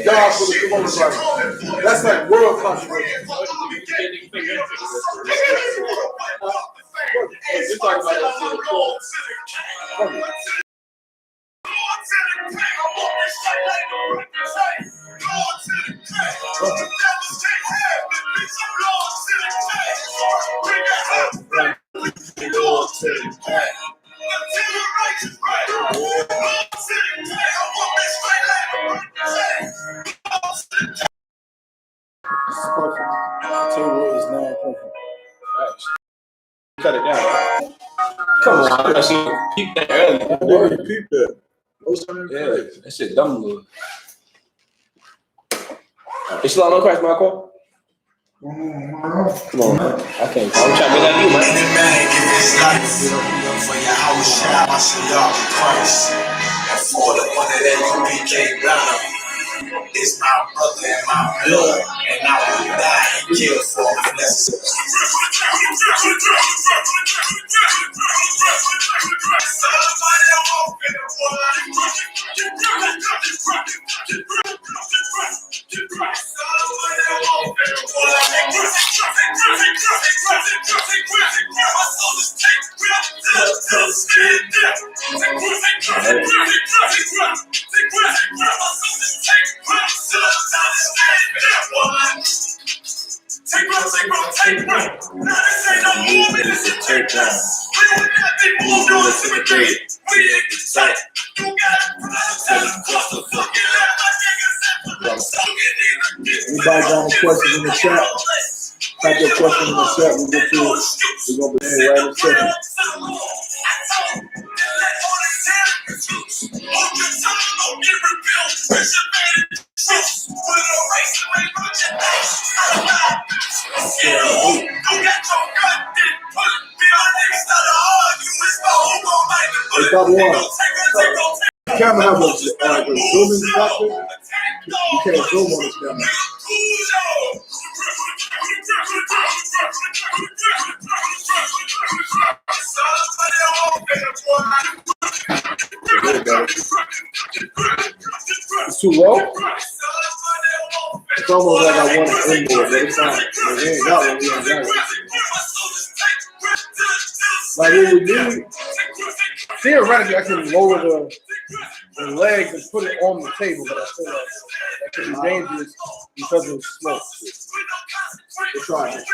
thank God for the coronavirus. That's like world controversy. You're talking about that Perfect. Table is now perfect. Cut it down. Come on, I should keep that early. I didn't peep that. Yeah, that shit dumb, little. It's still on Christ, Michael? Come on, man. I can't. I'm trying to be like you, man. For your house, shout out to y'all Christ. And for the one that became down. It's my brother and my blood, and I will die and kill for him if necessary. Take breath. Now this ain't no movie, this is take down. We don't have to move, no intimidate. We ain't the type. You gotta tell us across the fucking land. My niggas anybody got any questions in the chat? Type your question in the chat. We'll get to it. We're going to be right in a second. The camera have a zooming factor. You can't zoom on this camera. It's too low? It's almost like I want to end more, but it's not. We ain't got one. We ain't got it. Like what we need, theoretically, I can lower the legs and put it on the table, but I feel like that could be dangerous because of smoke. We'll try it.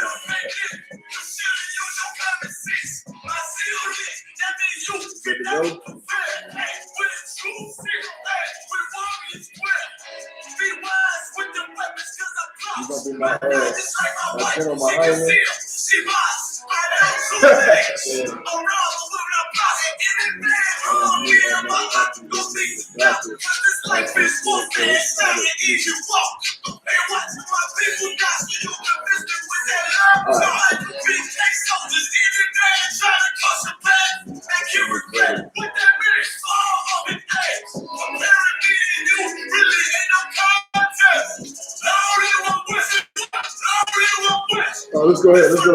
Good to go. You gonna be my chin on my hind leg? Oh, let's go ahead. Let's go.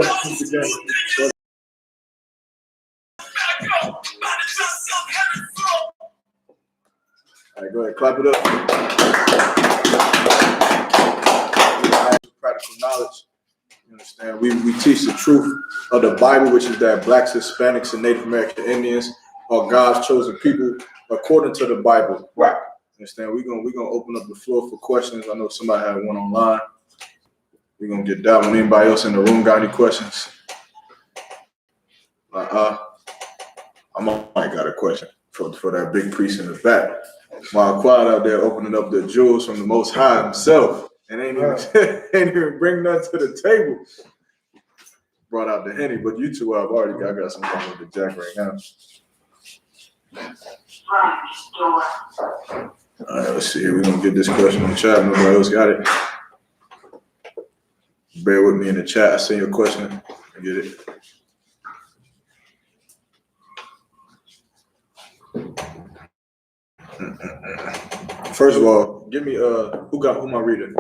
All right, go ahead. Clap it up. Practical knowledge. You understand? We teach the truth of the Bible, which is that blacks, Hispanics, and Native American Indians are God's chosen people according to the Bible. Right. You understand? We're gonna open up the floor for questions. I know somebody had one online. We're gonna get that one. Anybody else in the room got any questions? I might got a question for that big priest in the back. While quiet out there opening up the jewels from the Most High himself, and ain't even bring nothing to the table. Brought out the Henny, but you two I've already got some fun with the Jack right now. All right, let's see. We're gonna get this question in the chat. Nobody else got it. Bear with me in the chat. I see your question. I get it. First of all, give me who am I reading?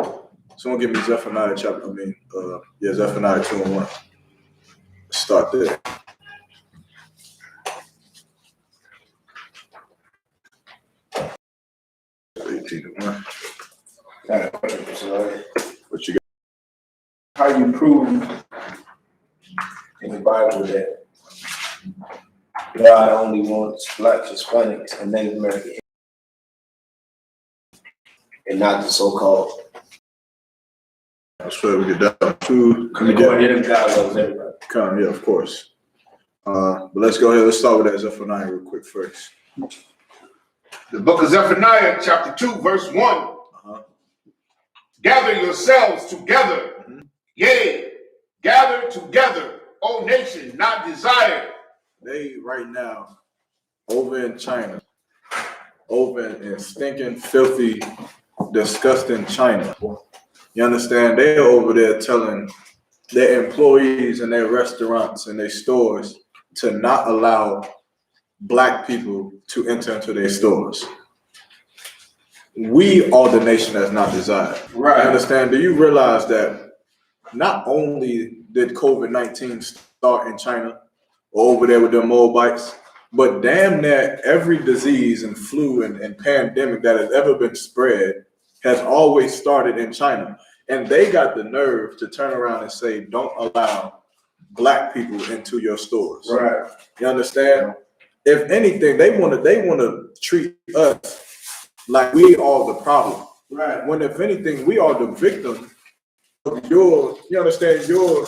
Someone give me Zephaniah chapter. Zephaniah 2:1. Let's start there. What you got? How you prove in the Bible that God only wants Blacks, Hispanics, and Native American, and not the so-called? That's where we get down to. According to them, God loves everybody. Yeah, of course. But let's go ahead. Let's start with that Zephaniah real quick first. The book of Zephaniah, chapter 2, verse 1. Gather yourselves together. Yea, gather together, O nation, not desired. They right now over in China, over in stinking, filthy, disgusting China. You understand? They're over there telling their employees in their restaurants and their stores to not allow Black people to enter into their stores. We are the nation that's not desired. Right. You understand? Do you realize that not only did COVID-19 start in China or over there with the Moabites, but damn near every disease and flu and pandemic that has ever been spread has always started in China. And they got the nerve to turn around and say, don't allow Black people into your stores. Right. You understand? If anything, they want to treat us like we are the problem. Right. When if anything, we are the victim of you understand, you're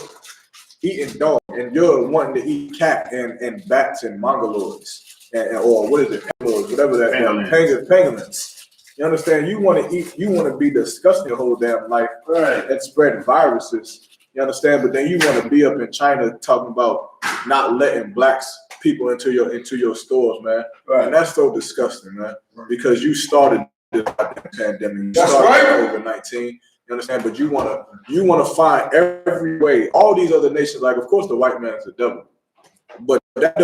eating dog and you're wanting to eat cat and bats and mongoloids or what is it, pangolins, whatever that pangolins. You understand? You want to eat, you want to be disgusting your whole damn life, Right. and spread viruses. You understand? But then you want to be up in China talking about not letting Blacks people into your stores, man. Right. And that's so disgusting, man. Because you started this pandemic. You That's started right. COVID-19. You understand? But you wanna find every way. All these other nations, like of course the white man's the devil, but that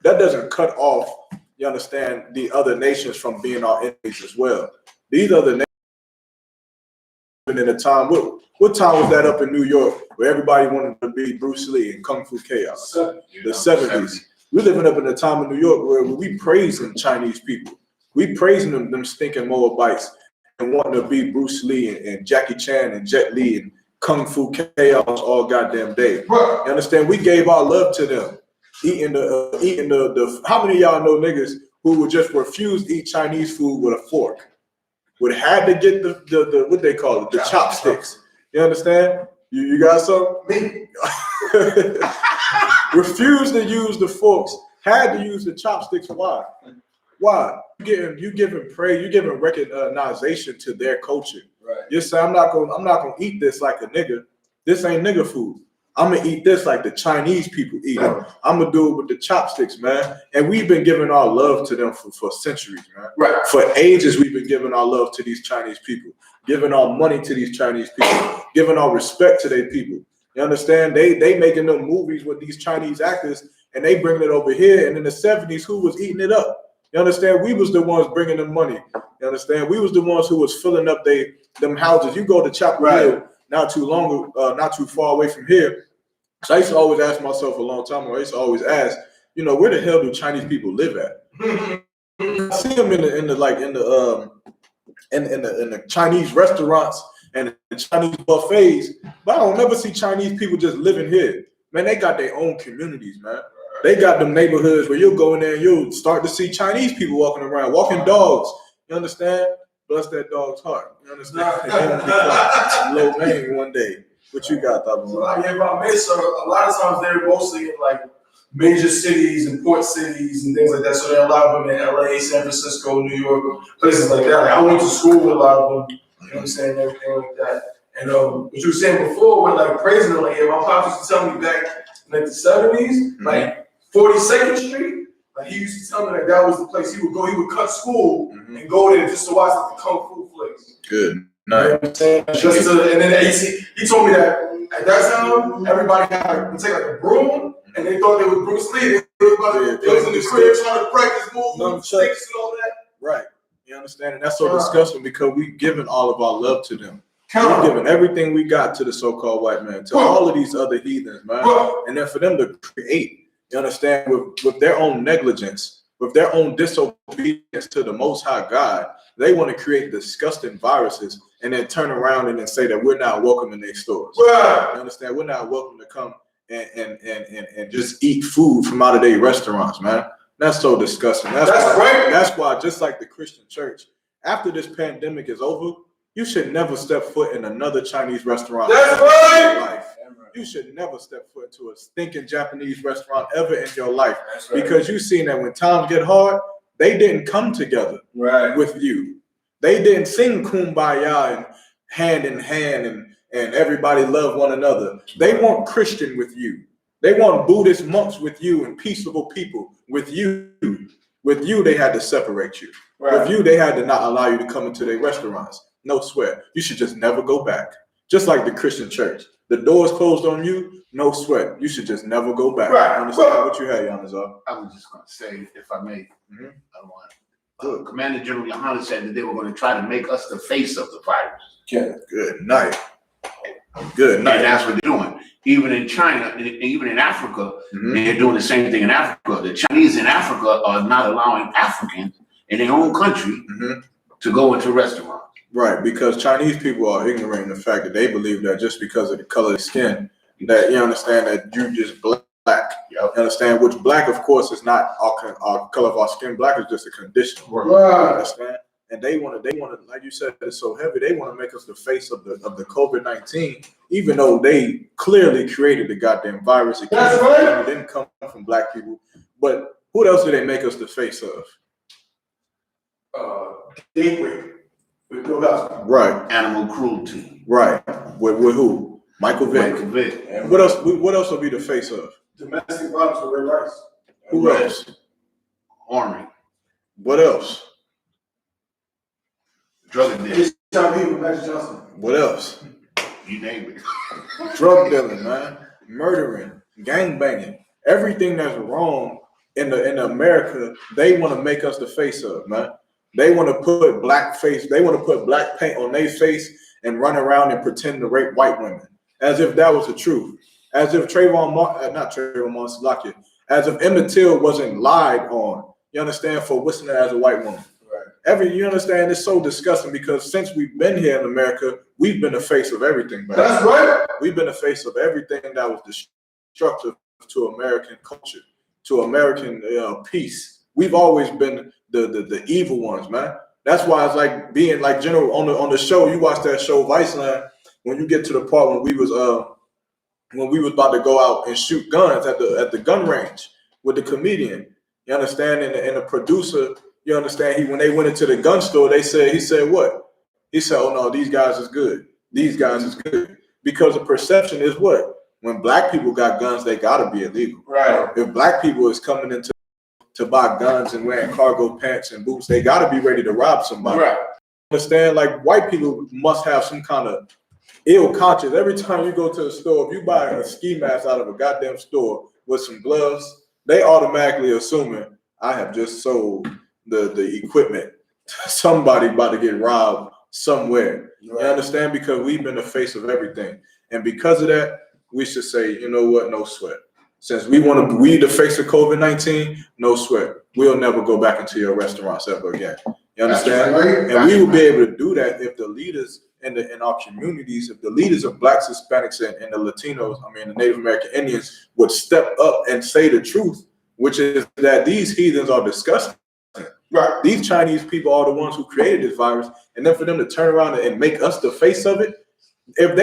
doesn't cut off. You understand, the other nations from being our enemies as well. These other nations in a time. What time was that up in New York where everybody wanted to be Bruce Lee and Kung Fu Chaos? The 70s. We're living up in a time in New York where we praising Chinese people. We praising them stinking Moabites and wanting to be Bruce Lee and Jackie Chan and Jet Li and Kung Fu Chaos all goddamn day. You understand? We gave our love to them. Eating the how many of y'all know niggas who would just refuse to eat Chinese food with a fork? Would had to get the what they call it, the chopsticks. You understand? You got some? Me. Refused to use the forks, had to use the chopsticks. Why? Why? You giving praise, you giving recognition to their culture. Right. You say I'm not gonna eat this like a nigga. This ain't nigga food. I'm gonna eat this like the Chinese people eat it. I'm gonna do it with the chopsticks, man. And we've been giving our love to them for centuries, man. Right. For ages, we've been giving our love to these Chinese people, giving our money to these Chinese people, giving our respect to their people. You understand? They making them movies with these Chinese actors, and they bringing it over here. And in the 70s, who was eating it up? You understand? We was the ones bringing them money. You understand? We was the ones who was filling up them houses. You go to Chapel Hill, not too far away from here. So I used to always ask myself a long time ago, I used to always ask, where the hell do Chinese people live at? I see them in the Chinese restaurants and the Chinese buffets, but I don't never see Chinese people just living here. Man, they got their own communities, man. They got them neighborhoods where you'll go in there and you'll start to see Chinese people walking around, walking dogs. You understand? Bless that dog's heart. You understand? Low name one day. What you got, Thabo? So a lot of times they're mostly in like major cities and port cities and things like that. So there are a lot of them in LA, San Francisco, New York, places like that. Like I went to school with a lot of them, you know what I'm saying, everything like that. And what you were saying before with like praising them, like my pops used to tell me back in like the 70s, like 42nd Street, like he used to tell me that was the place he would go. He would cut school and go there just to watch like the Kung Fu flicks. Good. Nice. You know what I'm saying? And then he told me that at that time, everybody had to take like a broom, and they thought they was Bruce Lee. They was in the crib trying to practice movements, sticks and all that. Right. You understand? And that's so disgusting because we giving all of our love to them. We're giving everything we got to the so-called white man, to all of these other heathens, man. And then for them to create, you understand, with their own negligence, with their own disobedience to the Most High God, they want to create disgusting viruses and then turn around and then say that we're not welcome in their stores. Right. You understand? We're not welcome to come and just eat food from out of their restaurants, man. That's so disgusting. That's why, just like the Christian church, after this pandemic is over, you should never step foot in another Chinese restaurant. That's in your right. life. You should never step foot into a stinking Japanese restaurant ever in your life. That's right. Because you've seen that when times get hard, they didn't come together with you. They didn't sing Kumbaya and hand in hand and everybody love one another. They weren't Christian with you. They want Buddhist monks with you and peaceable people with you. With you, they had to separate you. Right. With you, they had to not allow you to come into their restaurants. No sweat. You should just never go back. Just like the Christian church. The doors closed on you, no sweat. You should just never go back. Right. Understand what you had, Yanazar? I was just going to say, if I may, Mhm. I don't want Commander General Yohana said that they were going to try to make us the face of the virus. Yeah. Good night. Good night. And that's what they're doing. Even in China, and even in Africa, they're doing the same thing in Africa. The Chinese in Africa are not allowing Africans in their own country to go into restaurants. Right, because Chinese people are ignorant in the fact that they believe that just because of the color of skin, that you understand that you just black. Yep. You understand? Which black, of course, is not our color of our skin. Black is just a condition. You Right. understand? And they want to, like you said, it's so heavy. They want to make us the face of the COVID-19, even though they clearly created the goddamn virus. It That's right. didn't come from black people. But who else did they make us the face of? Gateway. With Bill Cosby. Right, Animal cruelty. right. With who? Michael Vick. Michael Vick. And What else? What else will be the face of? domestic violence with Ray Rice. Who else? Army. What else? Drug addiction. HIV with Magic Johnson. What else? You name it. Drug dealing, man. Murdering, gang banging, everything that's wrong in America, they want to make us the face of, man. They want to put black paint on their face and run around and pretend to rape white women, as if that was the truth. As if as if Emmett Till wasn't lied on, you understand, for whistling as a white woman. Right. You understand, it's so disgusting because since we've been here in America, we've been the face of everything, man. That's right. We've been the face of everything that was destructive to American culture, to American peace. We've always been the evil ones, man. That's why it's like being like General on the show. You watch that show Viceland. When you get to the part when we was about to go out and shoot guns at the gun range with the comedian, you understand, and the producer, you understand. When they went into the gun store, he said what? He said, "Oh no, these guys is good. These guys is good." Because the perception is what? When black people got guns, they gotta be illegal. Right. If black people is coming into to buy guns and wearing cargo pants and boots, they gotta be ready to rob somebody. Right. Understand? Like white people must have some kind of ill conscience. Every time you go to the store, if you buy a ski mask out of a goddamn store with some gloves, they automatically assuming I have just sold the equipment. Somebody about to get robbed somewhere. Right. You understand? Because we've been the face of everything. And because of that, we should say, you know what, no sweat. Since we want to be the face of COVID-19, no sweat. We'll never go back into your restaurants ever again. You understand? Right. And we will be able to do that if the leaders in our communities, if the leaders of Blacks, Hispanics, and the Latinos, the Native American Indians would step up and say the truth, which is that these heathens are disgusting. Right. These Chinese people are the ones who created this virus, and then for them to turn around and make us the face of it, if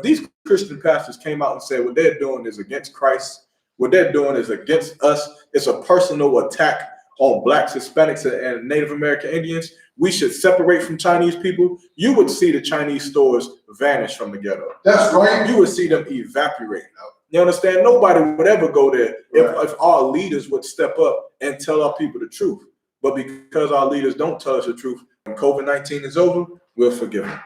these Christian pastors came out and said what they're doing is against Christ, what they're doing is against us, it's a personal attack on Blacks, Hispanics, and Native American Indians, we should separate from Chinese people, you would see the Chinese stores vanish from the ghetto. That's right. You would see them evaporate. You understand? Nobody would ever go there if our leaders would step up and tell our people the truth. But because our leaders don't tell us the truth, when COVID-19 is over, we'll forgive them.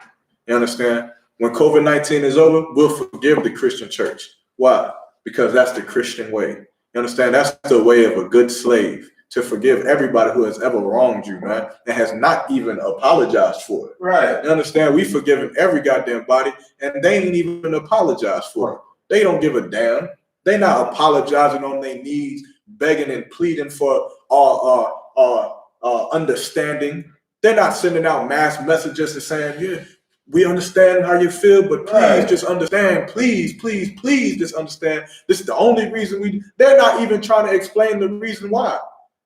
You understand? When COVID-19 is over, we'll forgive the Christian church. Why? Because that's the Christian way. You understand? That's the way of a good slave, to forgive everybody who has ever wronged you, man, and has not even apologized for it. Right. You understand? We forgiven every goddamn body, and they ain't even apologized for it. They don't give a damn. They not apologizing on their knees, begging and pleading for our understanding. They're not sending out mass messages and saying, yeah, we understand how you feel, but please just understand. Please, please, please just understand. This is the only reason they're not even trying to explain the reason why.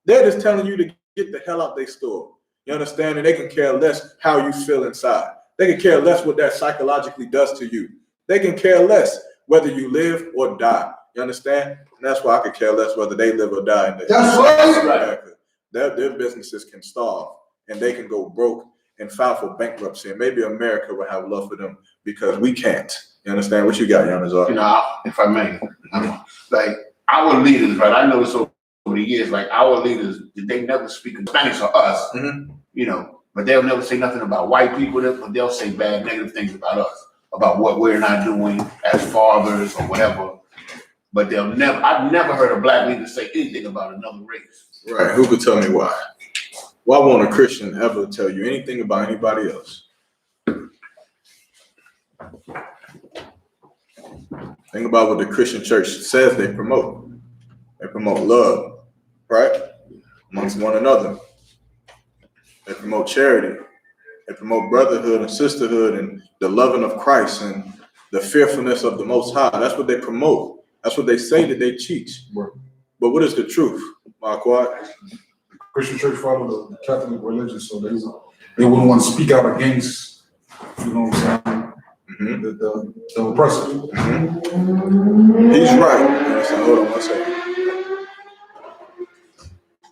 They're just telling you to get the hell out their store. You understand? And they can care less how you feel inside. They can care less what that psychologically does to you. They can care less whether you live or die. You understand? And that's why I could care less whether they live or die. That's right. America. Their businesses can starve and they can go broke and file for bankruptcy. And maybe America will have love for them because we can't. You understand? What you got, Yanazar? You know, if I may, like our leaders, right? I noticed over the years, like our leaders, they never speak in Spanish or us, you know, but they'll never say nothing about white people, but they'll say bad, negative things about us, about what we're not doing as fathers or whatever. But I've never heard a black leader say anything about another race. Right. Who could tell me why? Why won't a Christian ever tell you anything about anybody else? Think about what the Christian church says they promote. They promote love, right? Amongst one another. They promote charity. They promote brotherhood and sisterhood and the loving of Christ and the fearfulness of the Most High. That's what they promote. That's what they say that they teach. But what is the truth, Marquardt? Christian church follow the Catholic religion, so they wouldn't want to speak out against, you know what I'm saying, the oppressor. He's right. Hold on one second.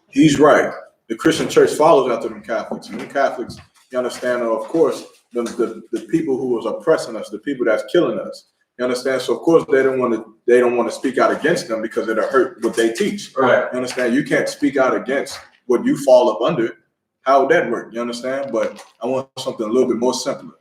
He's right. The Christian church follows after them Catholics. And them Catholics, you understand, are, of course, the people who was oppressing us, the people that's killing us. You understand? So of course they don't want to speak out against them because it'll hurt what they teach. Right. You understand? You can't speak out against what you fall up under. How would that work? You understand? But I want something a little bit more simpler.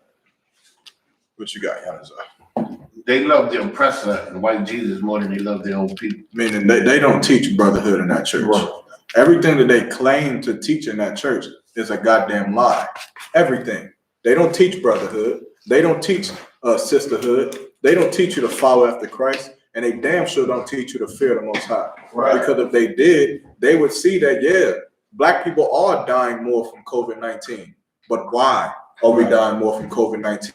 What you got, Yanazar? They love the oppressor and white Jesus more than they love their own people. Meaning they don't teach brotherhood in that church. Right. Everything that they claim to teach in that church is a goddamn lie. Everything. They don't teach brotherhood. They don't teach sisterhood. They don't teach you to follow after Christ. And they damn sure don't teach you to fear the Most High. Right. Because if they did, they would see that, yeah, black people are dying more from COVID-19. But why are we dying more from COVID-19?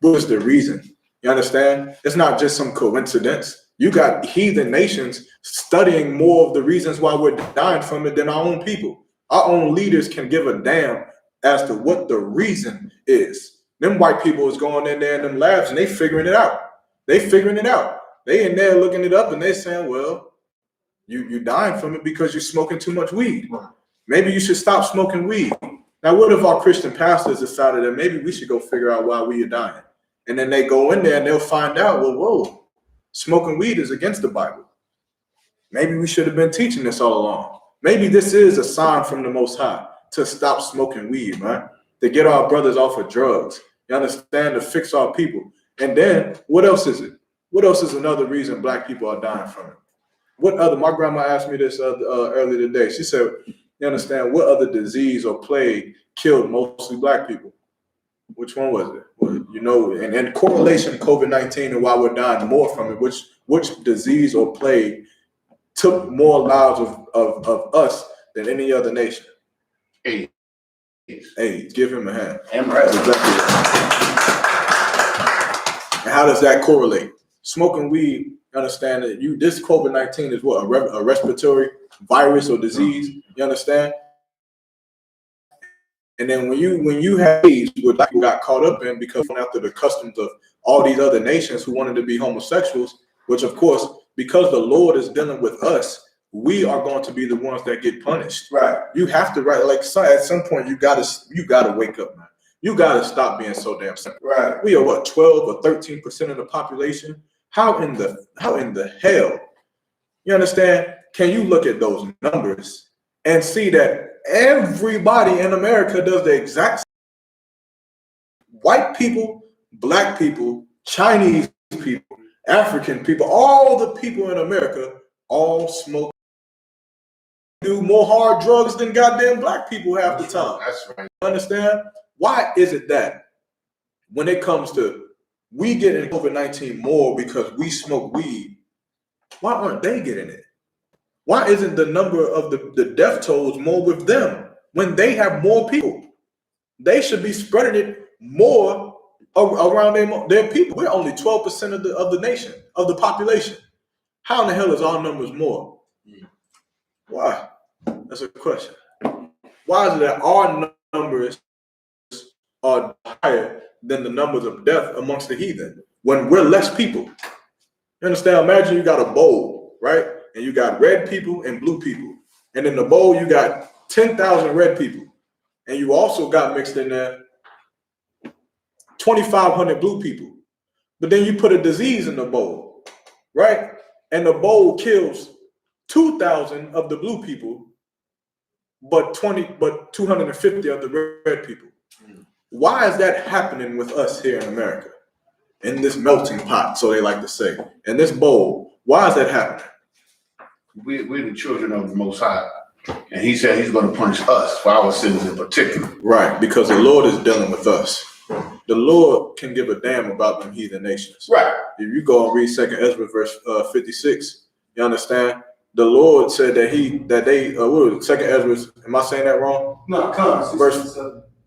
What is the reason? You understand? It's not just some coincidence. You got heathen nations studying more of the reasons why we're dying from it than our own people. Our own leaders can give a damn as to what the reason is. Them white people is going in there in them labs and they figuring it out. They figuring it out. They in there looking it up and they saying, well, you dying from it because you're smoking too much weed. Maybe you should stop smoking weed. Now, what if our Christian pastors decided that maybe we should go figure out why we are dying? And then they go in there and they'll find out, well, whoa, smoking weed is against the Bible. Maybe we should have been teaching this all along. Maybe this is a sign from the Most High to stop smoking weed, man, to get our brothers off of drugs. You understand? To fix our people. And then what else is it? What else is another reason black people are dying from it? What other, my grandma asked me this earlier today. She said, you understand, what other disease or plague killed mostly black people? Which one was it? Well, you know, and in correlation COVID-19 and why we're dying more from it, which disease or plague took more lives of us than any other nation? AIDS. AIDS. Give him a hand. And right. Exactly. And how does that correlate? Smoking weed, understand that this COVID-19 is what, a respiratory virus or disease, you understand? And then when you have AIDS, what people got caught up in because after the customs of all these other nations who wanted to be homosexuals, which of course, because the Lord is dealing with us, we are going to be the ones that get punished. Right. You have to, right, like at some point you gotta wake up, man. You gotta stop being so damn simple. Right. We are what, 12 or 13% of the population? How in the hell, you understand? Can you look at those numbers and see that everybody in America does the exact same? White people, black people, Chinese people, African people, all the people in America all smoke, do more hard drugs than goddamn black people half the time. That's right. Understand? Why is it that when it comes to we get in COVID-19 more because we smoke weed, why aren't they getting it? Why isn't the number of the death tolls more with them when they have more people? they should be spreading it more around their people. We're only 12% of the nation, of the population. How in the hell is our numbers more? Why? That's a question. Why is it that our numbers are higher than the numbers of death amongst the heathen when we're less people? You understand? Imagine you got a bowl, right? And you got red people and blue people. And in the bowl, you got 10,000 red people. And you also got mixed in there 2,500 blue people. But then you put a disease in the bowl, right? And the bowl kills 2,000 of the blue people, but 250 of the red people. Why is that happening with us here in America? In this melting pot, so they like to say. In this bowl, why is that happening? We're the children of the Most High. And he said he's going to punish us for our sins in particular. Right, because the Lord is dealing with us. The Lord can give a damn about them heathen nations. Right. If you go and read 2 Ezra verse 56, you understand? The Lord said that what was it, 2 Ezra, am I saying that wrong? No, come. Verse,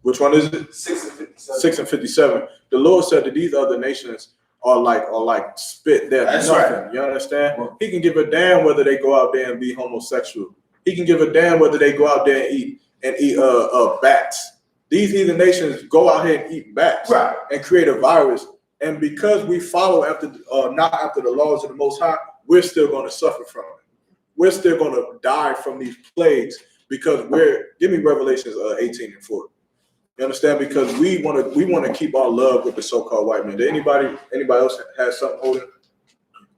which one is it? 6 and 57. 6 and 57. The Lord said that these other nations are like spit. They're That's nothing. right. You understand? He can give a damn whether they go out there and be homosexual. He can give a damn whether they go out there and eat bats. These heathen nations go out here and eat bats, Right. and create a virus. And because we follow not after the laws of the Most High, we're still going to suffer from it. We're still going to die from these plagues because give me Revelations 18 and 4. You understand? Because we want to keep our love with the so-called white man. Did anybody else have something holding?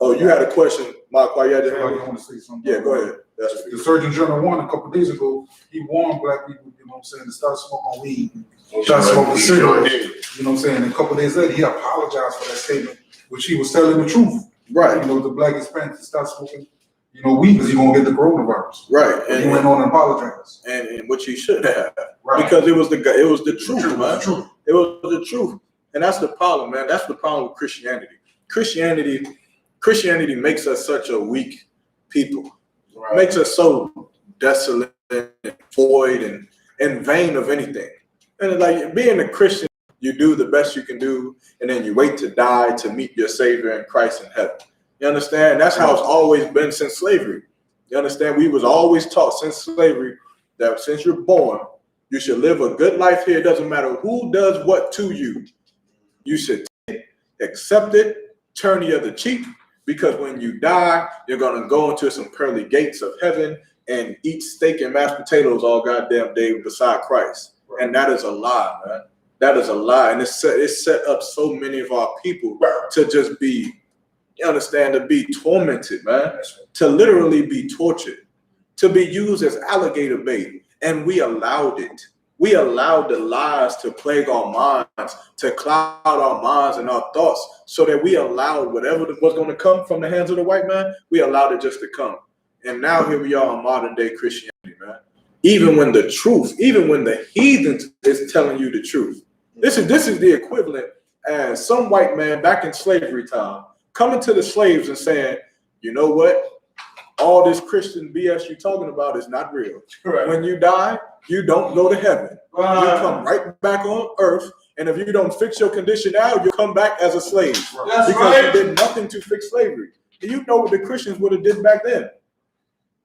Oh, you had a question, Mark. Why you had I to? want to say something. Yeah, go ahead. That's The Surgeon General warned a couple of days ago, he warned black people, you know what I'm saying, to start smoking weed, start smoking cigarettes. You know what I'm saying? And a couple of days later, he apologized for that statement, which he was telling the truth. right. You know, the black Hispanics to start smoking, you know, weed because you're going to get the coronavirus. Right. And he went on and apologized. And which he should have. Right. Because it was the truth, man. True. It was the truth. And that's the problem, man. That's the problem with Christianity. Christianity makes us such a weak people. Right. Makes us so desolate and void and vain of anything. And like being a Christian, you do the best you can do, and then you wait to die to meet your Savior in Christ in heaven. You understand? That's how it's always been since slavery. You understand? We was always taught since slavery that since you're born, you should live a good life here. It doesn't matter who does what to you. You should accept it, turn the other cheek, because when you die, you're going to go into some pearly gates of heaven and eat steak and mashed potatoes all goddamn day beside Christ. And that is a lie, man. That is a lie. And it's set up so many of our people to just be, you understand, to be tormented, man. To literally be tortured, to be used as alligator bait. And we allowed it. We allowed the lies to plague our minds, to cloud our minds and our thoughts, so that we allowed whatever was going to come from the hands of the white man, we allowed it just to come. And now here we are in modern day Christianity, man. Even when the heathen is telling you the truth. This is the equivalent as some white man back in slavery time coming to the slaves and saying, you know what? All this Christian BS you're talking about is not real. Correct. When you die, you don't go to heaven. You come right back on earth, and if you don't fix your condition now, you'll come back as a slave. That's because right. you did nothing to fix slavery. Do you know what the Christians would have did back then?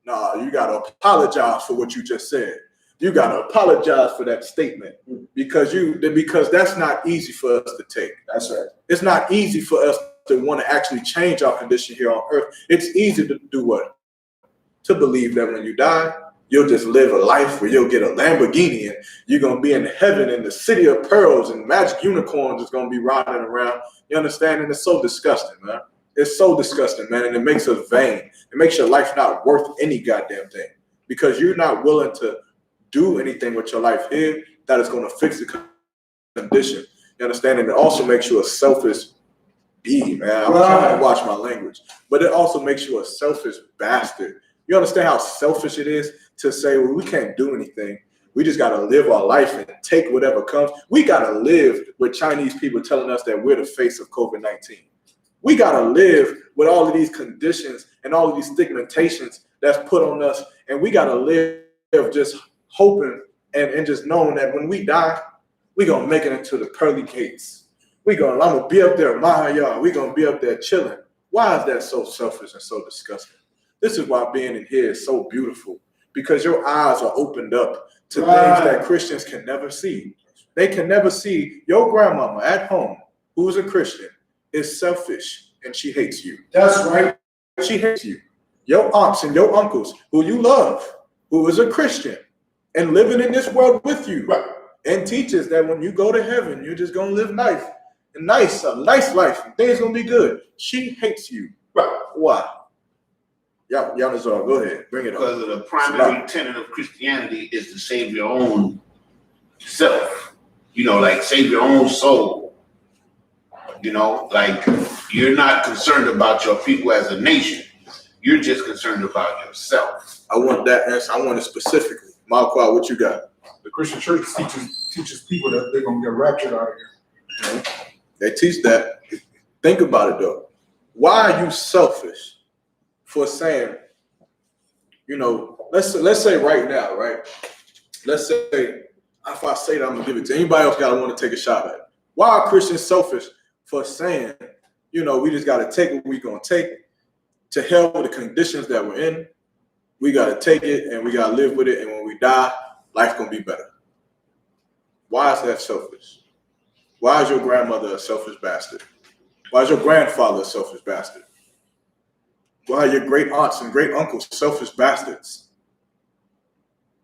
Nah, you got to apologize for what you just said. You got to apologize for that statement because that's not easy for us to take. That's right. It's not easy for us to want to actually change our condition here on earth. It's easy to do what? To believe that when you die, you'll just live a life where you'll get a Lamborghini and you're going to be in heaven in the city of pearls and magic unicorns is going to be riding around. You understand? And it's so disgusting, man. It's so disgusting, man. And it makes us vain. It makes your life not worth any goddamn thing because you're not willing to do anything with your life here that is going to fix the condition. You understand? And it also makes you a selfish bee, man. I'm trying to watch my language. But it also makes you a selfish bastard. You understand how selfish it is to say, well, we can't do anything. We just got to live our life and take whatever comes. We got to live with Chinese people telling us that we're the face of COVID-19. We got to live with all of these conditions and all of these stigmatizations that's put on us. And we got to live just hoping and just knowing that when we die, We gonna make it into the pearly gates. I'm gonna be up there, my yard. We gonna be up there chilling. Why is that so selfish and so disgusting? This is why being in here is so beautiful, because your eyes are opened up to things that Christians can never see. They can never see your grandmama at home, who's a Christian, is selfish and she hates you. That's right. She hates you. Your aunts and your uncles, who you love, who is a Christian and living in this world with you, and teaches that when you go to heaven, you're just gonna live a nice life, and things gonna be good. She hates you. Why? Yanazar, go ahead, bring it up. Because of the primary tenet of Christianity is to save your own self. You know, like save your own soul. You know, like you're not concerned about your people as a nation. You're just concerned about yourself. I want that answer. I want it specifically. Malqua, what you got? The Christian church teaches people that they're gonna get raptured out of here. They teach that. Think about it though. Why are you selfish for saying, you know, let's say right now, right? Let's say if I say that, I'm gonna give it to anybody else gotta want to take a shot at it. Why are Christians selfish for saying, you know, we just gotta take what we're gonna take, to hell with the conditions that we're in? We gotta take it and we gotta live with it, and when we die, life's gonna be better. Why is that selfish? Why is your grandmother a selfish bastard? Why is your grandfather a selfish bastard? Why are your great aunts and great uncles selfish bastards?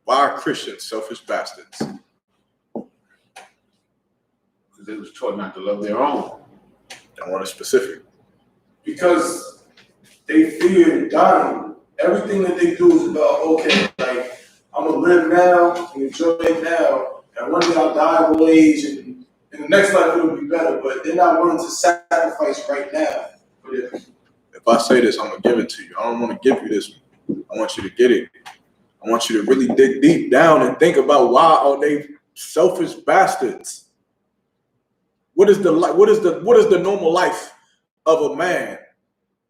Why are Christians selfish bastards? Because they was taught not to love their own. I want it specific. Because they fear dying. Everything that they do is about, okay, like, I'm gonna live now and enjoy it now, and one day I'll die of old age, and in the next life it'll be better, but they're not willing to sacrifice right now for this. If I say this, I'm gonna give it to you. I don't want to give you this. I want you to get it. I want you to really dig deep down and think about why are they selfish bastards? What is the normal life of a man?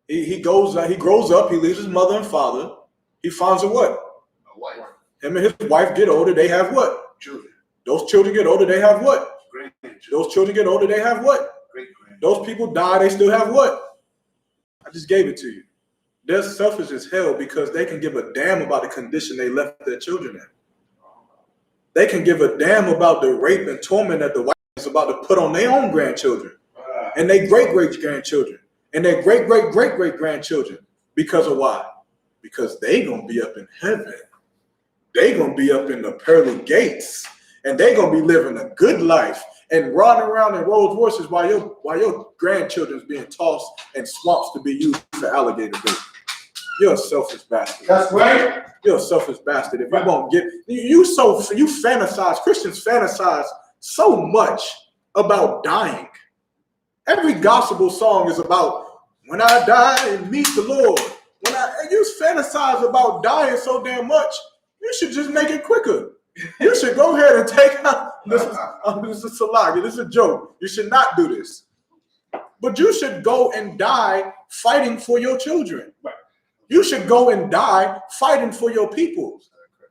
He grows up, he leaves his mother and father, he finds a what? A wife. Him and his wife get older, they have what? Children. Those children get older, they have what? Grandchildren. Those children get older, they have what? Great-grandchildren. Those people die, they still have what? I just gave it to you. They're selfish as hell because they can give a damn about the condition they left their children in. They can give a damn about the rape and torment that the white is about to put on their own grandchildren and their great-great-grandchildren and their great-great-great-great-grandchildren. Because of why? Because they gonna be up in heaven. They gonna be up in the pearly gates, and they gonna be living a good life and running around in Rolls Royces while your grandchildren's being tossed in swamps to be used for alligator bait. You're a selfish bastard. That's right. You're a selfish bastard. If you won't get you fantasize, Christians fantasize so much about dying. Every gospel song is about when I die and meet the Lord. And you fantasize about dying so damn much, you should just make it quicker. You should go ahead and take out this is Salaga. This is a joke. You should not do this. But you should go and die fighting for your children. You should go and die fighting for your people.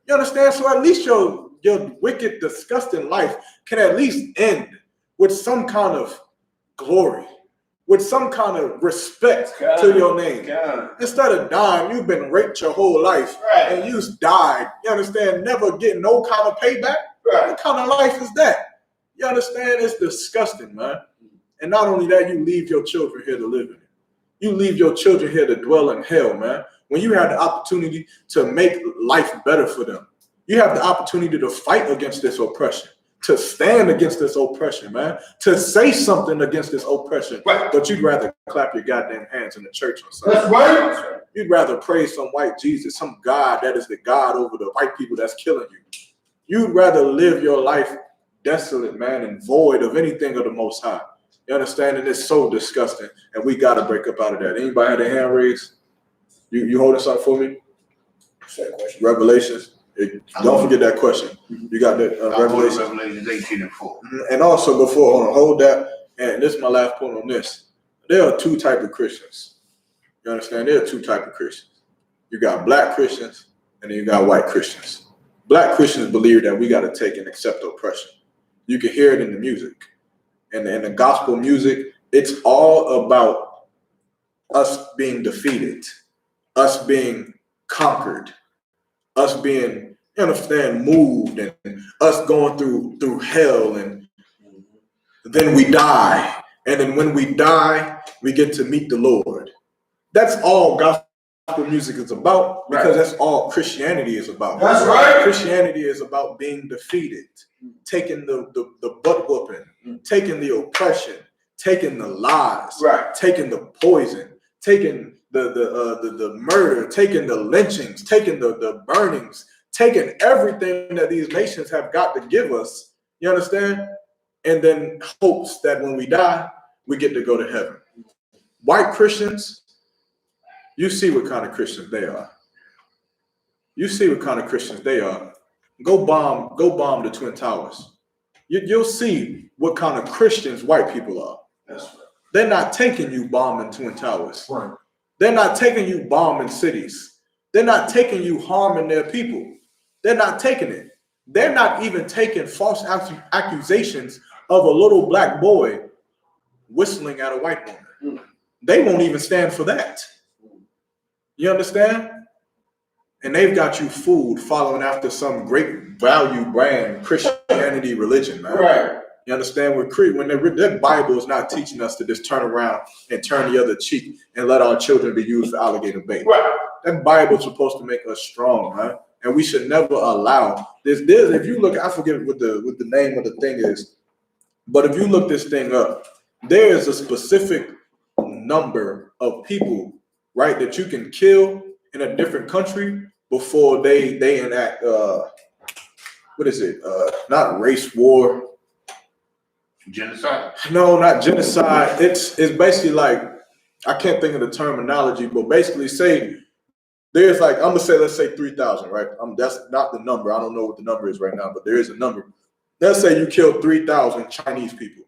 You understand? So at least your wicked, disgusting life can at least end with some kind of glory, with some kind of respect to your name. Instead of dying, you've been raped your whole life and you died. You understand? Never getting no kind of payback. What kind of life is that? You understand? It's disgusting, man. And not only that, you leave your children here to live in it. You leave your children here to dwell in hell, man. When you have the opportunity to make life better for them, you have the opportunity to fight against this oppression, to stand against this oppression, man, to say something against this oppression. But you'd rather clap your goddamn hands in the church or something. That's right. You'd rather praise some white Jesus, some God that is the God over the white people that's killing you. You'd rather live your life desolate, man, and void of anything of the Most High. You understand? And it's so disgusting, and we got to break up out of that. Anybody had their hand raised? You holding something for me? Revelations. Don't forget that question. You got that Revelations. Revelations 18:4. And also before, hold that. And this is my last point on this. There are two types of Christians. You understand? There are two types of Christians. You got black Christians, and then you got white Christians. Black Christians believe that we got to take and accept oppression. You can hear it in the music. And the gospel music, it's all about us being defeated, us being conquered, us being, you understand, moved, and us going through hell, and then we die. And then when we die, we get to meet the Lord. That's all gospel music is about, because that's all Christianity is about. That's right. Christianity is about being defeated, taking the butt whooping, taking the oppression, taking the lies, taking the poison, taking the murder, taking the lynchings, taking the burnings, taking everything that these nations have got to give us. You understand? And then hopes that when we die, we get to go to heaven. White Christians, you see what kind of Christians they are. You see what kind of Christians they are. Go bomb the Twin Towers. You'll see what kind of Christians white people are. That's right. They're not taking you bombing Twin Towers. Right. They're not taking you bombing cities. They're not taking you harming their people. They're not taking it. They're not even taking false accusations of a little black boy whistling at a white woman. They won't even stand for that. You understand? And they've got you fooled following after some great value brand Christianity religion, man. Right. You understand? When their Bible is not teaching us to just turn around and turn the other cheek and let our children be used for alligator bait. Right. That Bible is supposed to make us strong, man. And we should never allow this. If you look, I forget what the name of the thing is, but if you look this thing up, there is a specific number of people, right, that you can kill in a different country before they enact what is it? Not race war. Genocide? No, not genocide. It's basically like, I can't think of the terminology, but basically say there's like, I'm gonna say, let's say 3,000, right? That's not the number. I don't know what the number is right now, but there is a number. Let's say you killed 3,000 Chinese people.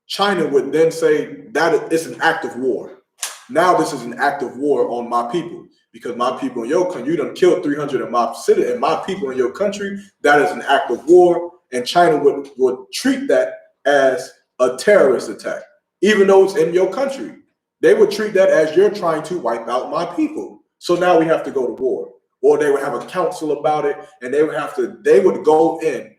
China would then say that it's an act of war. Now this is an act of war on my people, because my people in your country, you done killed 300 of my city and my people in your country. That is an act of war, and China would treat that as a terrorist attack, even though it's in your country. They would treat that as you're trying to wipe out my people. So now we have to go to war, or they would have a council about it, and they would go in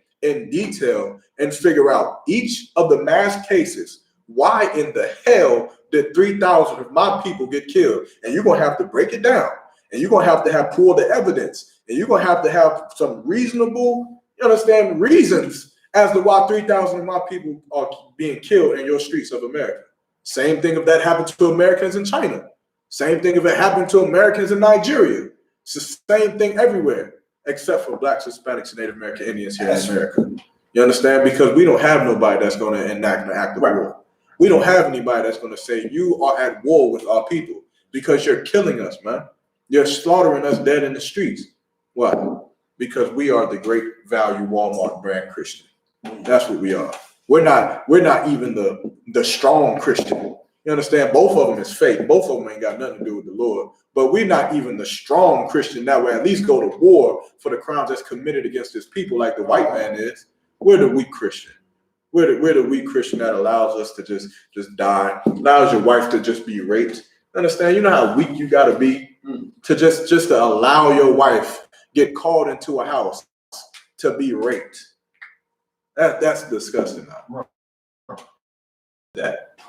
detail and figure out each of the mass cases. Why in the hell did 3,000 of my people get killed? And you're gonna have to break it down, and you're gonna have to pull the evidence, and you're gonna have to have some reasonable, you understand, reasons as to why 3,000 of my people are being killed in your streets of America. Same thing if that happened to Americans in China. Same thing if it happened to Americans in Nigeria. It's the same thing everywhere, except for Blacks, Hispanics, and Native American Indians here in America. You understand? Because we don't have nobody that's going to enact an act of war. We don't have anybody that's going to say you are at war with our people because you're killing us, man. You're slaughtering us dead in the streets. Why? Because we are the great value Walmart brand Christian. That's what we are. We're not even the strong Christian. You understand? Both of them is fake. Both of them ain't got nothing to do with the Lord. But we're not even the strong Christian that will at least go to war for the crimes that's committed against his people like the white man is. We're the weak Christian. We're the weak Christian that allows us to just die, allows your wife to just be raped. Understand? You know how weak you got to be to just to allow your wife get called into a house to be raped. That's disgusting. That.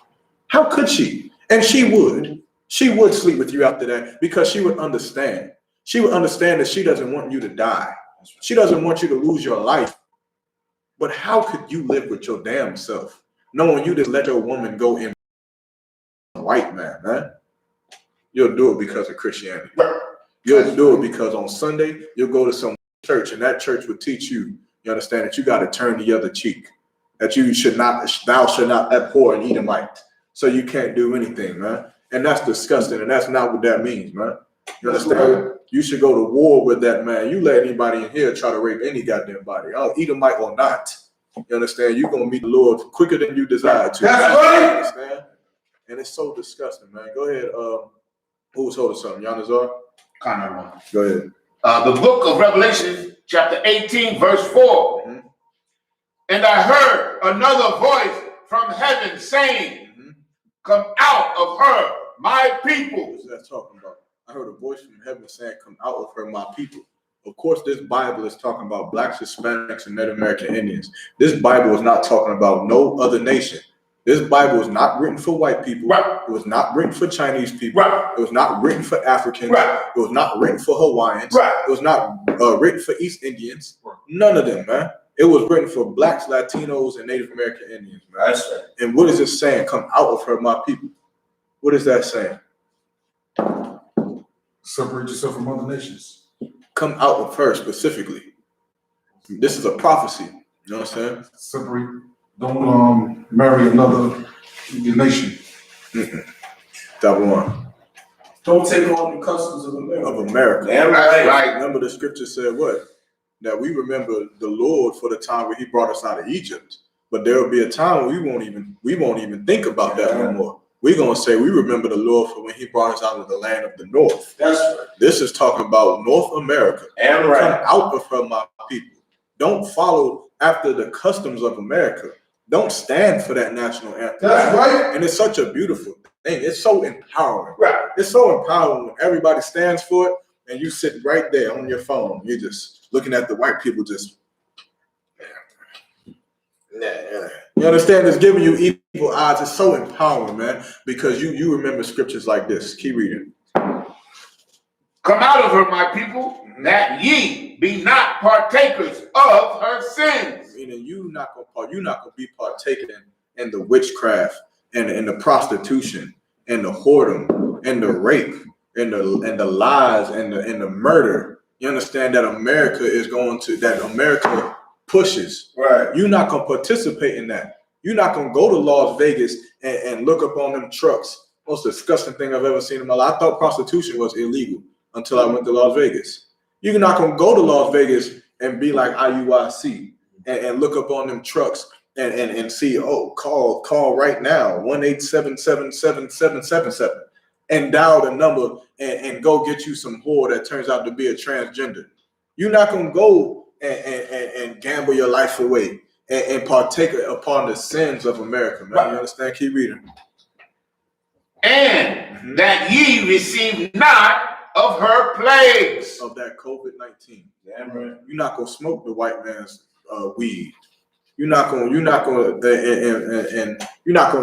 How could she? And she would. She would sleep with you after that because she would understand. She would understand that she doesn't want you to die. She doesn't want you to lose your life. But how could you live with your damn self knowing you just let your woman go in a white man, man? You'll do it because of Christianity. You'll do it because on Sunday, you'll go to some church and that church will teach you, you understand, that you got to turn the other cheek, that thou should not abhor an Edomite. So you can't do anything, man. And that's disgusting. And that's not what that means, man. You understand? You should go to war with that man. You let anybody in here try to rape any goddamn body, Edomite or not. You understand? You're going to meet the Lord quicker than you desire to. That's right. You understand? And it's so disgusting, man. Go ahead. Who was holding something? Yanazar? Connor. Go ahead. The book of Revelation, chapter 18, verse 4. And I heard another voice from heaven saying, come out of her, my people. What's that talking about? I heard a voice from heaven saying, come out of her, my people. Of course, this Bible is talking about blacks, Hispanics, and Native American Indians. This Bible is not talking about no other nation. This Bible is not written for white people. Right. It was not written for Chinese people. Right. It was not written for Africans. Right. It was not written for Hawaiians. Right. It was not written for East Indians. None of them, man. It was written for blacks, Latinos, and Native American Indians, man. That's right. And what is it saying? Come out of her, my people. What is that saying? Separate yourself from other nations. Come out of her specifically. This is a prophecy. You know what I'm saying? Separate. Don't marry another nation. That one. Don't take on the customs of America. Of America. Damn That's right. right. Remember the scripture said what? That we remember the Lord for the time when he brought us out of Egypt. But there will be a time when we won't even think about that no more. We're gonna say we remember the Lord for when he brought us out of the land of the north. That's right. This is talking about North America. Damn right. Come out of her, my people. Don't follow after the customs of America. Don't stand for that national anthem. That's right. And it's such a beautiful thing. It's so empowering. Right. It's so empowering when everybody stands for it and you sit right there on your phone. You're just looking at the white people just. You understand? It's giving you evil odds. It's so empowering, man, because you remember scriptures like this. Keep reading. Come out of her, my people, that ye be not partakers of her sins. Meaning you're not gonna be partaking in the witchcraft and the prostitution and the whoredom and the rape and the lies and the murder. You understand that America pushes. Right. You're not gonna participate in that. You're not gonna go to Las Vegas and look up on them trucks. Most disgusting thing I've ever seen in my life. I thought prostitution was illegal until I went to Las Vegas. You're not gonna go to Las Vegas and be like IUIC and look up on them trucks and see, oh, call right now, 1-877-7777 and dial the number and go get you some whore that turns out to be a transgender. You're not gonna go and gamble your life away and partake upon the sins of America, man. Right. You understand? Keep reading. And that ye receive not of her plagues. Of that COVID-19. Damn right. You're not gonna smoke the white man's weed. You're not gonna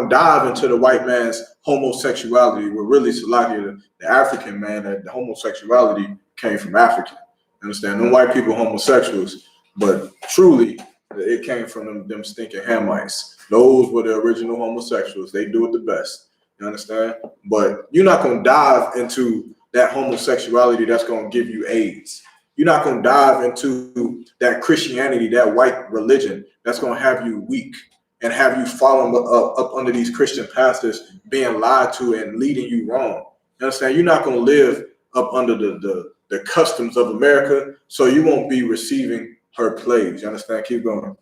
dive into the white man's homosexuality. Where really, Salakia, the African man, that the homosexuality came from African. Understand? Them white people homosexuals, but truly it came from them stinking Hamites. Those were the original homosexuals. They do it the best. You understand? But you're not gonna dive into that homosexuality that's gonna give you AIDS. You're not gonna dive into that Christianity, that white religion that's gonna have you weak and have you following up under these Christian pastors being lied to and leading you wrong. You understand? You're not gonna live up under the customs of America, so you won't be receiving her plagues. You understand? Keep going.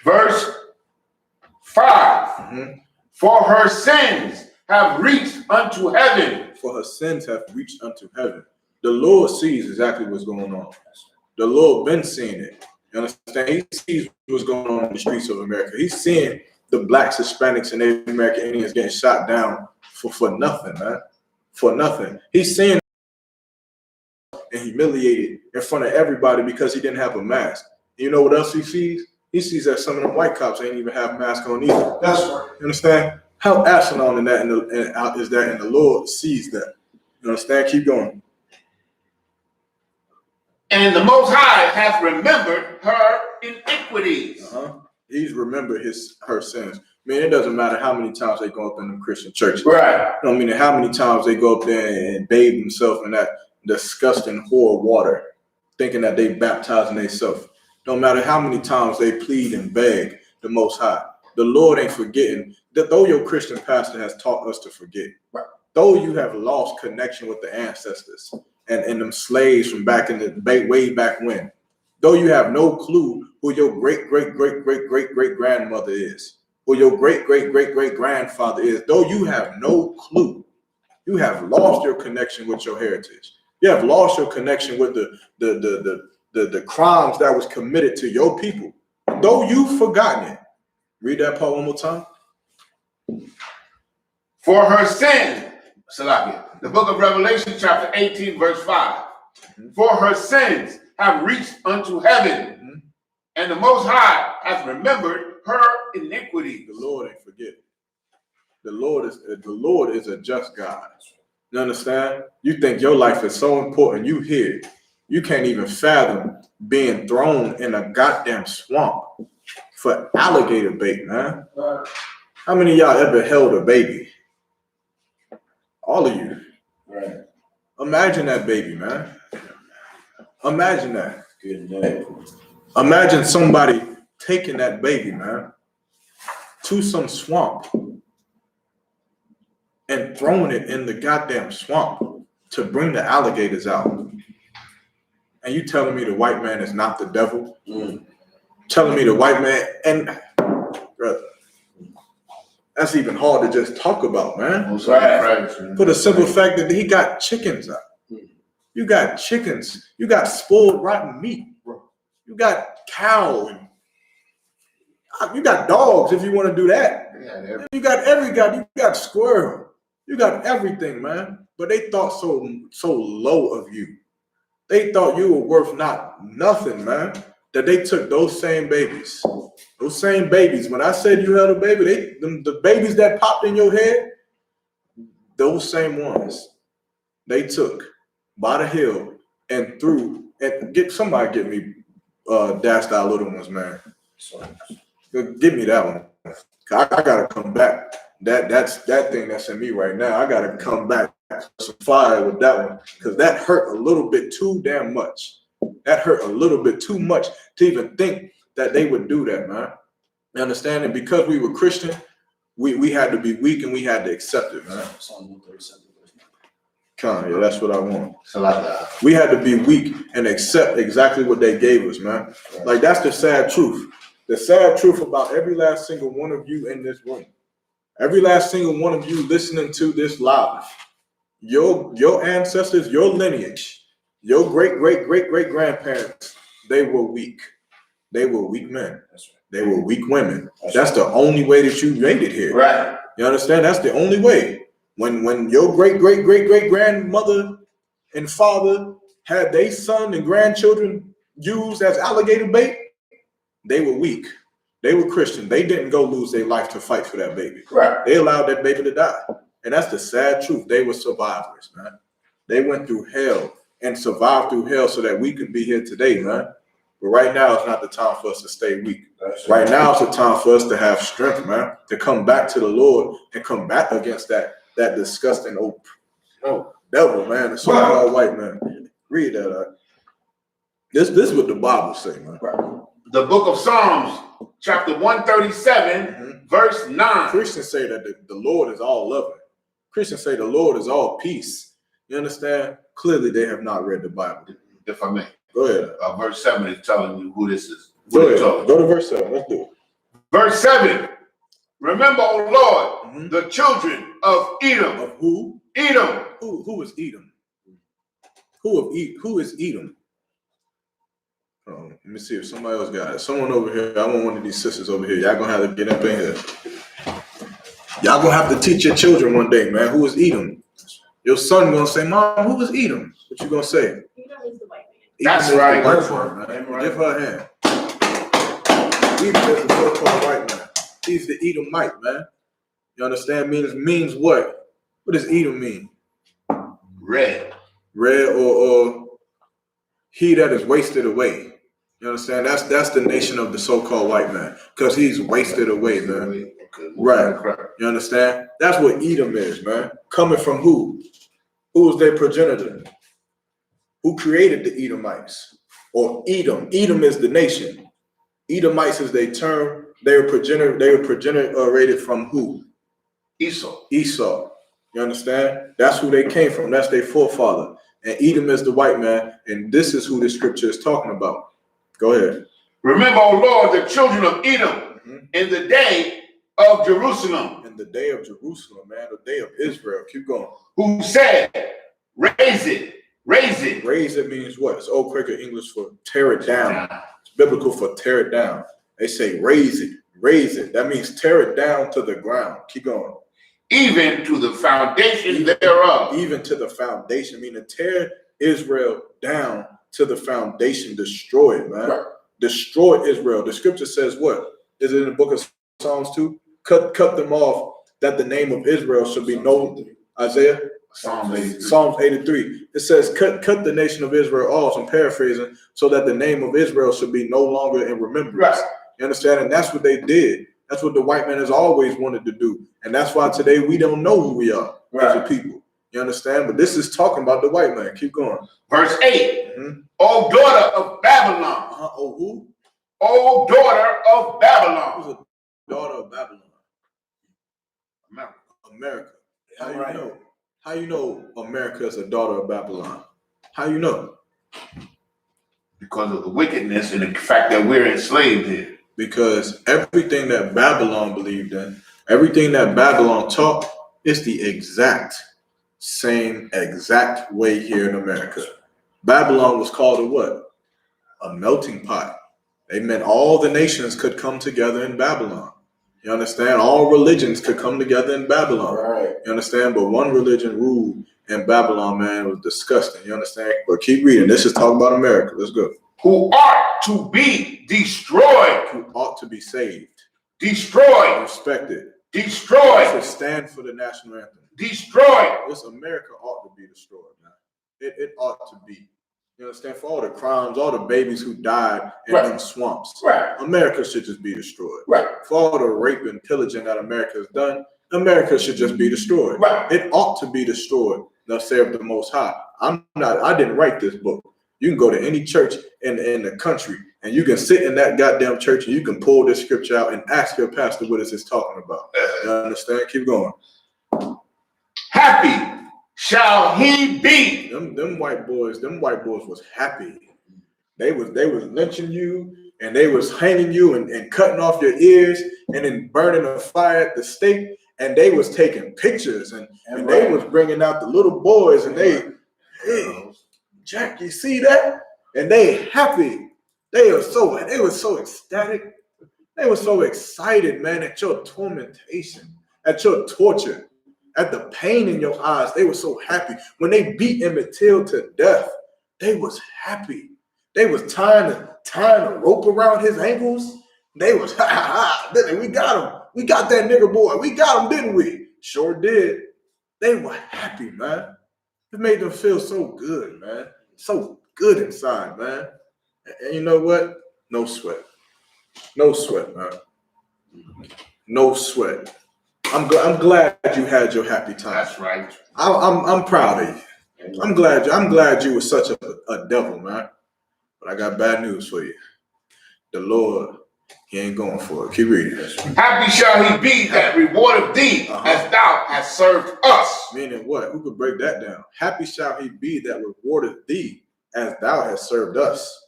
Verse 5. For her sins have reached unto heaven. For her sins have reached unto heaven. The Lord sees exactly what's going on. The Lord been seeing it. You understand? He sees what's going on in the streets of America. He's seeing the blacks, Hispanics, and Native American Indians getting shot down for nothing, man. For nothing. He's seeing and humiliated in front of everybody because he didn't have a mask. And you know what else he sees? He sees that some of them white cops ain't even have masks on either. That's right. You understand? How asinine in that is that, and the Lord sees that. You understand? Keep going. And the Most High hath remembered her iniquities. He's remembered her sins. Man, it doesn't matter how many times they go up in the Christian churches. Right. I mean, how many times they go up there and bathe themselves in that disgusting whore water, thinking that they baptizing themselves. Don't matter how many times they plead and beg the Most High. The Lord ain't forgetting that though your Christian pastor has taught us to forget. Right. Though you have lost connection with the ancestors and them slaves from back in the way back when. Though you have no clue who your great-great-great-great-great-great-grandmother is, who your great-great-great-great-grandfather is, though you have no clue, you have lost your connection with your heritage. You have lost your connection with the crimes that was committed to your people. though you've forgotten it. Read that part one more time. For her sins, Salakia, the book of Revelation, chapter 18, verse 5. For her sins have reached unto heaven, and the Most High hath remembered her iniquity. The Lord ain't forget. The Lord is a just God. You understand? You think your life is so important. You here. You can't even fathom being thrown in a goddamn swamp for alligator bait, man. How many of y'all ever held a baby? All of you. Right. Imagine that baby, man. Imagine that. Good night. Imagine somebody taking that baby, man, to some swamp and throwing it in the goddamn swamp to bring the alligators out. And you telling me the white man is not the devil? Telling me the white man, and brother, that's even hard to just talk about, man. For the simple fact that he got chickens out. You got chickens. You got spoiled rotten meat, bro. You got cow. And you got dogs if you want to do that. Yeah, You got squirrel. You got everything, man. But they thought so low of you. They thought you were worth nothing, man. That they took those same babies. Those same babies. When I said you held a baby, the babies that popped in your head, those same ones, they took by the hill and threw and get me dashed out little ones, man. Give me that one. I gotta come back. That's that thing that's in me right now. I gotta come back some fire with that one because that hurt a little bit too damn much. That hurt a little bit too much to even think that they would do that, man. You understand? And because we were Christian, we had to be weak and we had to accept it, man. Yeah, that's what I want. We had to be weak and accept exactly what they gave us, man. Like, that's the sad truth. The sad truth about every last single one of you in this room. Every last single one of you listening to this live. Your ancestors, your lineage, your great-great-great-great-grandparents, they were weak. They were weak men. They were weak women. That's the only way that you made it here. Right. You understand? That's the only way. When your great-great-great-great-grandmother and father had their son and grandchildren used as alligator bait, they were weak. They were Christian. They didn't go lose their life to fight for that baby. Right. They allowed that baby to die. And that's the sad truth. They were survivors, man. They went through hell and survived through hell so that we could be here today, man. But right now, it's not the time for us to stay weak. Right now, it's the time for us to have strength, man, to come back to the Lord and come back against that disgusting old devil, man, the so-called white man. Read that. This is what the Bible say, man. The book of Psalms, chapter 137, verse 9. Christians say that the Lord is all loving. Christians say the Lord is all peace. You understand? Clearly, they have not read the Bible. If I may. Go ahead. Verse 7 is telling you who this is. Go ahead. Go to verse 7. Let's do it. Verse 7. Remember, O Lord, the children of Edom. Of who? Edom. Who is Edom? Who is Edom? Let me see if somebody else got it. Someone over here. I want one of these sisters over here. Y'all gonna have to get up in here. Y'all gonna have to teach your children one day, man. Who is Edom? Your son gonna say, Mom, who is Edom? What you gonna say? Edom is the white man. That's right. Give her a hand. Edom is the so-called white man. He's the Edomite, man. You understand? Means what? What does Edom mean? Red. Red or he that is wasted away. You understand? That's the nation of the so-called white man. Because he's wasted away, man. Right. You understand? That's what Edom is, man. Coming from who? Who is their progenitor? Who created the Edomites? Or Edom. Edom is the nation. Edomites is their term. They were progenerated from who? Esau. You understand? That's who they came from. That's their forefather. And Edom is the white man. And this is who the scripture is talking about. Go ahead. Remember, O Lord, the children of Edom in the day of Jerusalem. In the day of Jerusalem, man. The day of Israel. Keep going. Who said, raise it. Raise it. Raise it means what? It's Old Quaker English for tear it down. It's biblical for tear it down. They say raise it. That means tear it down to the ground. Keep going. Even to the foundation thereof. Even to the foundation, meaning tear Israel down to the foundation, destroy it, man. Right. Destroy Israel. The scripture says what? Is it in the book of Psalms 2? Cut them off, that the name of Israel should be known. Isaiah? Psalms 83. It says, cut the nation of Israel off, I'm paraphrasing, so that the name of Israel should be no longer in remembrance. Right. You understand? And that's what they did. That's what the white man has always wanted to do. And that's why today we don't know who we are as a people. You understand? But this is talking about the white man. Keep going. Verse 8. O daughter of Babylon. Oh, who? O daughter of Babylon. Who's a daughter of Babylon? America. How you know? How you know America is a daughter of Babylon? How you know? Because of the wickedness and the fact that we're enslaved here. Because everything that Babylon believed in, everything that Babylon taught, is the same exact way here in America. Babylon was called a what? A melting pot. They meant all the nations could come together in Babylon. You understand? All religions could come together in Babylon. Right. You understand? But one religion ruled in Babylon, man. It was disgusting. You understand? But keep reading. This is talking about America. Let's go. Who ought to be destroyed. Who ought to be saved. Destroyed. Respected. Destroyed. Should stand for the national anthem. Destroyed. This America ought to be destroyed, man. It ought to be. You understand? For all the crimes, all the babies who died in them swamps. Right. America should just be destroyed. Right. For all the rape and pillaging that America has done, America should just be destroyed. Right. It ought to be destroyed. Thus saith the Most High. I didn't write this book. You can go to any church in the country and you can sit in that goddamn church and you can pull this scripture out and ask your pastor what is this talking about. You understand? Keep going. Happy shall he be. Them white boys was happy. They was lynching you and they was hanging you and cutting off your ears and then burning a fire at the stake, and they was taking pictures and they was bringing out the little boys and hey, Jack, you see that? And they happy. They were so ecstatic. They were so excited, man, at your tormentation, at your torture, at the pain in your eyes. They were so happy. When they beat Emmett Till to death, they was happy. They was tying a rope around his ankles. They was, we got him. We got that nigger boy. We got him, didn't we? Sure did. They were happy, man. It made them feel so good, man. So good inside, man. And you know what? No sweat. No sweat, man. No sweat. I'm glad you had your happy time. That's right. I'm proud of you. I'm glad you were such a devil, man. But I got bad news for you. The Lord, he ain't going for it. Keep reading. Happy shall he be that rewardeth thee as thou hast served us. Meaning what? Who could break that down? Happy shall he be that rewardeth thee as thou hast served us.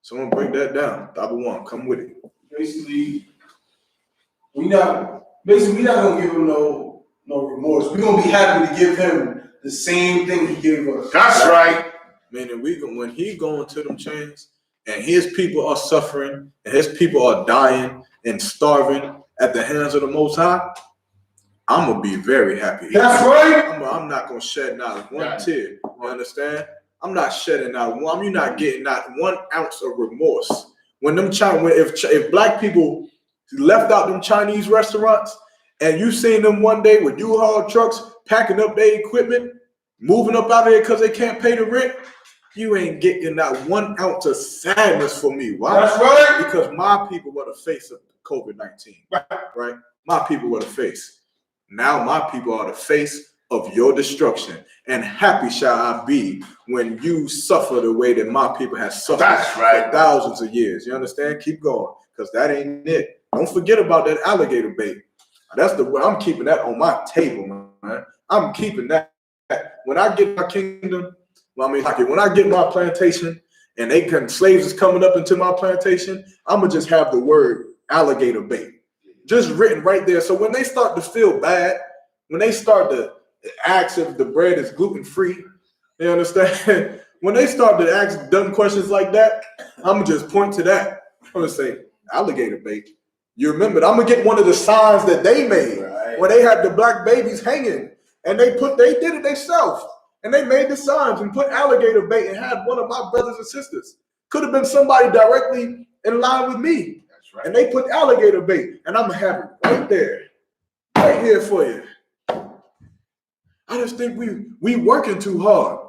Someone break that down. Bible 1, come with it. Basically, we're not gonna give him no remorse. We're gonna be happy to give him the same thing he gave us. That's right. Meaning when he going to them chains and his people are suffering and his people are dying and starving at the hands of the Most High, I'm gonna be very happy. That's right. I'm not gonna shed not one tear. You understand? I'm not shedding not one. You're not getting not 1 ounce of remorse. If black people left out them Chinese restaurants and you seen them one day with U-Haul trucks packing up their equipment, moving up out of here because they can't pay the rent, you ain't getting not 1 ounce of sadness for me. Why? That's right. Because my people were the face of COVID-19. Right? My people were the face. Now my people are the face of your destruction. And happy shall I be when you suffer the way that my people have suffered for thousands of years. You understand? Keep going, because that ain't it. Don't forget about that alligator bait. I'm keeping that on my table, man. I'm keeping that. When I get my kingdom, when I get my plantation and slaves is coming up into my plantation, I'm gonna just have the word alligator bait just written right there. So when they start to feel bad, when they start to ask if the bread is gluten-free, you understand? When they start to ask dumb questions like that, I'm gonna just point to that. I'm gonna say alligator bait. You remember? I'm gonna get one of the signs that they made where they had the black babies hanging, and they did it themselves, and they made the signs and put alligator bait and had one of my brothers and sisters. Could have been somebody directly in line with me. That's right. And they put alligator bait, and I'm gonna have it right there, right here for you. I just think we working too hard.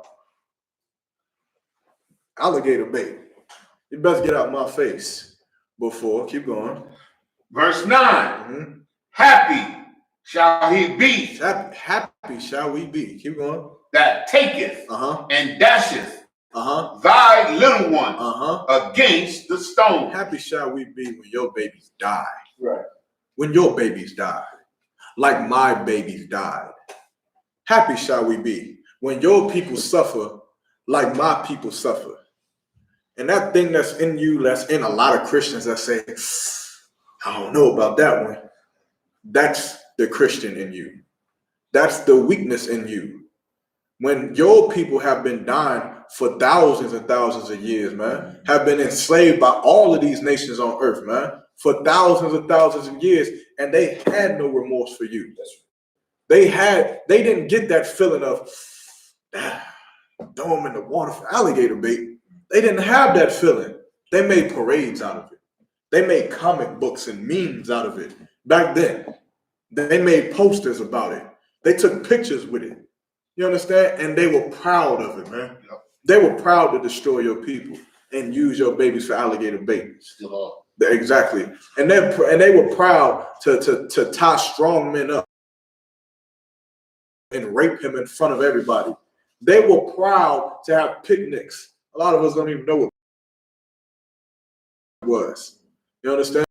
Alligator bait. You best get out my face before. Keep going. Verse 9. Happy shall he be. Happy shall we be. Keep going. That taketh and dasheth thy little one against the stone. Happy shall we be when your babies die. Right. When your babies die. Like my babies died. Happy shall we be when your people suffer like my people suffer. And that thing that's in you, that's in a lot of Christians that say, I don't know about that one. That's the Christian in you. That's the weakness in you. When your people have been dying for thousands and thousands of years, man, have been enslaved by all of these nations on earth, man, for thousands and thousands of years, and they had no remorse for you. They didn't get that feeling of, throw them in the water for alligator bait. They didn't have that feeling. They made parades out of it. They made comic books and memes out of it. Back then, they made posters about it. They took pictures with it. You understand? And they were proud of it, man. They were proud to destroy your people and use your babies for alligator bait. Still are. Exactly. And they were proud to tie strong men up and rape him in front of everybody. They were proud to have picnics. A lot of us don't even know what it was. You understand?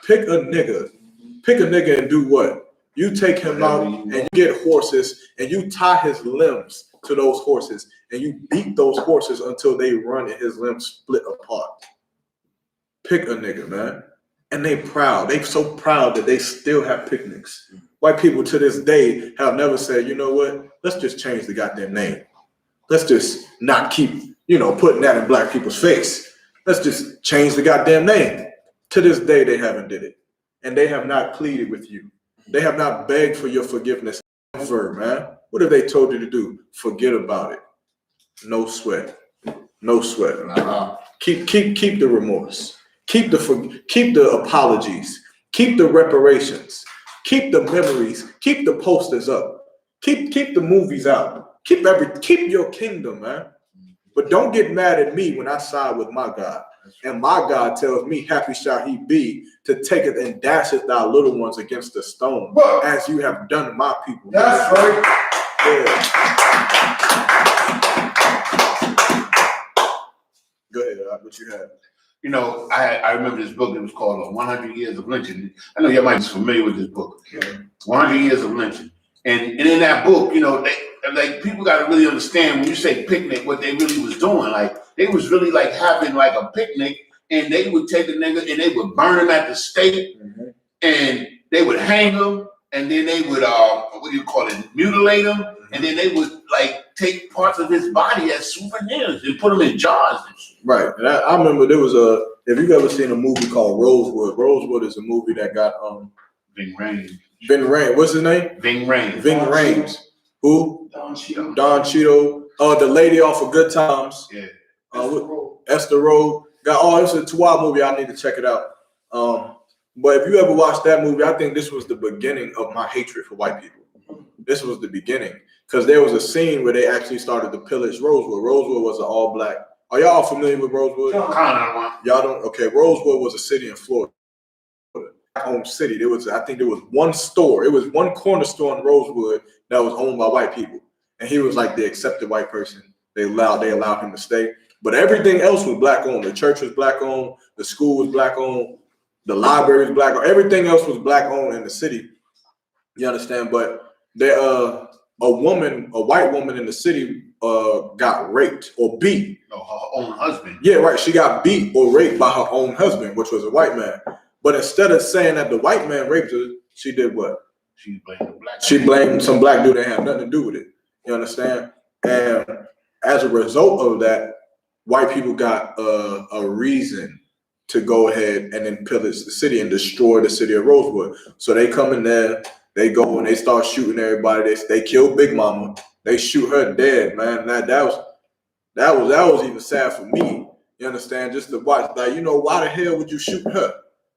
Pick a nigga and do what? You take him out and you get horses and you tie his limbs to those horses and you beat those horses until they run and his limbs split apart. Pick a nigga, man. And they proud. They so proud that they still have picnics. White people to this day have never said, you know what? Let's just change the goddamn name. Let's just not keep, putting that in black people's face. Let's just change the goddamn name. To this day, they haven't did it. And they have not pleaded with you. They have not begged for your forgiveness ever, man. What have they told you to do? Forget about it. No sweat. No sweat. Keep the remorse. Keep the apologies. Keep the reparations. Keep the memories. Keep the posters up. Keep the movies out. Keep your kingdom, man. But don't get mad at me when I side with my God. And my God tells me, happy shall he be to take it and dash it thy little ones against the stone, as you have done my people. That's right. Yeah. Go ahead, what you have. I remember this book. It was called 100 Years of Lynching. I know you might be familiar with this book. 100 Years of Lynching. And in that book, people got to really understand when you say picnic, what they really was doing. Like, they was really like having like a picnic, and they would take a nigga and they would burn him at the stake, and they would hang him, and then they would mutilate him, and then they would like take parts of his body as souvenirs and put them in jars and shit. Right. And I remember there was if you've ever seen a movie called Rosewood. Rosewood is a movie that got Ving Rhames. What's his name? Ving Rhames. Ving Rhames. Who? Don Cheadle. Don Cheadle. The lady off of Good Times. Yeah. Esther Road. It's a 2-hour movie. I need to check it out. But if you ever watched that movie, I think this was the beginning of my hatred for white people. This was the beginning. Because there was a scene where they actually started to pillage Rosewood. Rosewood was an all-black. Are y'all familiar with Rosewood? Y'all don't? Okay, Rosewood was a city in Florida. Home city. I think there was one store. It was one corner store in Rosewood that was owned by white people. And he was like the accepted white person. They allowed him to stay. But everything else was black owned. The church was black owned. The school was black owned. The library was black owned. Everything else was black owned in the city. You understand? But there, a white woman in the city got raped or beat. No, her own husband. Yeah, right. She got beat or raped by her own husband, which was a white man. But instead of saying that the white man raped her, she did what? She blamed the black. She blamed some black dude that had nothing to do with it. You understand? And as a result of that, white people got a reason to go ahead and then pillage the city and destroy the city of Rosewood. So they come in there, they go and they start shooting everybody. They kill Big Mama. They shoot her dead, man. That was even sad for me. You understand? Just to watch, like, you know, why the hell would you shoot her?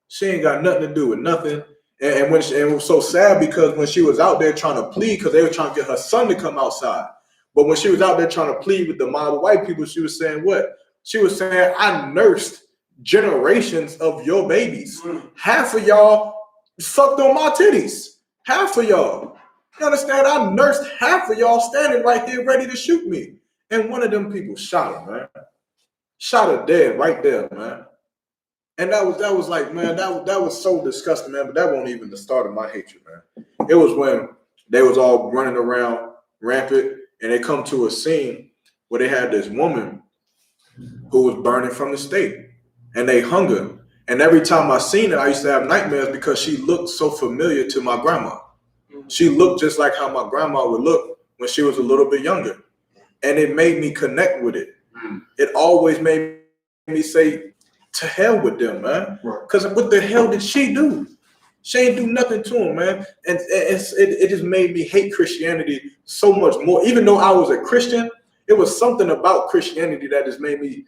She ain't got nothing to do with nothing. And it was so sad because when she was out there trying to plead, because they were trying to get her son to come outside. But when she was out there trying to plead with the mob of white people, she was saying what? She was saying, I nursed generations of your babies. Half of y'all sucked on my titties. Half of y'all. You understand? I nursed half of y'all standing right here ready to shoot me. And one of them people shot her, man. Shot her dead right there, man. And that was like, man, that was so disgusting, man. But that wasn't even the start of my hatred, man. It was when they was all running around rampant and they come to a scene where they had this woman who was burning from the stake. And they hung her. And every time I seen it, I used to have nightmares because she looked so familiar to my grandma. She looked just like how my grandma would look when she was a little bit younger. And it made me connect with it. It always made me say, to hell with them, man. Because what the hell did she do? She ain't do nothing to him, man. And it just made me hate Christianity so much more. Even though I was a Christian, it was something about Christianity that just made me,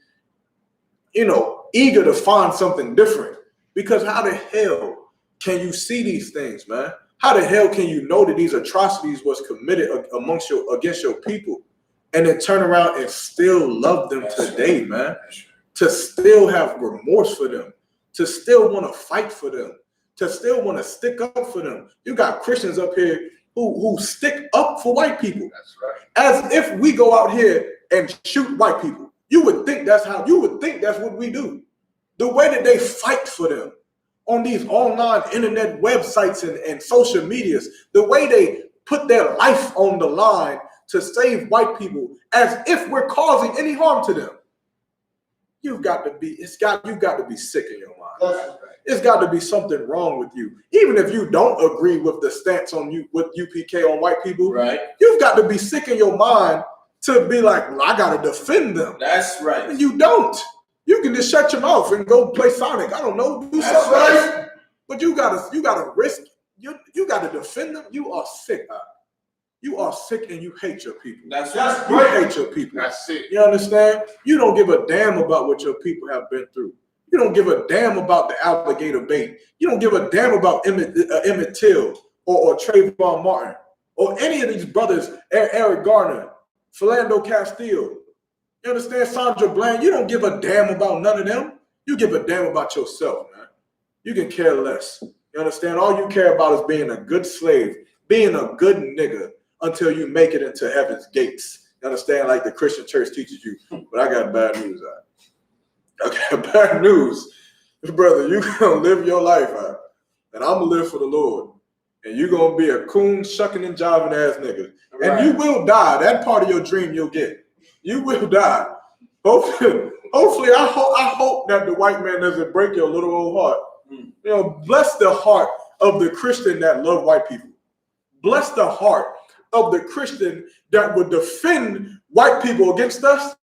you know, eager to find something different. Because how the hell can you see these things, man? How the hell can you know that these atrocities was committed against your people and then turn around and still love them today, man? To still have remorse for them, to still want to fight for them, to still want to stick up for them. You got Christians up here who stick up for white people. That's right. As if we go out here and shoot white people. You would think that's what we do. The way that they fight for them on these online internet websites and social medias, the way they put their life on the line to save white people as if we're causing any harm to them. You've got to be sick in your mind. It's got to be something wrong with you. Even if you don't agree with the stance on you with UPK on white people, right? You've got to be sick in your mind to be like, well, I gotta defend them. That's right. And you don't. You can just shut your mouth and go play Sonic. I don't know, do something else. But you gotta risk. You gotta defend them. You are sick. You are sick and you hate your people. That's right. You hate your people. That's it. You understand? You don't give a damn about what your people have been through. You don't give a damn about the alligator bait. You don't give a damn about Emmett Till or Trayvon Martin or any of these brothers, Eric Garner, Philando Castile. You understand? Sandra Bland. You don't give a damn about none of them. You give a damn about yourself, man. You can care less. You understand? All you care about is being a good slave, being a good nigga, until you make it into heaven's gates. You understand? Like the Christian church teaches you. But I got bad news. I got bad news. Brother, you gonna live your life out. And I'm gonna live for the Lord. And you're gonna be a coon, shucking and jiving ass nigga. Right. And you will die. That part of your dream you'll get. You will die. Hopefully, I hope that the white man doesn't break your little old heart. You know, bless the heart of the Christian that love white people. Bless the heart of the Christian that would defend white people against us,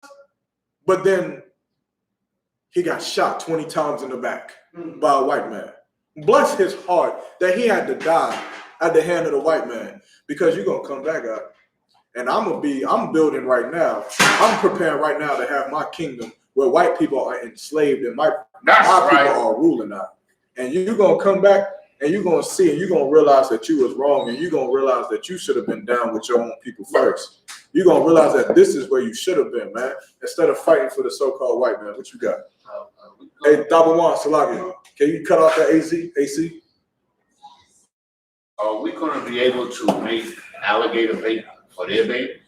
but then he got shot 20 times in the back by a white man. Bless his heart that he had to die at the hand of the white man, because you're going to come back up. And I'm building right now. I'm preparing right now to have my kingdom where white people are enslaved and my people are ruling now. And you're going to come back and you're going to see, and you're going to realize that you was wrong, and you're going to realize that you should have been down with your own people first. You're going to realize that this is where you should have been, man, instead of fighting for the so-called white man. What you got? Hey, Dabawan, Salagi, can you cut off that AC? Are we going to be able to make alligator bait for their bait?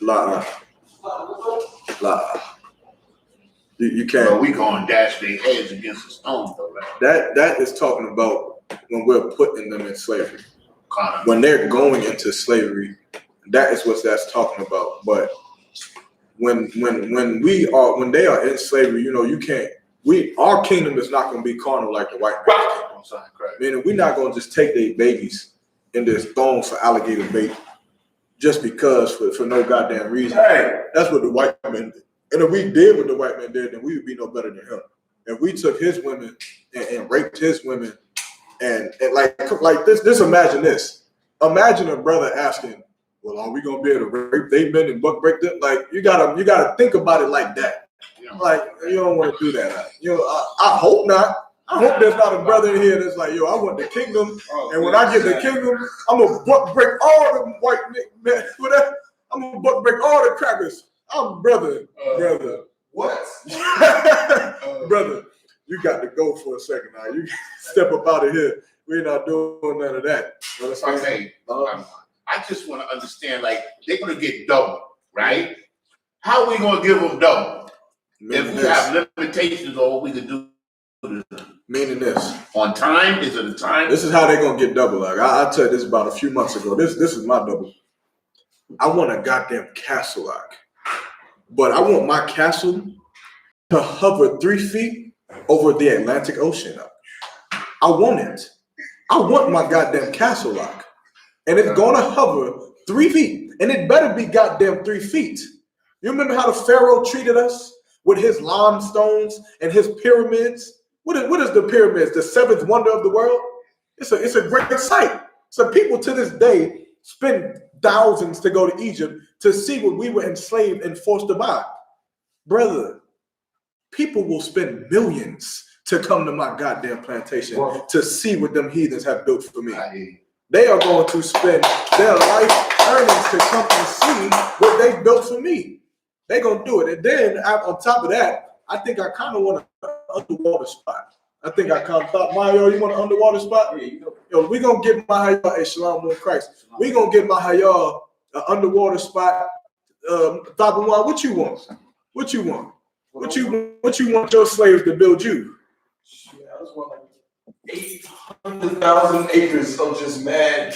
La. You can't. Well, we gonna dash their heads against the stone, though, right? That is talking about when we're putting them in slavery. When they're going into slavery, that is what that's talking about. But when they are in slavery, you know, you can't. Our kingdom is not going to be carnal like the white man's kingdom. Meaning, we're not going to just take their babies and just throw them for alligator bait just because for no goddamn reason. Hey. That's what the white men did. And if we did what the white man did, then we would be no better than him. If we took his women and raped his women and like this, just imagine this. Imagine a brother asking, well, are we gonna be able to rape they men and buck break them? Like you gotta think about it like that. Like you don't want to do that. You know, I hope not. I hope there's not a brother in here that's like, yo, I want the kingdom, and when I get the kingdom, I'm gonna buck break all the white men. I'm gonna buck break all the crackers. I'm brother. What? Brother, you got to go for a second now. You step up out of here. We're not doing none of that. Okay. I just want to understand, like, they're going to get double, right? How are we going to give them double? If we have limitations on what we can do. Meaning this. On time? Is it a time? This is how they're going to get double. Like, I'll tell you this about a few months ago. This is my double. I want a goddamn castle, like. But I want my castle to hover 3 feet over the Atlantic Ocean. I want it. I want my goddamn castle lock. And it's gonna hover 3 feet. And it better be goddamn 3 feet. You remember how the Pharaoh treated us with his limestones and his pyramids? What is the pyramids? The seventh wonder of the world? It's a great sight. So people to this day spend thousands to go to Egypt to see what we were enslaved and forced to buy. Brother, people will spend millions to come to my goddamn plantation to see what them heathens have built for me. They are going to spend their life earnings to come and see what they built for me. They're going to do it. And then on top of that, I think I kind of want an underwater spot. I think I kind of thought, Mario, you want an underwater spot? Yo, we're going to get Mahayah a Shalom with Christ. We're going to get Mahayah an underwater spot. Tabawan, what you want? What you want? What you want your slaves to build you? I just want like 800,000 acres of just mad,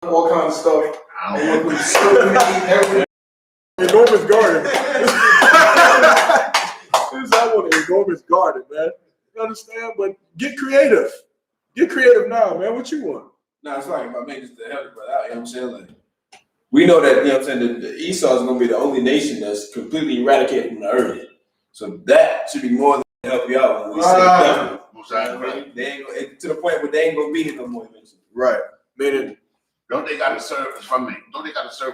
all kinds of stuff. I want enormous garden. I want an enormous garden, man. You understand? But get creative. Get creative now, man. What you want? No, it's fine. If I make this to help you brother out, you know what I'm saying? Like, we know that, you know what I'm saying, the Esau is going to be the only nation that's completely eradicated from the earth. So that should be more than help you out when we say that. They ain't gonna, to the point where they ain't going to be here no more eventually. Right. Meaning, don't they got to serve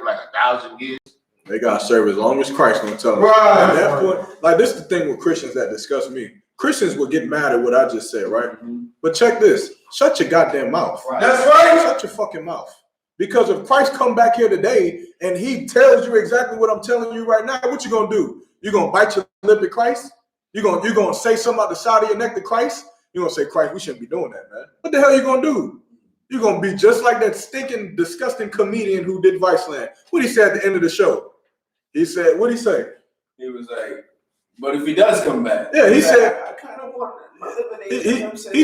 like 1,000 years? They got to serve as long as Christ gonna tell them. Right. At that point, like this is the thing with Christians that disgust me. Christians will get mad at what I just said, right? But check this. Shut your goddamn mouth. Right. That's right. Shut your fucking mouth. Because if Christ come back here today and he tells you exactly what I'm telling you right now, what you gonna do? You gonna bite your lip at Christ? You gonna say something out the side of your neck to Christ? You gonna say, Christ, we shouldn't be doing that, man. What the hell you gonna do? You're gonna be just like that stinking, disgusting comedian who did Viceland. What he said at the end of the show? He said, what'd he say? He was like, but if he does come back. Yeah, he said, I kind of want he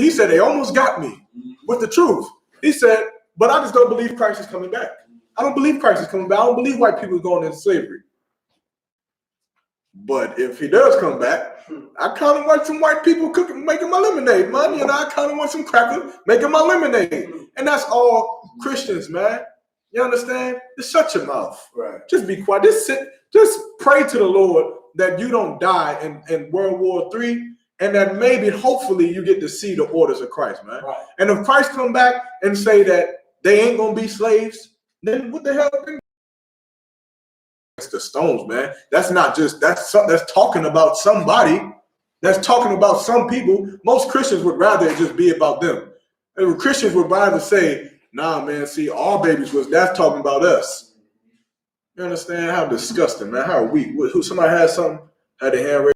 said they almost got me with the truth. He said, but I just don't believe Christ is coming back. I don't believe Christ is coming back. I don't believe white people are going into slavery. But if he does come back, I kind of want some white people making my lemonade, man. You know, I kind of want some crackers making my lemonade. And that's all Christians, man. You understand? Just shut your mouth. Right. Just be quiet. Just pray to the Lord that you don't die in World War III, and that maybe, hopefully, you get to see the orders of Christ, man. Right. And if Christ come back and say that they ain't gonna be slaves, then what the hell? It's the stones, man. That's not just that's talking about somebody. That's talking about some people. Most Christians would rather it just be about them. And Christians would rather say, nah, man, see, our babies that's talking about us. You understand? How disgusting, man. How weak. Who somebody has something? Had their hand raised?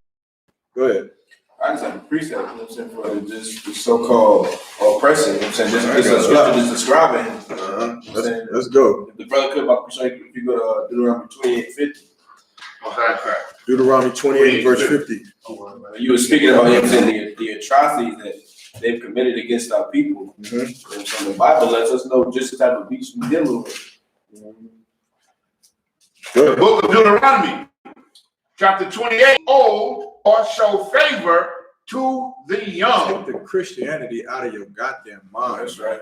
Go ahead. I just have a precept, you know what I'm saying, for the so-called oppressor, you know what I'm saying? This is a scripture just describing him. Let's go. If the brother could, if you go to Durham 28:50. Deuteronomy 28, verse 50. You were speaking about, you know what I'm saying, the atrocities that they've committed against our people. Mm-hmm. And so the Bible lets us know just the type of beast we dealing with. The book of Deuteronomy, chapter 28, old or show favor to the young. Take the Christianity out of your goddamn mind. That's right.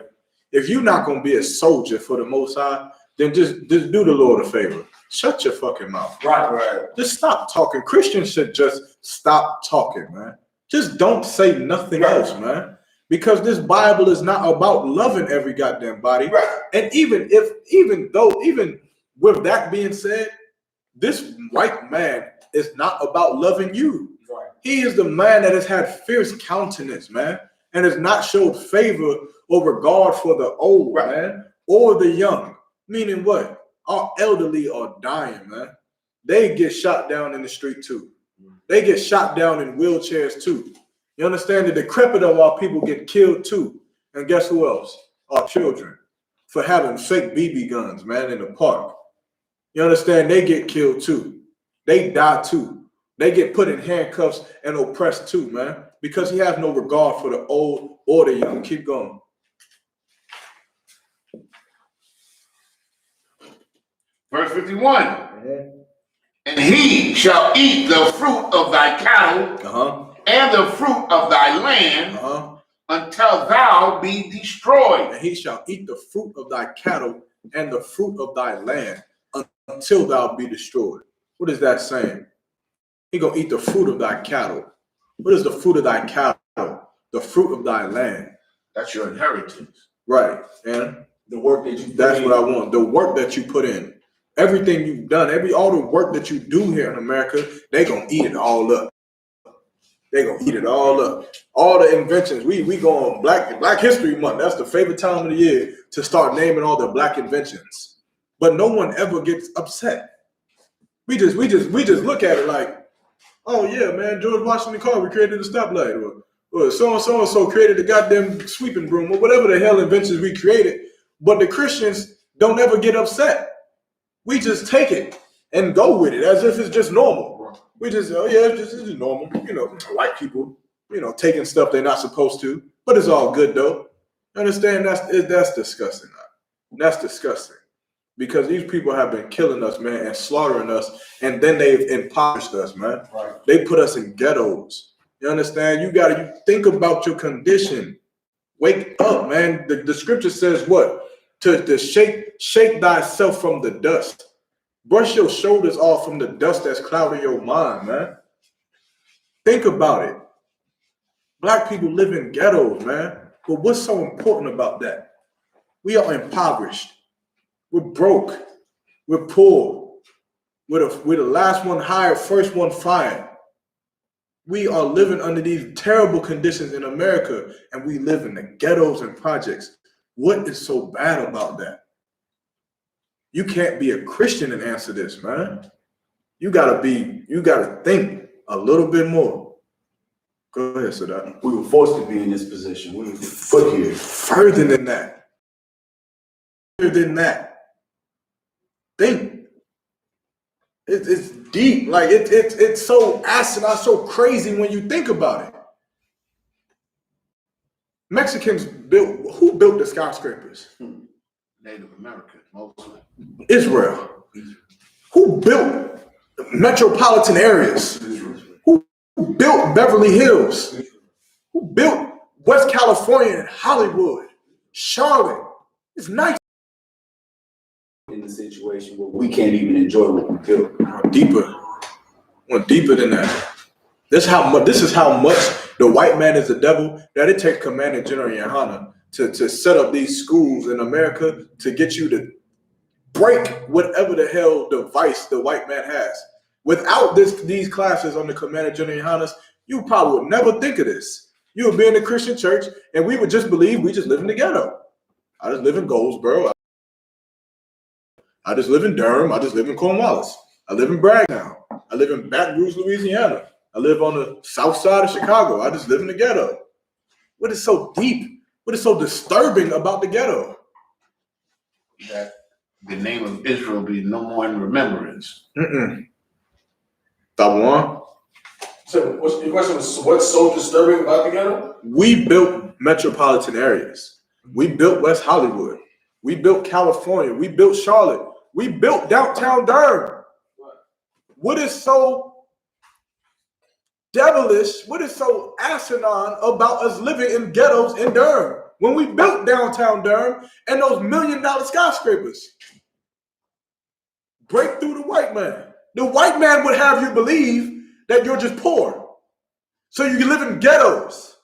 If you're not going to be a soldier for the Most High, then just do the Lord a favor. shut your fucking mouth. Right. Just stop talking. Christians should just stop talking, man. Just don't say nothing else, man. Because this Bible is not about loving every goddamn body. Right. And even with that being said, this white man is not about loving you. Right. He is the man that has had fierce countenance, man, and has not showed favor or regard for the old, man, or the young. Meaning what? Our elderly are dying, man. They get shot down in the street too. They get shot down in wheelchairs too. You understand? The decrepit of our people get killed too. And guess who else? Our children. For having fake BB guns, man, in the park. You understand? They get killed too. They die too. They get put in handcuffs and oppressed too, man. Because he has no regard for the old or the young. Keep going. Verse 51. And he shall eat the fruit of thy cattle and the fruit of thy land until thou be destroyed. And he shall eat the fruit of thy cattle and the fruit of thy land until thou be destroyed. What is that saying? He gonna eat the fruit of thy cattle. What is the fruit of thy cattle? The fruit of thy land. That's your inheritance. Right. And The work that you that's what I want. The work that you put in. Everything you've done, all the work that you do here in America, they gonna eat it all up. They gonna eat it all up. All the inventions. We go on Black History Month. That's the favorite time of the year to start naming all the black inventions. But no one ever gets upset. We just look at it like, oh yeah, man, George Washington Carver created a stoplight, or so created a goddamn sweeping broom, or whatever the hell inventions we created. But the Christians don't ever get upset. We just take it and go with it as if it's just normal. We just, oh yeah, it's just normal. You know, white people, taking stuff they're not supposed to, but it's all good though. Understand? That's disgusting. That's disgusting. Because these people have been killing us, man, and slaughtering us, and then they've impoverished us, man. Right. They put us in ghettos. You understand? You think about your condition. Wake up, man. The scripture says what? To shake thyself from the dust. Brush your shoulders off from the dust that's clouding your mind, man. Think about it. Black people live in ghettos, man. But what's so important about that? We are impoverished. We're broke. We're poor. We're the last one hired, first one fired. We are living under these terrible conditions in America, and we live in the ghettos and projects. What is so bad about that? You can't be a Christian and answer this, man. You gotta think a little bit more. Go ahead, Sadat. We were forced to be in this position. We were put here. Further than that. Think. It's deep. Like it's so asinine, so crazy when you think about it. Mexicans who built the skyscrapers? Native Americans, mostly. Israel. Who built the metropolitan areas? Who built Beverly Hills? Who built West California and Hollywood? Charlotte. It's nice. In the situation where we can't even enjoy what we built. Deeper than that. This is how much the white man is the devil that it takes Commander General Yohana to set up these schools in America to get you to break whatever the hell device the white man has. Without these classes on the Commander General Yohana's, you probably would never think of this. You would be in a Christian church and we would just believe we just live in the ghetto. I just live in Goldsboro. I just live in Durham. I just live in Cornwallis. I live in Bragtown. I live in Baton Rouge, Louisiana. I live on the south side of Chicago. I just live in the ghetto. What is so deep? What is so disturbing about the ghetto? That the name of Israel be no more in remembrance. Tawan? So your question was, what's so disturbing about the ghetto? We built metropolitan areas. We built West Hollywood. We built California. We built Charlotte. We built downtown Durham. What is so devilish, what is so asinine about us living in ghettos in Durham when we built downtown Durham and those $1 million skyscrapers? break through the white man. The white man would have you believe that you're just poor. So you can live in ghettos.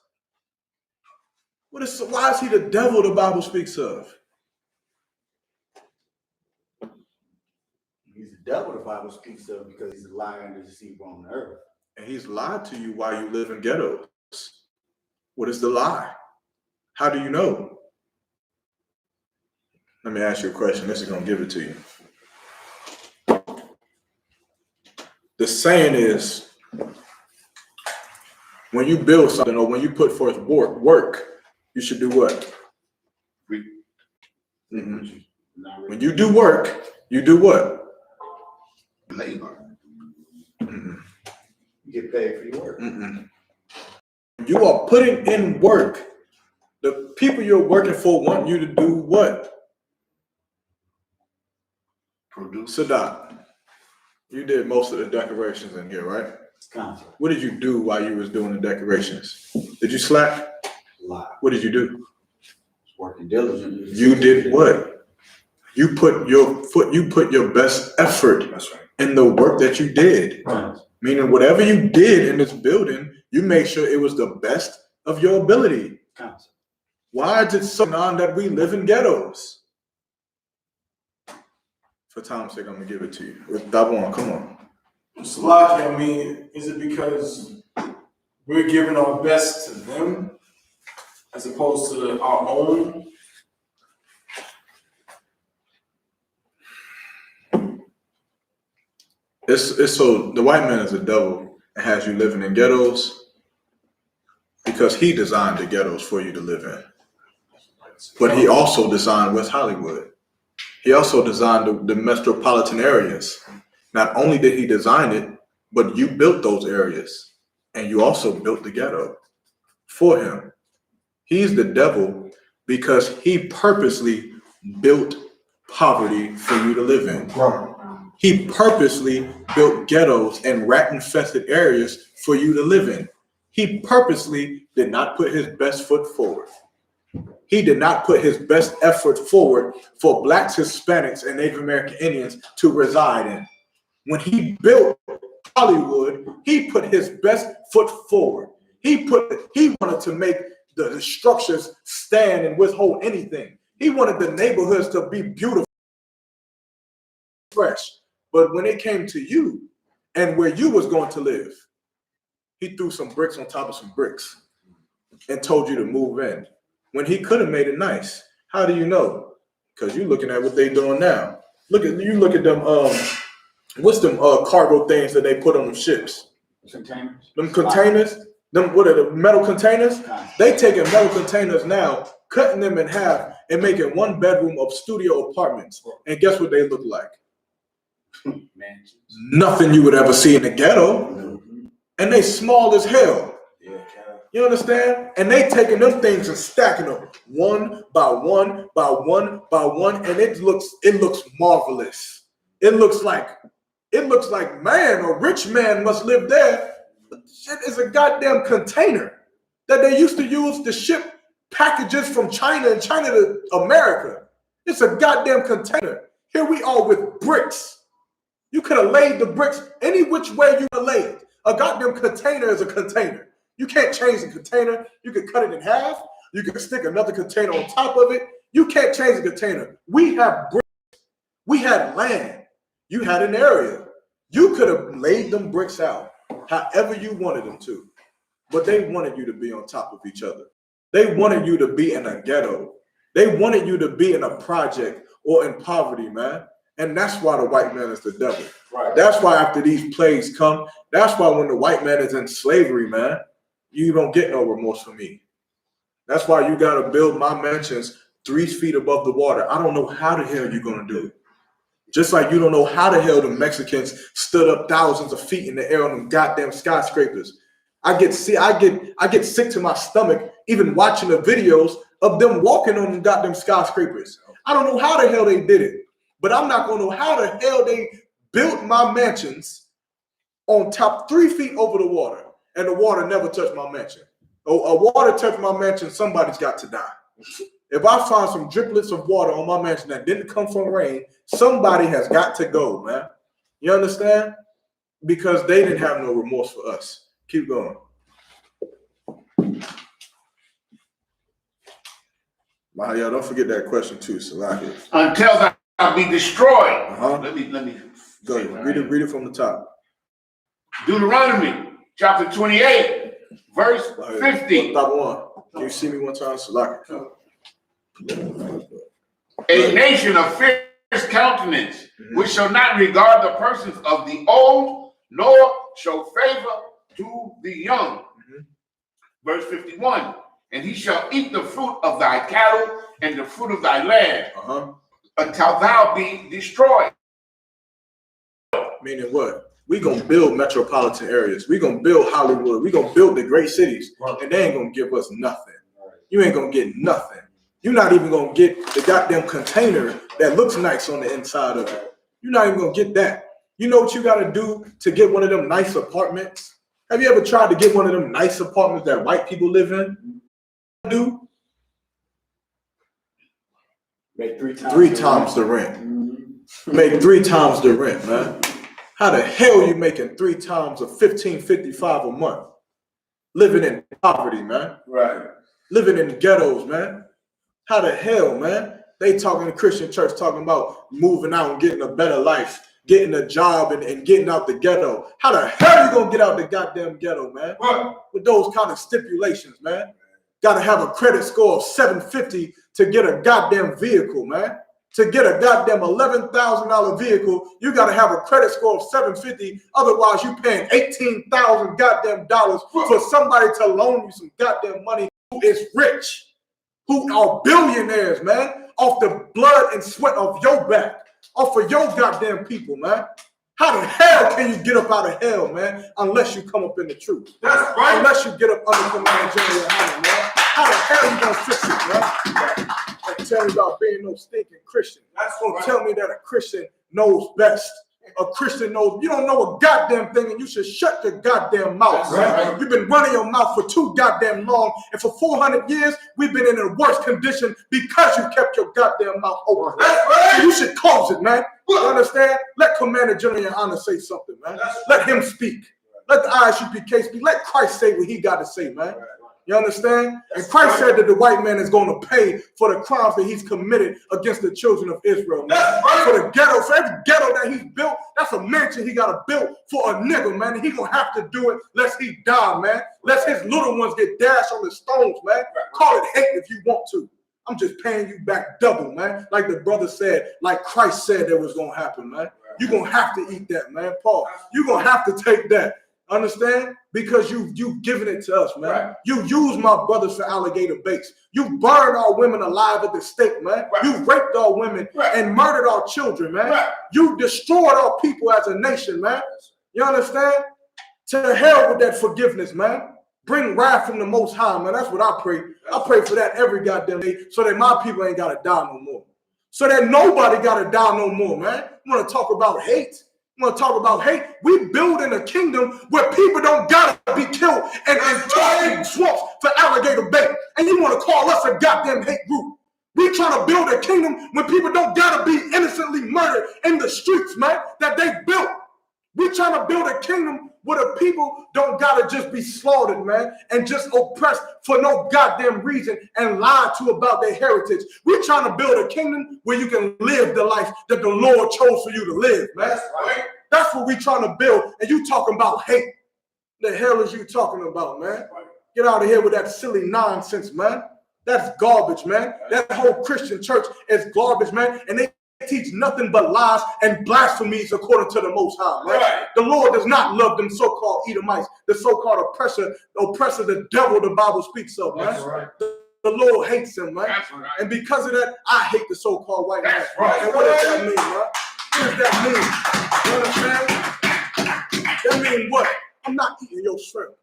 Why is he the devil the Bible speaks of? He's the devil the Bible speaks of because he's a liar and a deceiver on the earth. And he's lied to you while you live in ghettos. What is the lie? How do you know? Let me ask you a question. This is going to give it to you. The saying is, when you build something or when you put forth work, you should do what? Mm-hmm. When you do work, you do what? Labor. Mm-hmm. You get paid for your work. Mm-hmm. You are putting in work. The people you're working for want you to do what? Produce. Sadat, you did most of the decorations in here, right? Contract. What did you do while you was doing the decorations? Did you slack? Lie. What did you do? Working diligently. You did what? You put your best effort in the work that you did. Right. Meaning whatever you did in this building, you made sure it was the best of your ability. Contract. Why is it so on that we live in ghettos? For time's sake, I'm gonna give it to you. With Davon, come on. Salaki, I mean, is it because we're giving our best to them as opposed to our own? It's so the white man is the devil and has you living in ghettos because he designed the ghettos for you to live in. But he also designed West Hollywood. He also designed the metropolitan areas. Not only did he design it, but you built those areas. And you also built the ghetto for him. He's the devil because he purposely built poverty for you to live in. Right. He purposely built ghettos and rat-infested areas for you to live in. He purposely did not put his best foot forward. He did not put his best effort forward for Blacks, Hispanics, and Native American Indians to reside in. When he built Hollywood, he put his best foot forward. He wanted to make the structures stand and withhold anything. He wanted the neighborhoods to be beautiful, fresh. But when it came to you and where you was going to live, he threw some bricks on top of some bricks and told you to move in. When he could have made it nice. How do you know? Because you're looking at what they're doing now. Look at them. What's them cargo things that they put on them ships? Containers. Them containers. Them what are the metal containers? They taking metal containers now, cutting them in half, and making one bedroom of studio apartments. And guess what they look like? Mansions. Nothing you would ever see in the ghetto. Mm-hmm. And they small as hell. Yeah, You understand? And they taking them things and stacking them one by one by one by one, and it looks marvelous. It looks like, man, a rich man must live there. Shit is a goddamn container that they used to use to ship packages from China to America. It's a goddamn container. Here we are with bricks. You could have laid the bricks any which way you could lay it. A goddamn container is a container. You can't change the container. You can cut it in half. You can stick another container on top of it. You can't change the container. We have bricks. We had land. You had an area. You could have laid them bricks out however you wanted them to. But they wanted you to be on top of each other. They wanted you to be in a ghetto. They wanted you to be in a project or in poverty, man. And that's why the white man is the devil. right. That's why after these plagues come, that's why when the white man is in slavery, man, you don't get no remorse for me. That's why you got to build my mansions 3 feet above the water. I don't know how the hell you're going to do it. Just like you don't know how the hell the Mexicans stood up thousands of feet in the air on them goddamn skyscrapers. I get sick to my stomach even watching the videos of them walking on them goddamn skyscrapers. I don't know how the hell they did it, but I'm not going to know how the hell they built my mansions on top 3 feet over the water, and the water never touched my mansion. A water touched my mansion, somebody's got to die. If I find some driplets of water on my mansion that didn't come from rain, somebody has got to go, man. You understand? Because they didn't have no remorse for us. Keep going. Y'all don't forget that question too, Salaki. Until thou be destroyed. Uh-huh. Let me go ahead. Read it from the top. Deuteronomy chapter 28, verse 50. Top one. Can you see me one time, Salaki? A nation of fierce countenance, which shall not regard the persons of the old, nor show favor to the young. Verse 51. And he shall eat the fruit of thy cattle and the fruit of thy land until thou be destroyed. Meaning what? We gonna build metropolitan areas. We gonna build Hollywood. We gonna build the great cities, and they ain't gonna give us nothing. You ain't gonna get nothing. You're not even gonna get the goddamn container that looks nice on the inside of it. You're not even gonna get that. You know what you gotta do to get one of them nice apartments? Have you ever tried to get one of them nice apartments that white people live in? Do make three times the rent. Make 3 times the rent, man. How the hell you making 3 times of $1,555 a month? Living in poverty, man. Right. Living in ghettos, man. How the hell, man? They talking to Christian church, talking about moving out and getting a better life, getting a job and getting out the ghetto. How the hell you gonna get out the goddamn ghetto, man? With those kind of stipulations, man. Got to have a credit score of 750 to get a goddamn vehicle, man. To get a goddamn $11,000 vehicle, you got to have a credit score of 750. Otherwise, you paying $18,000 goddamn dollars for somebody to loan you some goddamn money who is rich, who are billionaires, man, off the blood and sweat of your back, off of your goddamn people, man. How the hell can you get up out of hell, man, unless you come up in the truth? That's right. Unless you get up under command of General Hammer, man. How the hell you gonna fix it, man? Don't tell me about being no stinking Christian. That's gonna tell me that a Christian knows best. A Christian knows you don't know a goddamn thing, and you should shut your goddamn mouth. Right. You've been running your mouth for too goddamn long, and for 400 years we've been in a worse condition because you kept your goddamn mouth open. Right. So you should close it, man. You understand? Let Commander General Your Honor say something, man. Let him speak. Let the ISUPK speak. Let Christ say what he got to say, man. You understand? And Christ said that the white man is going to pay for the crimes that he's committed against the children of Israel, man. For the ghetto, for every ghetto that he's built, that's a mansion he got to build for a nigga, man. And he going to have to do it lest he die, man. Lest his little ones get dashed on the stones, man. Call it hate if you want to. I'm just paying you back double, man. Like the brother said, like Christ said that was going to happen, man. You're going to have to eat that, man. Paul, you're going to have to take that. Understand? Because you've given it to us, man. Right. You use my brothers for alligator baits. You burned our women alive at the stake, man. Right. You raped our women and murdered our children, man. Right. You destroyed our people as a nation, man. You understand? To hell with that forgiveness, man. Bring wrath from the Most High, man. That's what I pray. I pray for that every goddamn day so that my people ain't got to die no more. So that nobody got to die no more, man. You want to talk about hate? You want to talk about hate? We building a kingdom where people don't gotta be killed and talking swamps for alligator bait. And you want to call us a goddamn hate group? We trying to build a kingdom when people don't gotta be innocently murdered in the streets, man, that they built. We trying to build a kingdom where the people don't gotta just be slaughtered, man, and just oppressed for no goddamn reason and lied to about their heritage. We're trying to build a kingdom where you can live the life that the Lord chose for you to live, man. That's right. That's what we're trying to build. And you talking about hate. The hell is you talking about, man? Get out of here with that silly nonsense, man. That's garbage, man. That whole Christian church is garbage, man. And they teach nothing but lies and blasphemies according to the Most High, man. Right. The Lord does not love them so-called Edomites, the so-called oppressor, the devil the Bible speaks of, man. Right. The Lord hates them, man. Right. And because of that, I hate the so-called white man. Right. And what does that mean, man? What does that mean? You understand? That means what? I'm not eating your shrimp.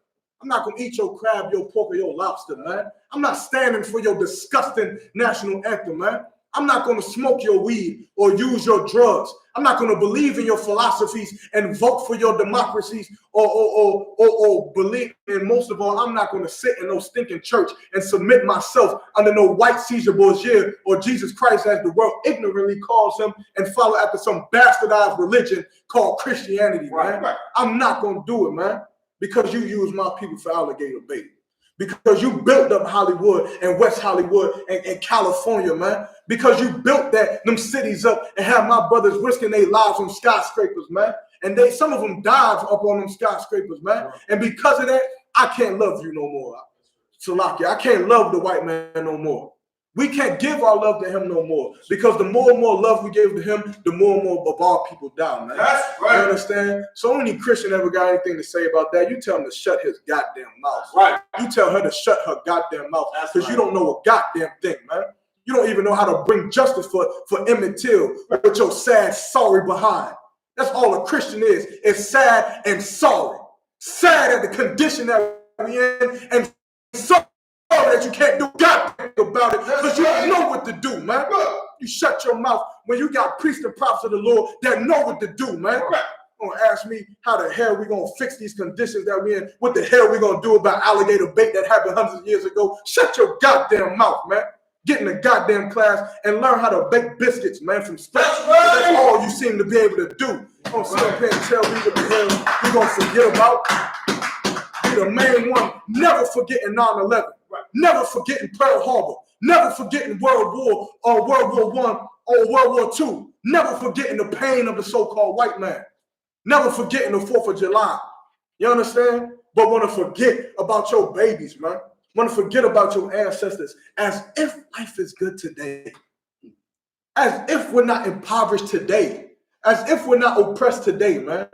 I'm not going to eat your crab, your pork, or your lobster, man. I'm not standing for your disgusting national anthem, man. I'm not going to smoke your weed or use your drugs. I'm not going to believe in your philosophies and vote for your democracies or believe. And most of all, I'm not going to sit in no stinking church and submit myself under no white Caesar Borgia or Jesus Christ, as the world ignorantly calls him, and follow after some bastardized religion called Christianity, man. Right. I'm not going to do it, man, because you use my people for alligator bait. Because you built up Hollywood and West Hollywood and California, man. Because you built them cities up and have my brothers risking their lives on skyscrapers, man. And some of them died up on them skyscrapers, man. And because of that, I can't love you no more, Salakia. I can't love the white man no more. We can't give our love to him no more, because the more and more love we give to him, the more and more of our people die, man. That's right. You understand? So any Christian ever got anything to say about that, you tell him to shut his goddamn mouth. Right. You tell her to shut her goddamn mouth, because you don't know a goddamn thing, man. You don't even know how to bring justice for Emmett Till with your sad, sorry behind. That's all a Christian is. It's sad and sorry. Sad at the condition that we're in, and sorry that you can't do goddamn about it, because you don't know what to do, man. You shut your mouth when you got priests and prophets of the Lord that know what to do, man. Don't ask me how the hell we gonna fix these conditions that we're in. What the hell we gonna do about alligator bait that happened hundreds of years ago? Shut your goddamn mouth, man. Get in the goddamn class and learn how to bake biscuits, man, from scratch. That's all you seem to be able to do. Don't sit up here and tell me what the hell we gonna forget about. Be the main one. Never forgetting 9/11. Never forgetting Pearl Harbor. Never forgetting World War or World War I or World War II. Never forgetting the pain of the so-called white man. Never forgetting the 4th of July. You understand? But want to forget about your babies, man. Want to forget about your ancestors, as if life is good today. As if we're not impoverished today. As if we're not oppressed today, man.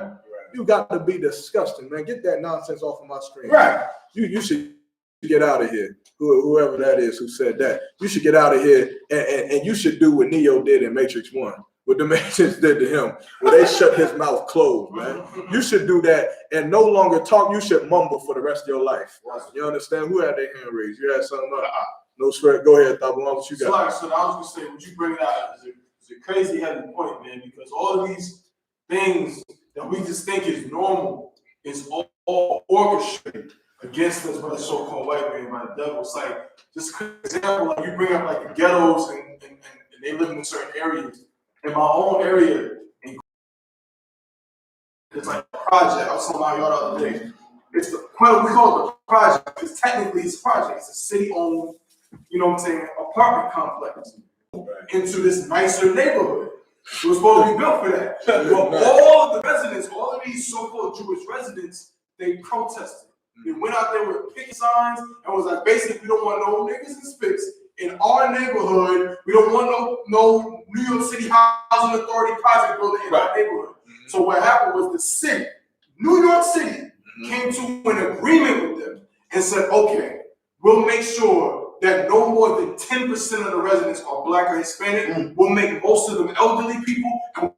You got to be disgusting, man. Get that nonsense off of my screen. Right. You should get out of here. Whoever that is who said that. You should get out of here, and you should do what Neo did in Matrix 1. What the Matrix did to him, where they shut his mouth closed, man. You should do that and no longer talk. You should mumble for the rest of your life. You understand? Who had their hand raised? You had something up? No sweat. Go ahead, Thabo. What you got? So I was gonna say, what you bring it out is a crazy heavy point, man, because all of these things that we just think is normal is all orchestrated against us by the so-called white man, by the devil. It's like, just an example, like you bring up like the ghettos and they live in certain areas. In my own area, it's like a project. I was telling my yard the other day. It's we call it the project, because technically it's a project. It's a city-owned, you know what I'm saying, apartment complex into this nicer neighborhood. It was supposed to be built for that. But all of the residents, all of these so-called Jewish residents, they protested. They went out there with picket signs and was like, basically, we don't want no niggas and spits in our neighborhood. We don't want no New York City Housing Authority project building in our neighborhood. So what happened was the city, New York City, came to an agreement with them and said, okay, we'll make sure that no more than 10% of the residents are Black or Hispanic. We'll make most of them elderly people, and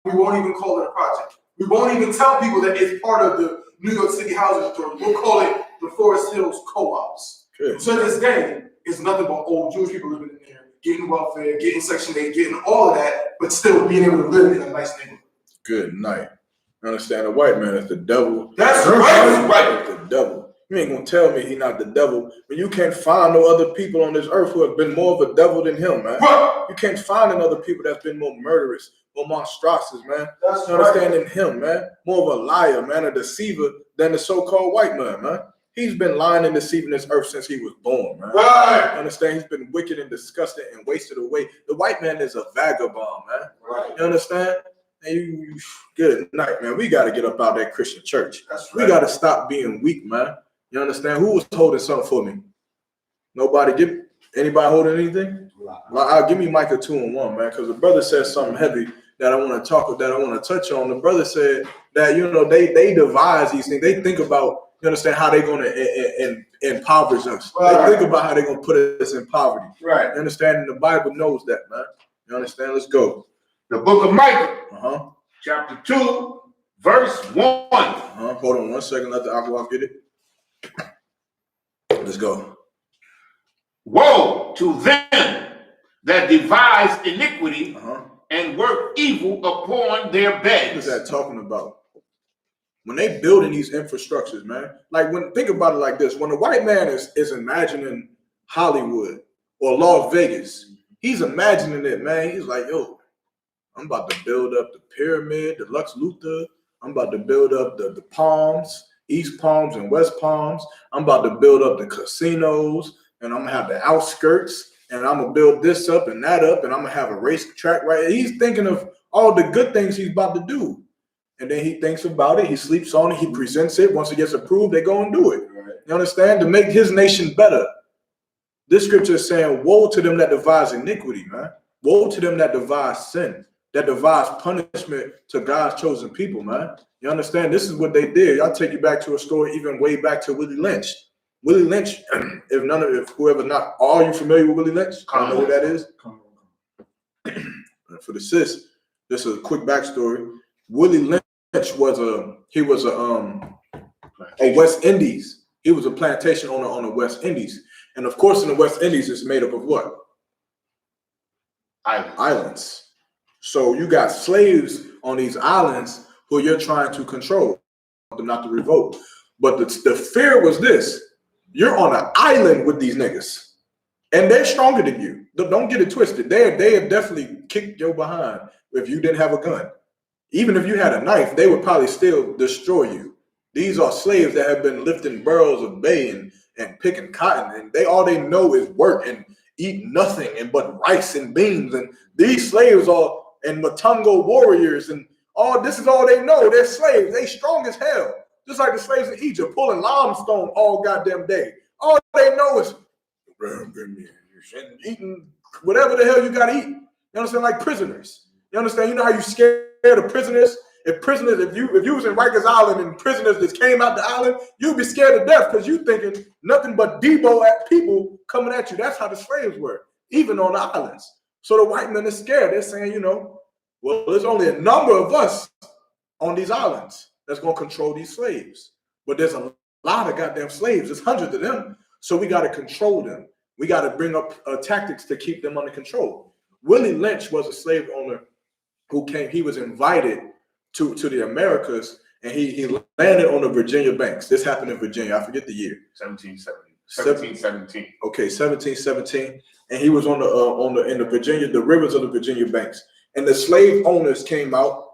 we won't even call it a project. We won't even tell people that it's part of the New York City Housing Authority. We'll call it the Forest Hills Co-ops. So this day, it's nothing but old Jewish people living in there, getting welfare, getting Section 8, getting all of that, but still being able to live in a nice neighborhood. Good night. Understand, a white man is the devil. That's right. The devil. You ain't gonna tell me he's not the devil, but you can't find no other people on this earth who have been more of a devil than him, man. You can't find another people that's been more murderous, more monstrous, man. That's you understand than him, man. More of a liar, man, a deceiver than the so-called white man, man. He's been lying and deceiving this earth since he was born, man. Right. You understand? He's been wicked and disgusting and wasted away. The white man is a vagabond, man. Right. You understand? And you good night, man. We got to get up out that Christian church. That's right. We got to stop being weak, man. You understand? Who was holding something for me? Nobody. Anybody holding anything? Give me Micah 2:1, man, because the brother said something heavy that I want to touch on. The brother said that, you know, they devise these things. They think about, you understand, how they're going to impoverish us. Right. They think about how they're going to put us in poverty. Right. You understand? And the Bible knows that, man. You understand? Let's go. The book of Micah, chapter 2, verse 1. Hold on 1 second. Let the alcohol get it. Let's go. Woe to them that devise iniquity and work evil upon their What beds. is that talking about? When they building these infrastructures, man, like think about it like this: when a white man is imagining Hollywood or Las Vegas, he's imagining it, man. He's like, yo, I'm about to build up the pyramid, the Lux Luthor. I'm about to build up the Palms, East Palms and West Palms. I'm about to build up the casinos, and I'm gonna have the outskirts, and I'm gonna build this up and that up, and I'm gonna have a racetrack right. He's thinking of all the good things he's about to do. And then he thinks about it, he sleeps on it, he presents it. Once it gets approved, they go and do it. You understand? To make his nation better. This scripture is saying, woe to them that devise iniquity, man. Woe to them that devise sin, that devise punishment to God's chosen people, man. You understand? This is what they did. I'll take you back to a story even way back to Willie Lynch. Willie Lynch, if whoever not, are you familiar with Willie Lynch? I don't know who that is. For the sis, this is a quick backstory. Willie Lynch was a West Indies. He was a plantation owner on the West Indies. And of course, in the West Indies, it's made up of what? Islands. So you got slaves on these islands who you're trying to control, them not to revolt. But the fear was this: you're on an island with these niggas, and they're stronger than you. Don't get it twisted. They have definitely kicked your behind if you didn't have a gun. Even if you had a knife, they would probably still destroy you. These are slaves that have been lifting barrels of bay and picking cotton, and all they know is work and eat nothing but rice and beans. And these slaves are and Matungo warriors, and this is all they know. They're slaves. They strong as hell, just like the slaves in Egypt, pulling limestone all goddamn day. All they know is eating whatever the hell you gotta eat. You understand? Like prisoners. You understand? You know how you scared of prisoners? If you was in Rikers Island and prisoners just came out the island, you'd be scared to death because you thinking nothing but Debo at people coming at you. That's how the slaves were, even on the islands. So the white men are scared. They're saying, well, there's only a number of us on these islands that's going to control these slaves. But there's a lot of goddamn slaves. There's hundreds of them. So we got to control them. We got to bring up tactics to keep them under control. Willie Lynch was a slave owner who came. He was invited to the Americas, and he landed on the Virginia banks. This happened in Virginia. I forget the year. 1717. Okay, 1717. And he was in the Virginia, the rivers of the Virginia banks. And the slave owners came out.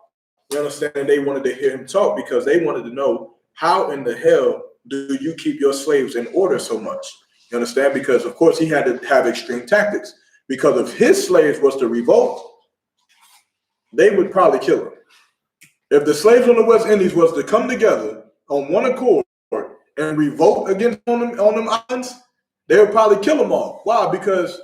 You understand? They wanted to hear him talk because they wanted to know, how in the hell do you keep your slaves in order so much? You understand? Because of course he had to have extreme tactics. Because if his slaves was to revolt, they would probably kill him. If the slaves on the West Indies was to come together on one accord and revolt against on them islands, they would probably kill them all. Why? Because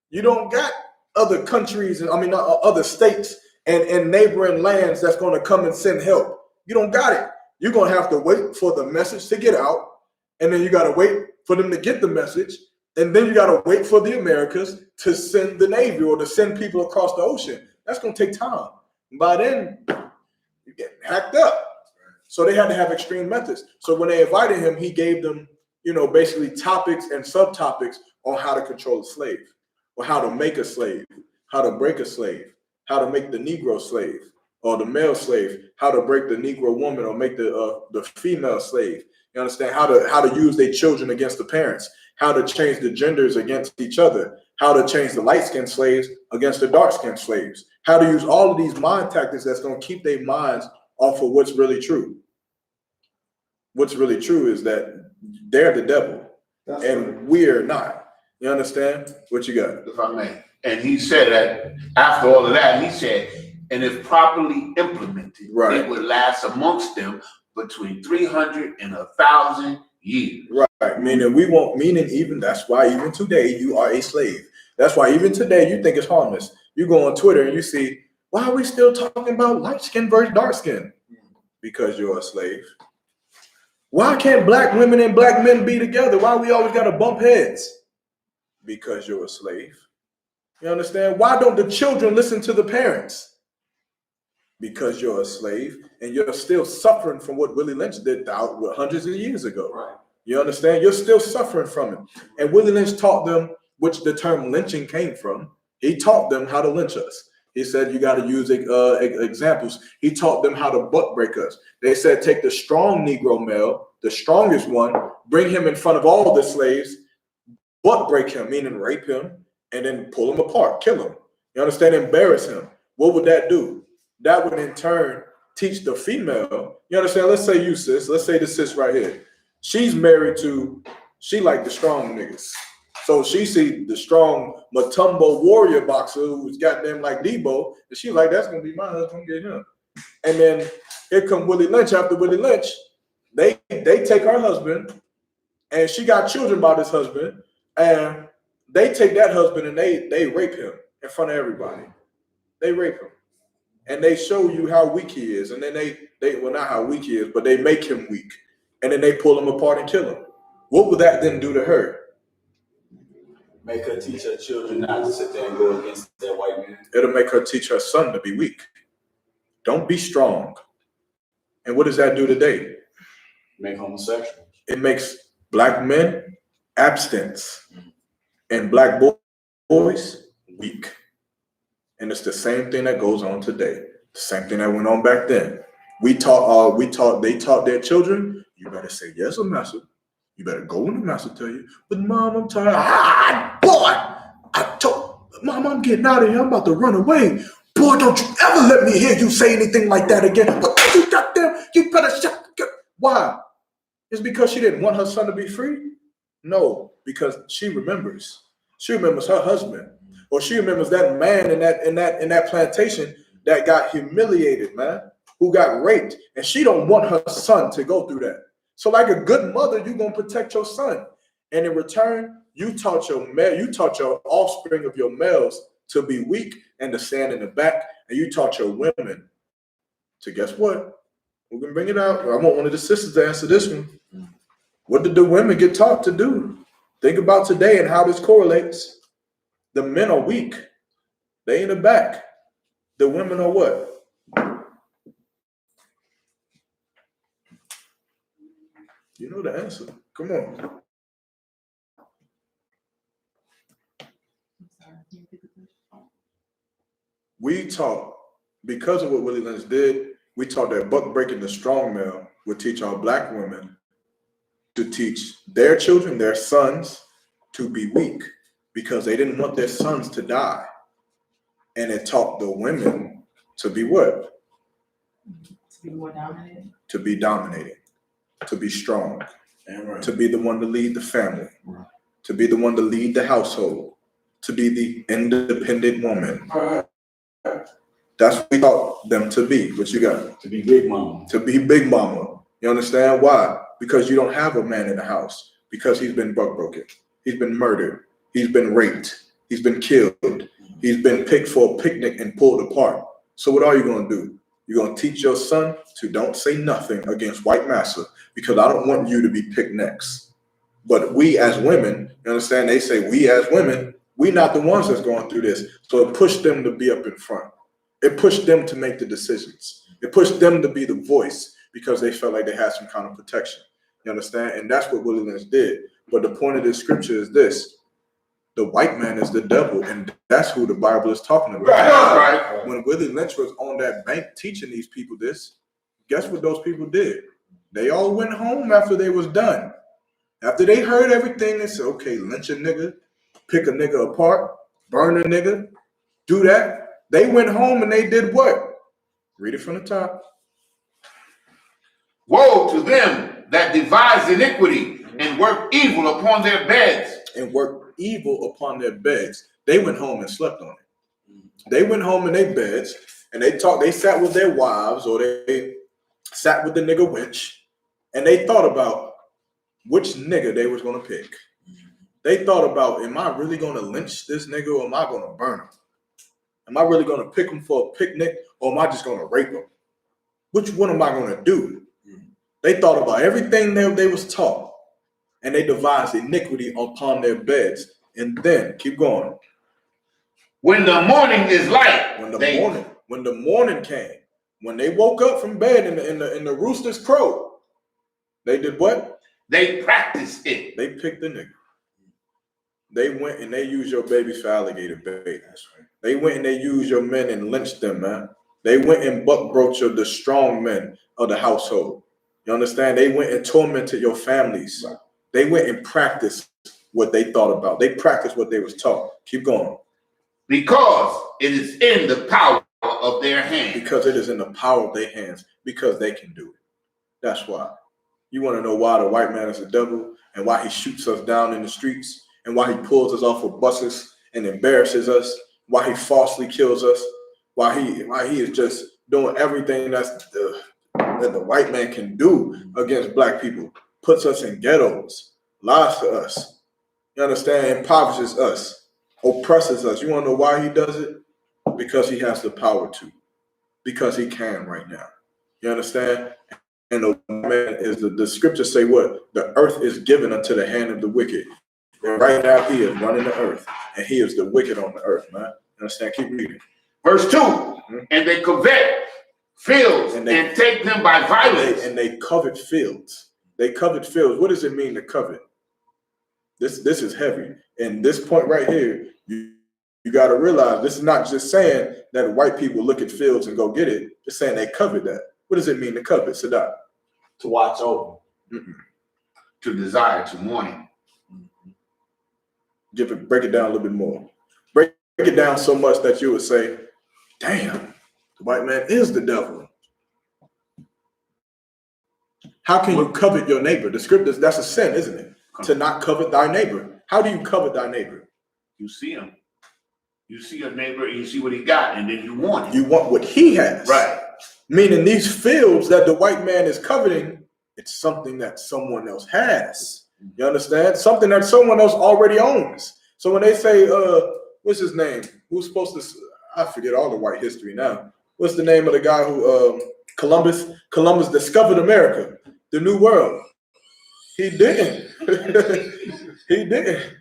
you don't got other countries, other states and neighboring lands that's going to come and send help. You don't got it. You're going to have to wait for the message to get out, and then you got to wait for them to get the message, and then you got to wait for the Americas to send the Navy or to send people across the ocean. That's going to take time. By then, you're getting hacked up. So they had to have extreme methods. So when they invited him, he gave them, basically topics and subtopics on how to control a slave, or how to make a slave, how to break a slave, how to make the Negro slave or the male slave, how to break the Negro woman or make the female slave. You understand? How to use their children against the parents, how to change the genders against each other, how to change the light-skinned slaves against the dark-skinned slaves, how to use all of these mind tactics that's going to keep their minds off of what's really true. What's really true is that they're the devil and we're not. You understand? What you got? If I may. And he said that after all of that, he said, and if properly implemented, it would last amongst them between 300 and 1,000 years. Right. Meaning even that's why even today you are a slave. That's why even today you think it's harmless. You go on Twitter and you see, why are we still talking about light skin versus dark skin? Because you're a slave. Why can't black women and black men be together? Why we always got to bump heads? Because you're a slave. You understand? Why don't the children listen to the parents? Because you're a slave and you're still suffering from what Willie Lynch did hundreds of years ago. Right. You understand? You're still suffering from it. And Willie Lynch taught them, which the term lynching came from. He taught them how to lynch us. He said you got to use examples. He taught them how to butt break us. They said take the strong Negro male, the strongest one, bring him in front of all the slaves, butt break him, meaning rape him, and then pull him apart, kill him. You understand? Embarrass him. What would that do? That would in turn teach the female. You understand? Let's say you, sis. Let's say the sis right here. She's married to, she like the strong niggas. So she see the strong Matumbo warrior boxer who's goddamn like Debo, and she's like, that's gonna be my husband, get him. And then here come Willie Lynch. After Willie Lynch, they take her husband, and she got children by this husband, and they take that husband and they rape him in front of everybody. They rape him. And they show you how weak he is. And then they well, not how weak he is, but they make him weak. And then they pull him apart and kill him. What would that then do to her? Make her teach her children not to sit there and go against that white man. It'll make her teach her son to be weak. Don't be strong. And what does that do today? Make homosexuals. It makes black men abstinence and black boys weak. And it's the same thing that goes on today. The same thing that went on back then. They taught their children, you better say yes, master. You better go when the master tell you. But mom, I'm tired. Boy, I told mom, I'm getting out of here. I'm about to run away. Boy, don't you ever let me hear you say anything like that again. But you got there, you better shut. Why? It's because she didn't want her son to be free? No, because she remembers. She remembers her husband. Or she remembers that man in that plantation that got humiliated, man, who got raped. And she don't want her son to go through that. So like a good mother, you're going to protect your son. And in return, you taught your offspring of your males to be weak and to stand in the back. And you taught your women to, guess what? We're going to bring it out. I want one of the sisters to answer this one. What did the women get taught to do? Think about today and how this correlates. The men are weak. They in the back. The women are what? You know the answer. Come on. We taught, because of what Willie Lynch did, we taught that buck breaking the strong male would teach our black women to teach their children, their sons, to be weak because they didn't want their sons to die. And it taught the women to be what? To be more dominated. To be dominating, to be strong, to be the one to lead the family, to be the one to lead the household, to be the independent woman. That's what we taught them to be. What you got? To be big mama. To be big mama. You understand why? Because you don't have a man in the house. Because he's been buck broken. He's been murdered. He's been raped. He's been killed. He's been picked for a picnic and pulled apart. So what are you going to do? You're going to teach your son to don't say nothing against white massa because I don't want you to be picked next. But we as women, you understand, they say we as women, we not the ones that's going through this. So it pushed them to be up in front. It pushed them to make the decisions. It pushed them to be the voice because they felt like they had some kind of protection. You understand? And that's what Willie Lynch did. But the point of this scripture is this. The white man is the devil, and that's who the Bible is talking about. Right. When Willie Lynch was on that bank teaching these people this, guess what those people did? They all went home after they was done. After they heard everything, they said, okay, lynch a nigga, pick a nigga apart, burn a nigga, do that. They went home and they did what? Read it from the top. Woe to them that devise iniquity and work evil upon their beds. And work evil upon their beds. They went home and slept on it. They went home in their beds and they sat with their wives or they sat with the nigga witch and they thought about which nigga they was going to pick. They thought about, am I really going to lynch this nigga or am I going to burn him? Am I really going to pick him for a picnic or am I just going to rape him? Which one am I going to do? They thought about everything they was taught and they devised iniquity upon their beds. And then, keep going. When the morning is light. When the morning came, when they woke up from bed and the roosters crowed, they did what? They practiced it. They picked the nigga. They went and they used your babies for alligator bait. That's right. They went and they used your men and lynched them, man. They went and buck broached the strong men of the household. You understand? They went and tormented your families. Right. They went and practiced what they thought about. They practiced what they was taught. Keep going. Because it is in the power of their hands. Because it is in the power of their hands. Because they can do it. That's why. You want to know why the white man is the devil and why he shoots us down in the streets and why he pulls us off of buses and embarrasses us, why he falsely kills us, why he is just doing everything that the white man can do against black people, puts us in ghettos, lies to us, you understand, impoverishes us, oppresses us. You want to know why he does it? Because he has the power to, because he can right now. You understand? And the man is the scriptures say what? The earth is given unto the hand of the wicked. And right now he is running the earth. And he is the wicked on the earth, man. You understand? Keep reading. Verse 2. And they covet fields and take them by violence. And they covet fields. They covet fields. What does it mean to covet? This is heavy. And this point right here, you got to realize this is not just saying that white people look at fields and go get it. It's saying they covet that. What does it mean to covet, Sadat? To watch over. To desire, to mourn. Break it down a little bit more. Break it down so much that you would say, damn, the white man is the devil. How can you covet your neighbor? The scriptures, that's a sin, isn't it? To not covet thy neighbor. How do you covet thy neighbor? You see him. You see your neighbor and you see what he got, and then you want it. You want what he has. Right. Meaning these fields that the white man is coveting, it's something that someone else has. You understand? Something that someone else already owns. So when they say, what's his name? Who's supposed to, I forget all the white history now. What's the name of the guy who, Columbus discovered America, the New World. He didn't. He didn't.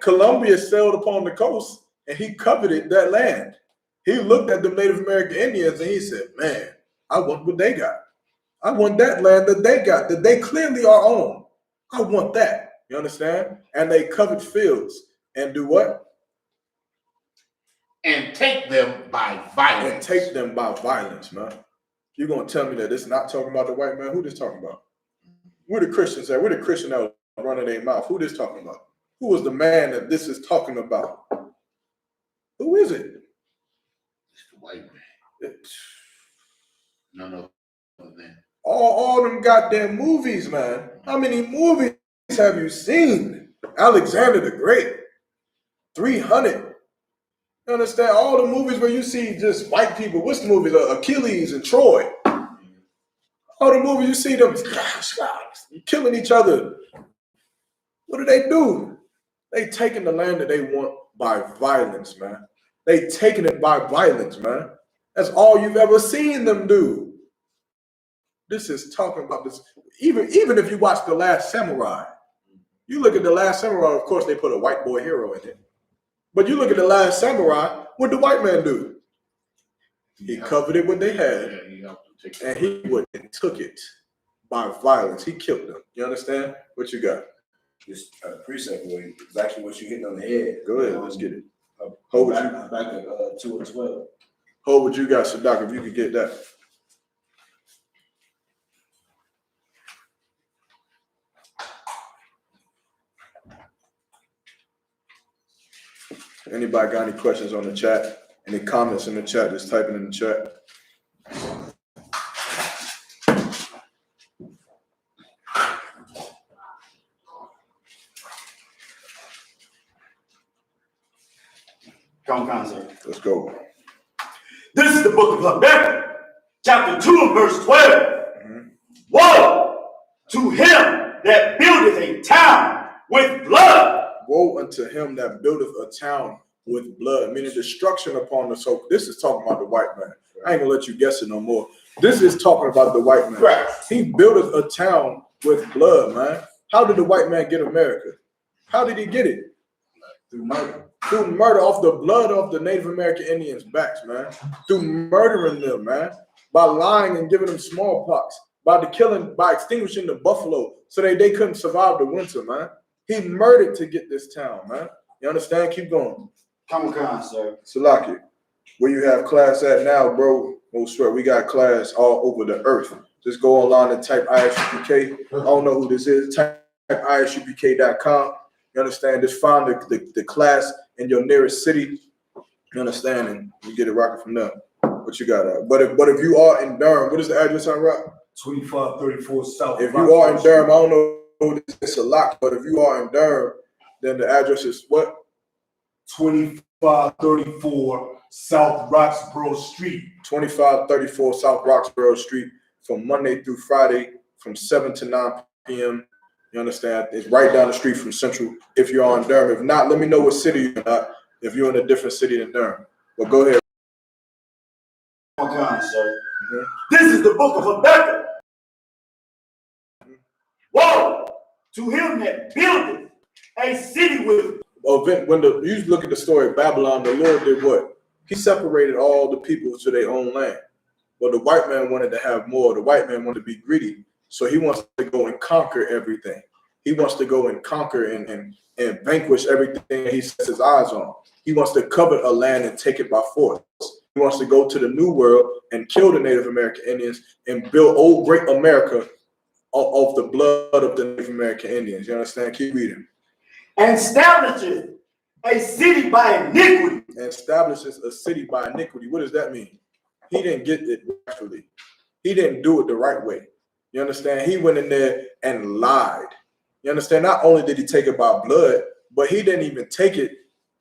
Columbia sailed upon the coast and he coveted that land. He looked at the Native American Indians and he said, man, I want what they got. I want that land that they got, that they clearly are on. I want that. You understand? And they covet fields and do what? And take them by violence. And take them by violence, man. You're going to tell me that it's not talking about the white man? Who this talking about? Where the Christians at? Where the Christian that was running their mouth? Who this talking about? Who was the man that this is talking about? Who is it? It's the white man. None of them. All them goddamn movies, man. How many movies have you seen? Alexander the Great, 300. You understand? All the movies where you see just white people. What's the movies? Achilles and Troy. All the movies you see them killing each other. What do? They taking the land that they want by violence, man. They taking it by violence, man. That's all you've ever seen them do. This is talking about this. Even if you watch The Last Samurai, you look at The Last Samurai, of course they put a white boy hero in it. But you look at The Last Samurai, what the white man do? He coveted what they had, and he went and took it by violence. He killed them. You understand? What you got? This precept way is actually what you hitting on the head. Go ahead, let's get it. Hold back at 2 and 12. Hold what you got, Sadak, if you could get that. Anybody got any questions on the chat? Any comments in the chat? Just type it in the chat. Come on, sir. Let's go. This is the book of Habakkuk, chapter 2 and verse 12. Woe to him that buildeth a town with blood. Woe unto him that buildeth a town with blood, meaning destruction upon the soul. This is talking about the white man. I ain't gonna let you guess it no more. This is talking about the white man. Right. He buildeth a town with blood, man. How did the white man get America? How did he get it? Through murder. Through murder, off the blood of the Native American Indians' backs, man. Through murdering them, man. By lying and giving them smallpox. By extinguishing the buffalo so that they couldn't survive the winter, man. He murdered to get this town, man. You understand? Keep going. Comic-Con, sir. Salaki, where you have class at now, bro? No sweat, we got class all over the earth. Just go online and type ISUPK. I don't know who this is. Type ISUPK.com. You understand? Just find the class in your nearest city. You understand? And you get it rocking from there. What you got? But if you are in Durham, what is the address on Rock? 2534 South. If you are in Durham, I don't know who this is a lot, but if you are in Durham, then the address is what? 2534 South Roxborough Street. 2534 South Roxborough Street, from Monday through Friday from 7 to 9 p.m. You understand? It's right down the street from Central if you're on Durham. If not, let me know what city you're not, if you're in a different city than Durham. But go ahead. Comic-Con, sir. This is the book of Habakkuk. Woe to him that buildeth a city with. When you look at the story of Babylon, the Lord did what? He separated all the people to their own land. But the white man wanted to have more. The white man wanted to be greedy. So he wants to go and conquer everything. He wants to go and conquer and vanquish everything he sets his eyes on. He wants to covet a land and take it by force. He wants to go to the New World and kill the Native American Indians and build old great America of the blood of the Native American Indians. You understand? Keep reading. And establishes a city by iniquity. And establishes a city by iniquity. What does that mean? He didn't get it actually. He didn't do it the right way. You understand? He went in there and lied. You understand? Not only did he take it by blood, but he didn't even take it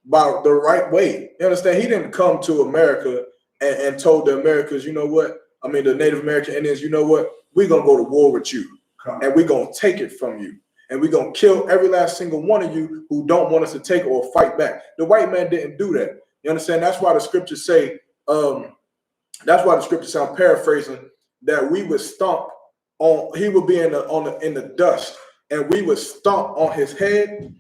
by the right way. You understand? He didn't come to America and told the Americans, you know what? I mean, the Native American Indians, you know what? We're going to go to war with you. And we're going to take it from you. And we're going to kill every last single one of you who don't want us to take or fight back. The white man didn't do that. You understand? That's why the scriptures say, I'm paraphrasing, that we would stomp on, he would be in the dust, and we would stomp on his head.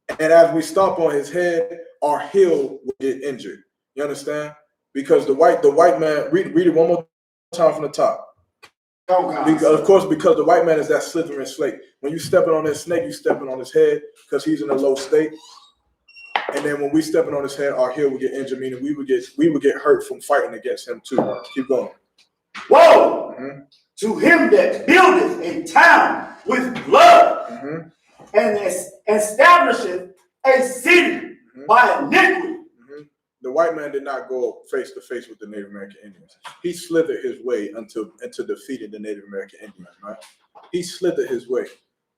And as we stomp on his head, our heel would get injured. You understand? Because the white man, read it one more time from the top. Because the white man is that slithering snake. When you stepping on that snake, you stepping on his head because he's in a low state. And then when we stepping on his head, our heel would get injured, meaning we would get hurt from fighting against him too. Keep going. Woe to him that buildeth a town with blood and establisheth a city by iniquity. The white man did not go face to face with the Native American Indians. He slithered his way into defeating the Native American Indians, right? He slithered his way.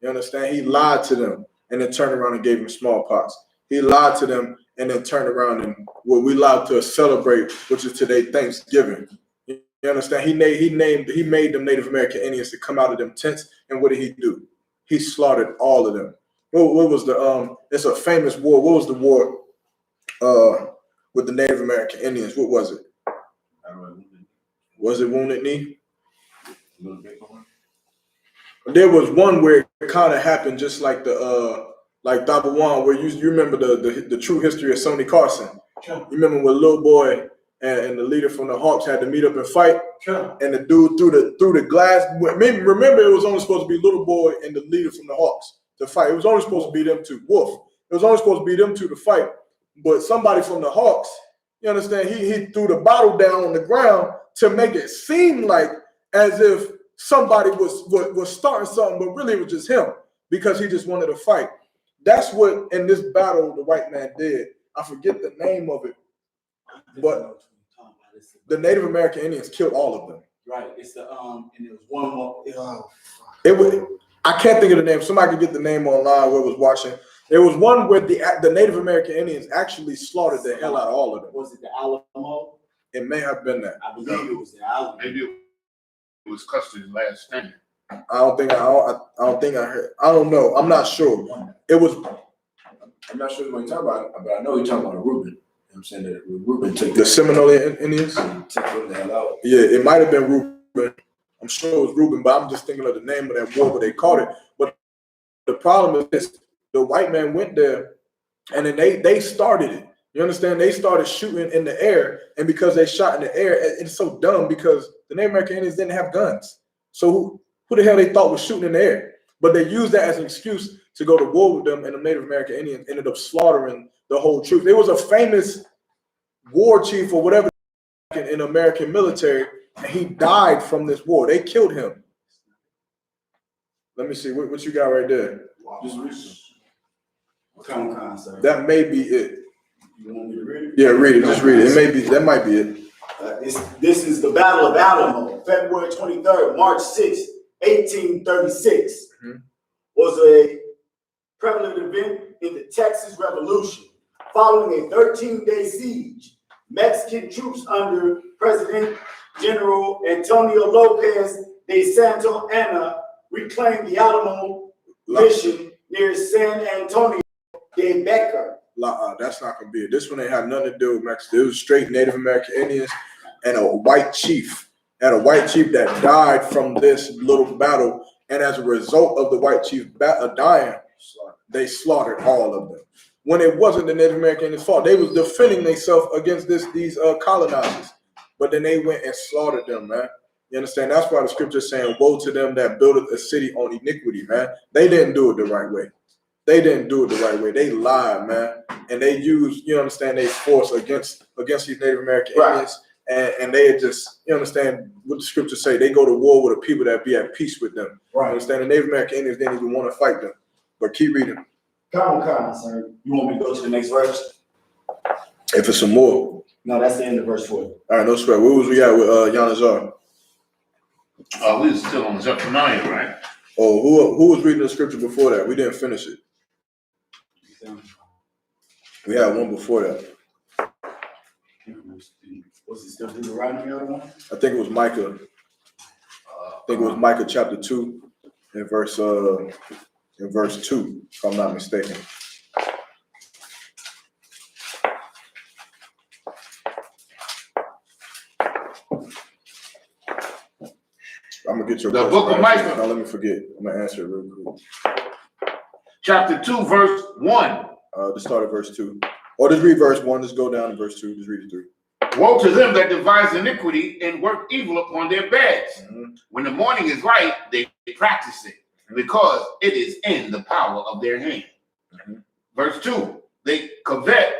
You understand? He lied to them and then turned around and gave them smallpox. He lied to them and then turned around and what we allowed to celebrate, which is today Thanksgiving. You understand? He made them Native American Indians to come out of them tents, and what did he do? He slaughtered all of them. What was the it's a famous war. What was the war with the Native American Indians? What was it? Was it Wounded Knee? There was one where it kind of happened just like the like Dabawan, where you remember the true history of Sonny Carson. Sure. You remember when Little Boy and the leader from the Hawks had to meet up and fight? Sure. And the dude through the glass. Remember, it was only supposed to be Little Boy and the leader from the Hawks to fight. It was only supposed to be them two. Wolf. It was only supposed to be them two to fight. But somebody from the Hawks, you understand, he threw the bottle down on the ground to make it seem like as if somebody was starting something, but really it was just him because he just wanted to fight. That's what in this battle the white man did. I forget the name of it, but the Native American Indians killed all of them. Right. It's the and it was one more. I can't think of the name. Somebody could get the name online where I was watching. There was one where the Native American Indians actually slaughtered the hell out of all of them. Was it the Alamo? It may have been that. I believe it was the Alamo. Maybe it was Custer's last stand. I don't think I heard. I don't know. I'm not sure. It was. I'm not sure what you're talking about, but I know you're talking about Reuben. You know what I'm saying that Reuben took The Seminole Indians? took them the hell out. Yeah, it might have been Reuben. I'm sure it was Reuben, but I'm just thinking of the name of that war where they caught it. But the problem is this: the white man went there, and then they started it. You understand? They started shooting in the air, and because they shot in the air, it's so dumb because the Native American Indians didn't have guns. So who the hell they thought was shooting in the air? But they used that as an excuse to go to war with them, and the Native American Indians ended up slaughtering the whole troop. There was a famous war chief or whatever in the American military, and he died from this war. They killed him. Let me see what you got right there. Just read it. Come on, sir. That may be it. You want me to read it? Yeah, read it. Just read it. It may be. That might be it. This is the Battle of Alamo, February 23rd, March 6th, 1836. Was a prevalent event in the Texas Revolution. Following a 13-day siege, Mexican troops under President General Antonio Lopez de Santa Anna reclaimed the Alamo mission near San Antonio de Becker. That's not gonna be it. This one ain't had nothing to do with Mexico. It was straight Native American Indians and a white chief. And a white chief that died from this little battle. And as a result of the white chief dying, they slaughtered all of them. When it wasn't the Native American Indians' fault, they was defending themselves against these colonizers. But then they went and slaughtered them, man. You understand? That's why the scripture is saying, woe to them that buildeth a city on iniquity, man. They didn't do it the right way. They didn't do it the right way. They lied, man. And they used, you understand, they force against these Native American Indians. And they just, you understand what the scriptures say, they go to war with the people that be at peace with them. Right. You understand? The Native American Indians didn't even want to fight them. But keep reading. Come on, sir. You want me to go to the next verse? If it's some more. No, that's the end of verse 4. All right, no sweat. Where was we at with Yanazar? We was still on Zephaniah, right? Oh, who was reading the scripture before that? We didn't finish it. We had one before that. Was it still Deuteronomy or one? I think it was Micah. I think it was Micah chapter 2 in verse 2, if I'm not mistaken. I'm gonna get your the book of Micah. Now let me forget. I'm gonna answer it real quick. Chapter 2, verse 1. Just start at verse 2. Or just read verse 1. Just go down to verse 2. Just read it through. Woe to them that devise iniquity and work evil upon their beds. When the morning is light, they practice it, because it is in the power of their hand. Verse 2, they covet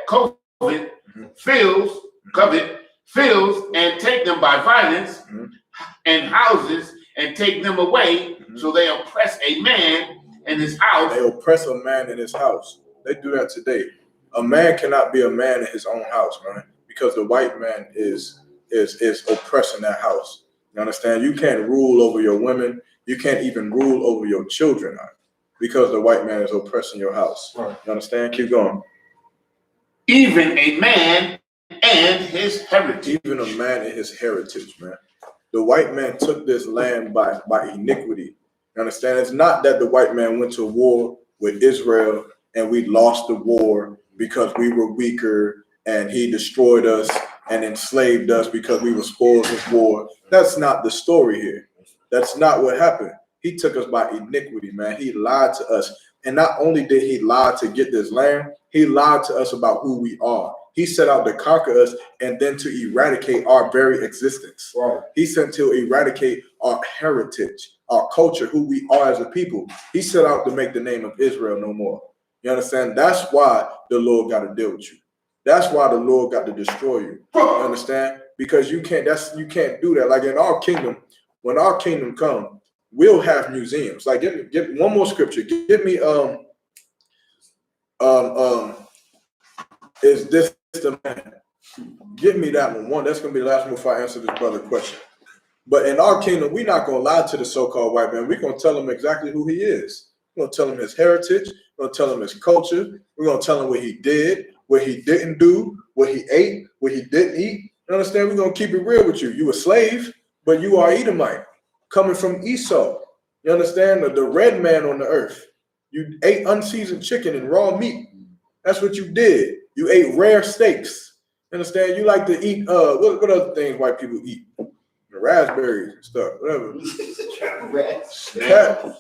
fields, and take them by violence, and houses, and take them away. So they oppress a man in his house. They oppress a man in his house. They do that today. A man cannot be a man in his own house, man, because the white man is oppressing that house. You understand? You can't rule over your women. You can't even rule over your children, man, because the white man is oppressing your house. Right. You understand? Keep going. Even a man and his heritage. Even a man and his heritage, man. The white man took this land by iniquity. You understand? It's not that the white man went to war with Israel and we lost the war because we were weaker and he destroyed us and enslaved us because we were spoils of war. That's not the story here. That's not what happened. He took us by iniquity, man. He lied to us. And not only did he lie to get this land, he lied to us about who we are. He set out to conquer us and then to eradicate our very existence. Right. He sent to eradicate our heritage, our culture, who we are as a people. He set out to make the name of Israel no more. You understand? That's why the Lord got to deal with you. That's why the Lord got to destroy you. You understand? Because you can't do that. Like in our kingdom, when our kingdom comes, we'll have museums. Like give one more scripture. Give me is this the man? Give me that one. That's gonna be the last one before I answer this brother question. But in our kingdom, we're not gonna lie to the so-called white man. We're gonna tell him exactly who he is. We're gonna tell him his heritage. We're gonna tell him his culture. We're gonna tell him what he did, what he didn't do, what he ate, what he didn't eat. You understand? We're gonna keep it real with you. You a slave, but you are Edomite, coming from Esau. You understand? The red man on the earth. You ate unseasoned chicken and raw meat. That's what you did. You ate rare steaks. You understand? You like to eat what other things white people eat? Raspberries and stuff, whatever.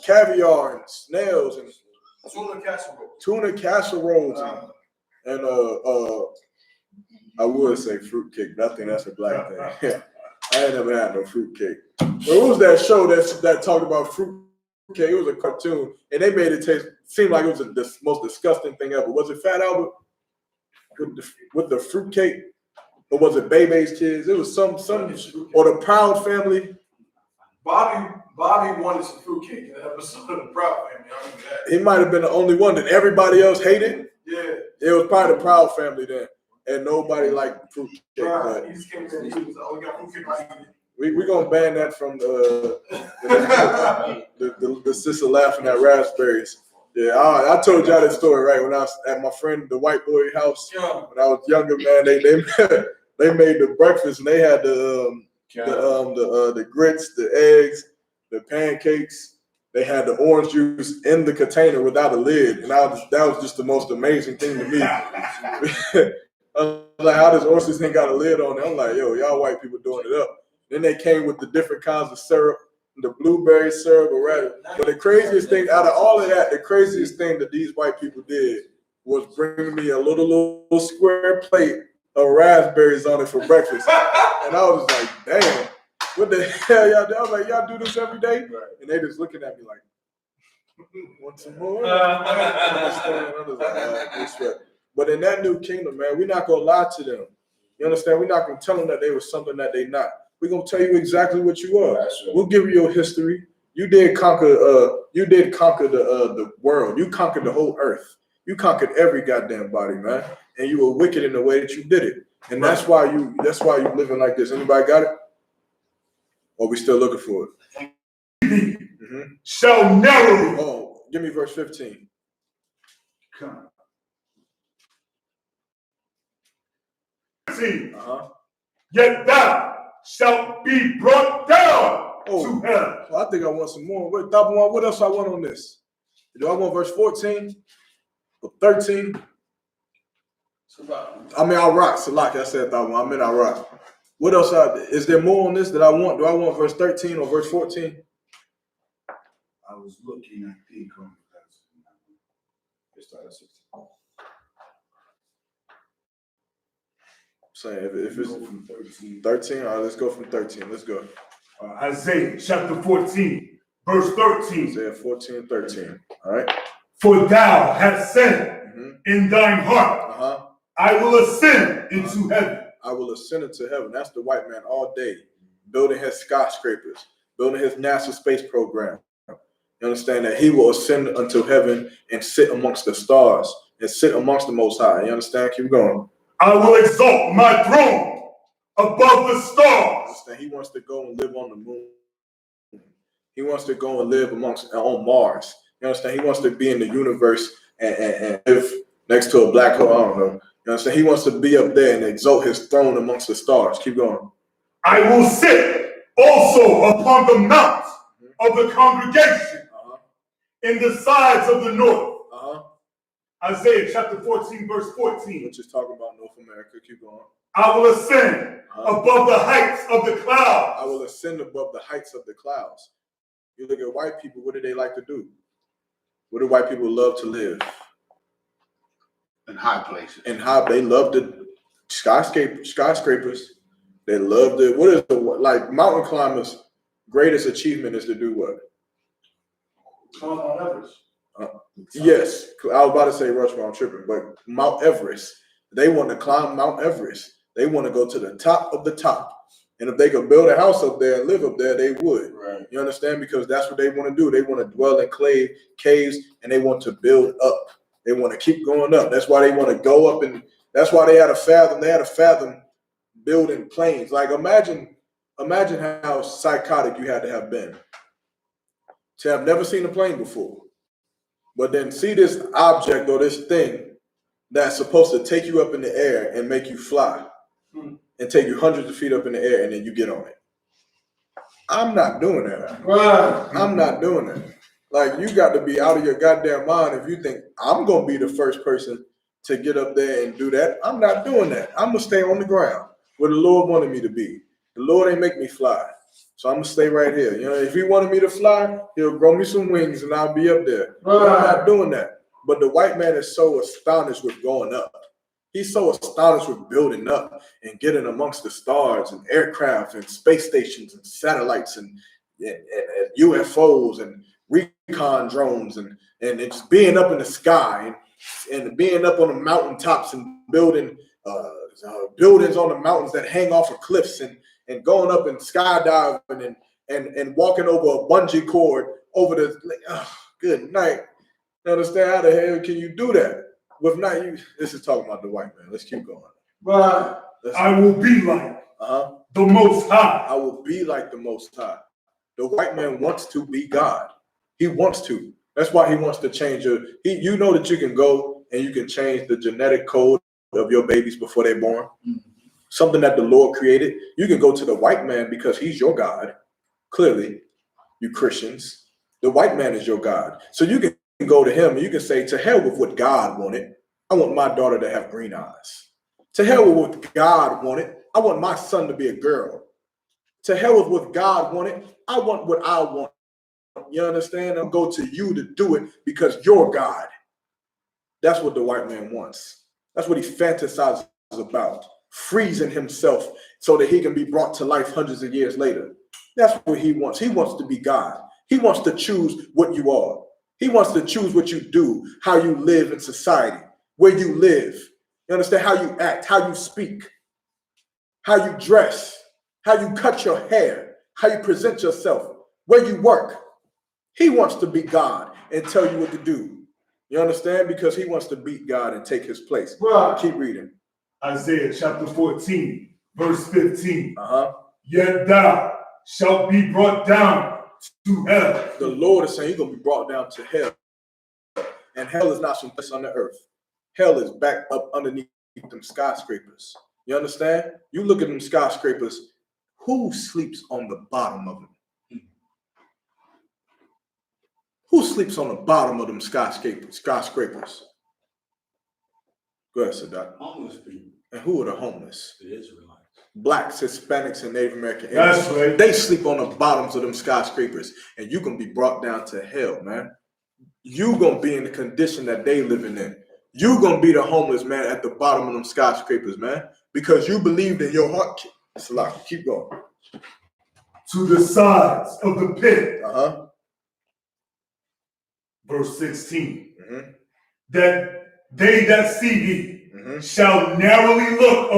Caviar and snails and tuna casseroles and I would say fruitcake, but I think that's a black thing. I ain't never had no fruitcake. What was that show that talked about fruitcake? It was a cartoon, and they made it taste seemed like it was the most disgusting thing ever. Was it Fat Albert with the fruitcake? Or was it Bebe's kids? It was some or the Proud Family. Bobby wanted some fruitcake in the episode of the Proud Family. I remember that. He might have been the only one that everybody else hated. Yeah. It was probably the Proud Family then. And nobody liked fruitcake. Right. He just came in and he was, oh, we got fruitcake right here. We're gonna ban that from the sister laughing at raspberries. Yeah, I told y'all that story, right? When I was at my friend, the white boy house, when I was younger, man, they made the breakfast and they had the grits, the eggs, the pancakes. They had the orange juice in the container without a lid, and that was just the most amazing thing to me. I was like, how does orange juice ain't got a lid on it? I'm like, yo, y'all white people doing it up. Then they came with the different kinds of syrup, the blueberry syrup, or rather. But the craziest thing out of all of that, the craziest thing that these white people did was bring me a little square plate of raspberries on it for breakfast. And I was like, damn, what the hell y'all do? I was like, y'all do this every day? And they just looking at me like, want some more? But in that new kingdom, man, we're not going to lie to them. You understand? We're not going to tell them that they were something that they not. We're going to tell you exactly what you are. Right. We'll give you your history. You did conquer the world. You conquered the whole earth. You conquered every goddamn body, man. And you were wicked in the way that you did it. And that's why you living like this. Anybody got it? Or we still looking for it? Mm-hmm. Shall never. Oh, give me verse 15. Come. Yet thou shalt be brought down to hell. Well, I think I want some more. What else I want on this? Do I want verse 14 or 13? I mean, I'll rock. Salaki, I said that one. I meant I'll rock. What else? Is there more on this that I want? Do I want verse 13 or verse 14? I was looking at the Saying if it's 13, all right, let's go from 13. Let's go. Isaiah chapter 14, verse 13. Isaiah 14, 13. All right. For thou hast said in thine heart, I will ascend into heaven. I will ascend into heaven. That's the white man all day, building his skyscrapers, building his NASA space program. You understand that he will ascend unto heaven and sit amongst the stars and sit amongst the Most High. You understand? Keep going. I will exalt my throne above the stars. He wants to go and live on the moon. He wants to go and live on Mars. You understand? He wants to be in the universe and live next to a black hole. I don't know. You understand? He wants to be up there and exalt his throne amongst the stars. Keep going. I will sit also upon the mount of the congregation in the sides of the north. Isaiah chapter 14, verse 14. We're just talking about North America. Keep going. I will ascend above the heights of the clouds. I will ascend above the heights of the clouds. You look at white people, what do they like to do? Where do white people love to live? In high places. They love the skyscrapers. They love like mountain climbers' greatest achievement is to do what? Climb Mount Everest. Yes, I was about to say Rushmore, I'm tripping, but Mount Everest. They want to climb Mount Everest. They want to go to the top of the top. And if they could build a house up there and live up there, they would. Right. You understand? Because that's what they want to do. They want to dwell in caves, and they want to build up. They want to keep going up. That's why they want to go up, and that's why they had a fathom. They had a fathom building planes. Like imagine how psychotic you had to have been to have never seen a plane before. But then see this object or this thing that's supposed to take you up in the air and make you fly and take you hundreds of feet up in the air and then you get on it. I'm not doing that. I'm not doing that. Like, you got to be out of your goddamn mind if you think I'm going to be the first person to get up there and do that. I'm not doing that. I'm going to stay on the ground where the Lord wanted me to be. The Lord ain't make me fly. So I'm going to stay right here. You know, if he wanted me to fly, he'll grow me some wings and I'll be up there. But I'm not doing that. But the white man is so astonished with going up. He's so astonished with building up and getting amongst the stars and aircraft and space stations and satellites and UFOs and recon drones and it's being up in the sky and being up on the mountaintops and building buildings on the mountains that hang off of cliffs and going up and skydiving and walking over a bungee cord over the good night. You understand? How the hell can you do that? With not you, this is talking about the white man. Let's keep going. But I will be like the Most High. I will be like the Most High. The white man wants to be God. He wants to. That's why he wants to change you know that you can go and you can change the genetic code of your babies before they're born. Something that the Lord created. You can go to the white man because he's your God. Clearly, you Christians, the white man is your God. So you can go to him and you can say, to hell with what God wanted. I want my daughter to have green eyes. To hell with what God wanted. I want my son to be a girl. To hell with what God wanted. I want what I want. You understand? I'll go to you to do it because you're God. That's what the white man wants. That's what he fantasizes about. Freezing himself so that he can be brought to life hundreds of years later. That's what he wants. He wants to be God. He wants to choose what you are. He wants to choose what you do, how you live in society, where you live. You understand? How you act, how you speak, how you dress, how you cut your hair, how you present yourself, where you work. He wants to be God and tell you what to do. You understand? Because he wants to beat God and take his place. Right. Keep reading. Isaiah chapter 14, verse 15. Yet thou shalt be brought down to hell. The Lord is saying you're going to be brought down to hell. And hell is not some place on the earth. Hell is back up underneath them skyscrapers. You understand? You look at them skyscrapers. Who sleeps on the bottom of them? Who sleeps on the bottom of them skyscrapers? Go ahead, Sadat. Homeless people. And who are the homeless? The Israelites. Blacks, Hispanics, and Native American That's Indians. right. They sleep on the bottoms of them skyscrapers, and you can be brought down to hell, man. You gonna be in the condition that they living in. You gonna be the homeless man at the bottom of them skyscrapers, man, because you believed in your heart. Salaki, keep going. To the sides of the pit. Verse 16. That they that see thee shall narrowly look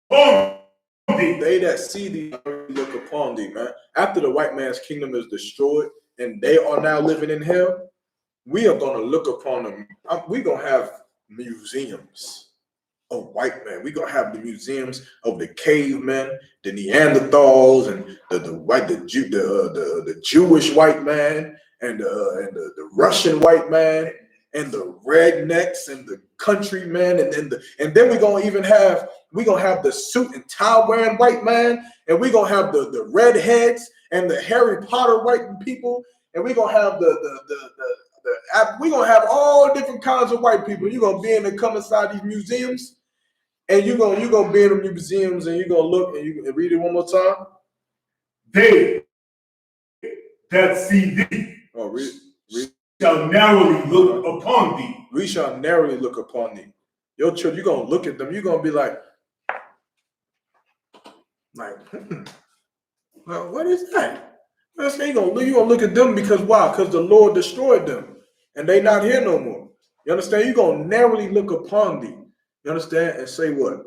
upon thee. They that see thee look upon thee, man. After the white man's kingdom is destroyed and they are now living in hell, we are going to look upon them. We're going to have museums of white men. We're going to have the museums of the cavemen, the Neanderthals, and the Jewish white man, and the Russian white man, and the rednecks, and the countrymen, and then we're going to have the suit and tie wearing white man, and we're going to have the redheads and the Harry Potter white people, and we're going to have we're gonna have all different kinds of white people. You're gonna be in to come inside these museums, and you're gonna be in the museums, and you're gonna look and you can read it one more time. They that see thee shall narrowly look upon thee. We shall narrowly look upon thee. Your children, you're gonna look at them. You're gonna be like, well, what is that? You're gonna look at them because why? Because the Lord destroyed them and they not here no more. You understand? You're gonna narrowly look upon thee. You understand? And say what?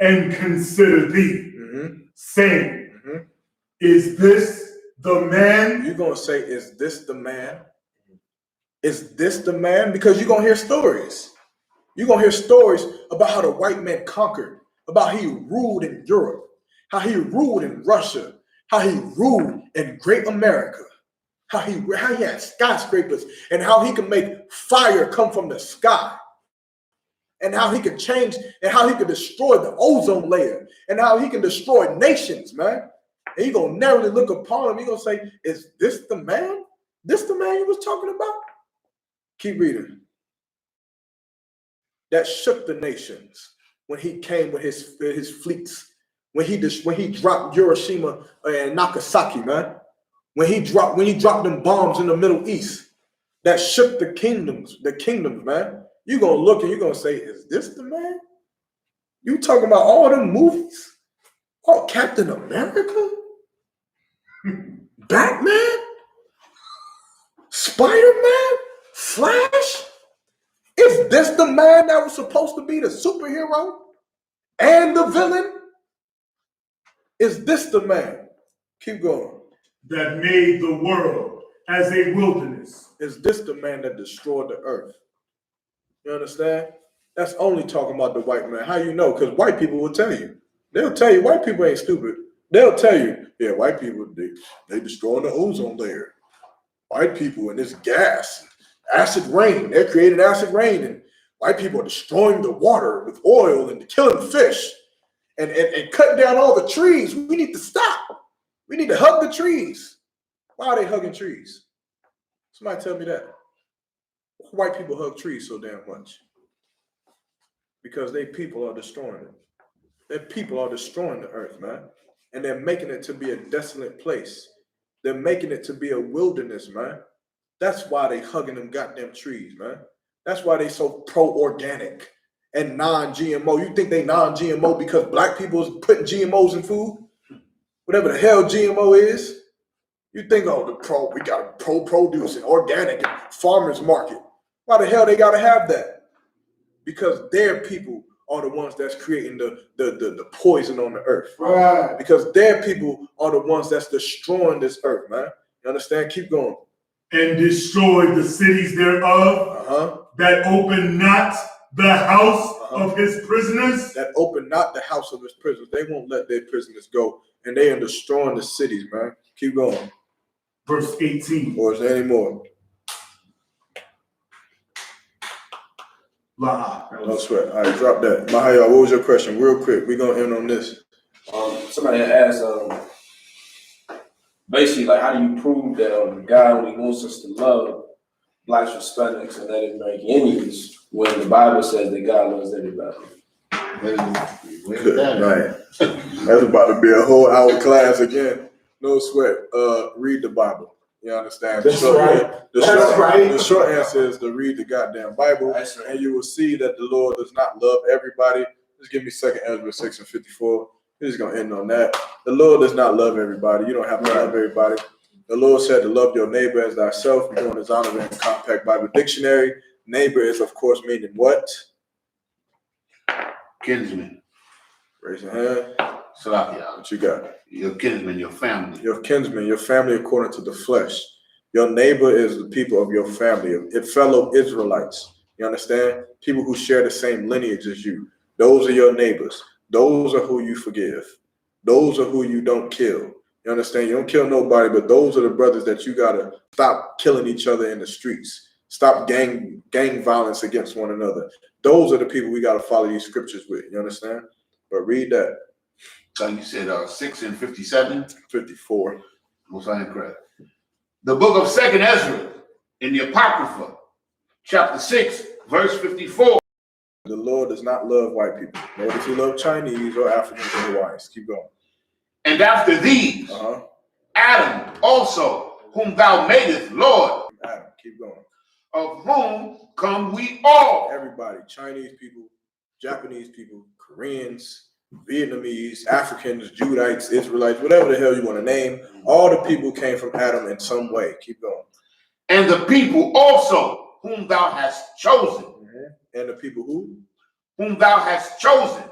And consider thee, saying, is this the man? You're gonna say, is this the man? Is this the man? Because you're gonna hear stories. You're gonna hear stories about how the white man conquered, about how he ruled in Europe, how he ruled in Russia, how he ruled in Great America, how he had skyscrapers, and how he could make fire come from the sky, and how he could change, and how he could destroy the ozone layer, and how he can destroy nations, man. And you're gonna narrowly look upon him. You're gonna say, is this the man? This the man you was talking about? Keep reading. That shook the nations when he came with his fleets. When he dropped Hiroshima and Nagasaki, man. When he dropped them bombs in the Middle East, that shook the kingdoms, man. You're gonna look and you're gonna say, is this the man? You talking about all them movies? Oh, Captain America? Batman? Spider-Man? Flash? Is this the man that was supposed to be the superhero and the villain? Is this the man? Keep going. That made the world as a wilderness. Is this the man that destroyed the earth? You understand? That's only talking about the white man. How you know? Because white people will tell you. They'll tell you white people ain't stupid. They'll tell you, yeah, white people, they destroying the ozone layer. White people and this gas, acid rain, they're creating acid rain, and white people are destroying the water with oil and killing fish and cutting down all the trees. We need to stop. We need to hug the trees. Why are they hugging trees? Somebody tell me that. White people hug trees so damn much. Because they people are destroying it. Their people are destroying the earth, man. And they're making it to be a desolate place. They're making it to be a wilderness, man. That's why they hugging them goddamn trees, man. That's why they so pro-organic and non-GMO. You think they non-GMO because black people is putting GMOs in food? Whatever the hell GMO is. You think, oh, we got pro-produce and organic and farmers market. Why the hell they gotta have that? Because their people are the ones that's creating the poison on the earth. Right. Because their people are the ones that's destroying this earth, man. You understand? Keep going. And destroyed the cities thereof, that opened not the house of his prisoners. That opened not the house of his prisoners. They won't let their prisoners go. And they are destroying the cities, man. Keep going. Verse 18. Or is there any more? No sweat. All right, drop that. Mahaya, what was your question? Real quick. We're going to end on this. Somebody had asked, basically, like, how do you prove that God only wants us to love blacks, Hispanics, and Native American Indians when the Bible says that God loves everybody? Right. That's about to be a whole hour class again. No sweat. Read the Bible. You understand? That's right. The short answer is to read the goddamn Bible, That's right. and you will see that the Lord does not love everybody. Just give me 2 Ezra 6 and 54. We're just gonna end on that. The Lord does not love everybody. You don't have to love everybody. The Lord said to love your neighbor as thyself. We're doing the Zondervan Compact Bible Dictionary. Neighbor is, of course, meaning what? Kinsman. Raise your hand. Salakia. What you got? Your kinsman, your family. Your kinsman, your family according to the flesh. Your neighbor is the people of your family, fellow Israelites. You understand? People who share the same lineage as you. Those are your neighbors. Those are who you forgive. Those are who you don't kill. You understand? You don't kill nobody, but those are the brothers that you gotta stop killing each other in the streets. Stop gang violence against one another. Those are the people we gotta follow these scriptures with. You understand? But read that. So you said 6 and 57? 54. Most I incorrect. The book of 2 Ezra in the Apocrypha, chapter 6, verse 54. The Lord does not love white people, nor does he love Chinese or Africans or Hawaiians. Keep going. And after these, Adam also, whom thou madest Lord, Adam, keep going. of whom come we all. Everybody, Chinese people, Japanese people, Koreans, Vietnamese, Africans, Judites, Israelites, whatever the hell you want to name, all the people came from Adam in some way. Keep going. And the people also whom thou hast chosen. And the people who? Whom thou hast chosen.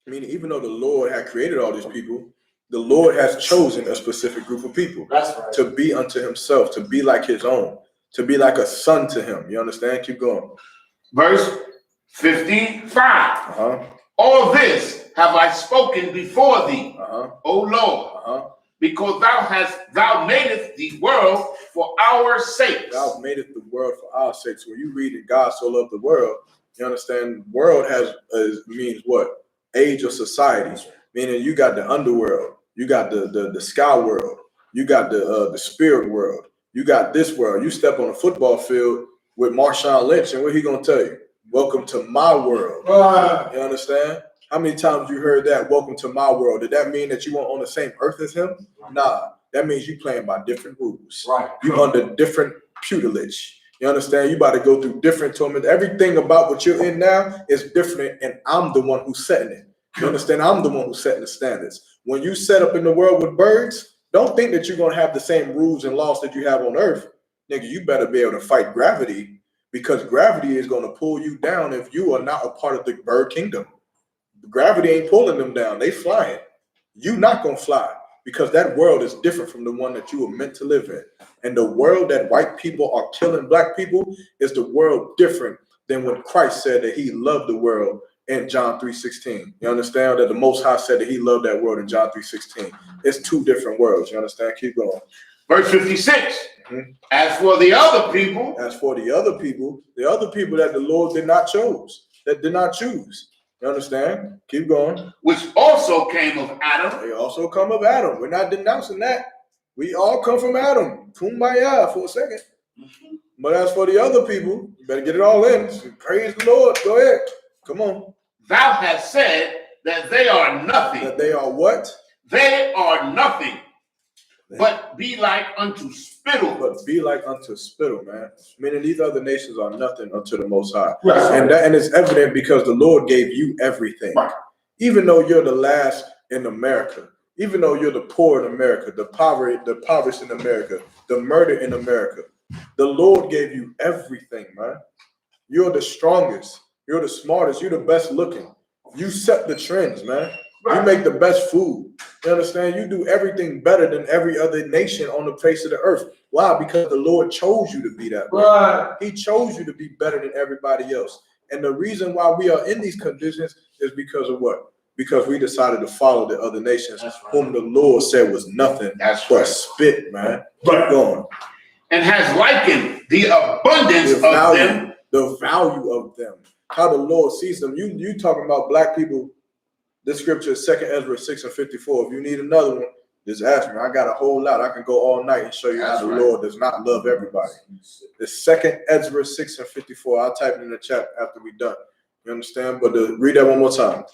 Meaning, even though the Lord had created all these people, the Lord has chosen a specific group of people. That's right. To be unto himself, to be like his own, to be like a son to him. You understand? Keep going. Verse 55. All this have I spoken before thee, O Lord, because thou madest the world for our sakes. Thou madest the world for our sakes. When you read that God so loved the world, you understand world means what? Age of society. Meaning you got the underworld, you got the sky world, you got the spirit world, you got this world. You step on a football field with Marshawn Lynch, and what he gonna tell you? Welcome to my world. You understand? How many times you heard that? Welcome to my world. Did that mean that you weren't on the same earth as him? Nah. That means you playing by different rules. Right. You under different tutelage. You understand? You about to go through different tournaments. Everything about what you're in now is different, and I'm the one who's setting it. You understand? I'm the one who's setting the standards. When you set up in the world with birds, don't think that you're going to have the same rules and laws that you have on earth. nigga, you better be able to fight gravity, because gravity is going to pull you down if you are not a part of the bird kingdom. Gravity ain't pulling them down. They flying. You not going to fly, because that world is different from the one that you were meant to live in. And the world that white people are killing black people is the world different than when Christ said that he loved the world in John 3:16. You understand that the Most High said that he loved that world in John 3:16. It's two different worlds. You understand? Keep going. Verse 56. As for the other people, the other people that the Lord did not choose, that did not choose. You understand? Keep going. which also came of Adam, They also come of Adam. We're not denouncing that. We all come from Adam. Kumbaya for a second. But as for the other people, you better get it all in. Praise the Lord. Go ahead. Come on. thou hast said that they are nothing. That they are what? They are nothing, but be like unto spittle. But be like unto spittle, man. Meaning these other nations are nothing unto the Most High. Right. And it's evident because the Lord gave you everything. Right. Even though you're the last in America, even though you're the poor in America, the impoverished in America, the murdered in America, the Lord gave you everything, man. You're the strongest. You're the smartest. You're the best looking. You set the trends, man. You make the best food. You understand? You do everything better than every other nation on the face of the earth. Why? Because the Lord chose you to be that way. Right. He chose you to be better than everybody else. And the reason why we are in these conditions is because of what? Because we decided to follow the other nations, whom the Lord said was nothing but spit, man. Keep going. And has likened the abundance of them. The value of them. How the Lord sees them. You talking about black people. This scripture is 2 Ezra 6:54. If you need another one, just ask me. I got a whole lot. I can go all night and show you how the Lord does not love everybody. It's 2 Ezra 6:54. I'll type it in the chat after we're done. You understand? But read that one more time.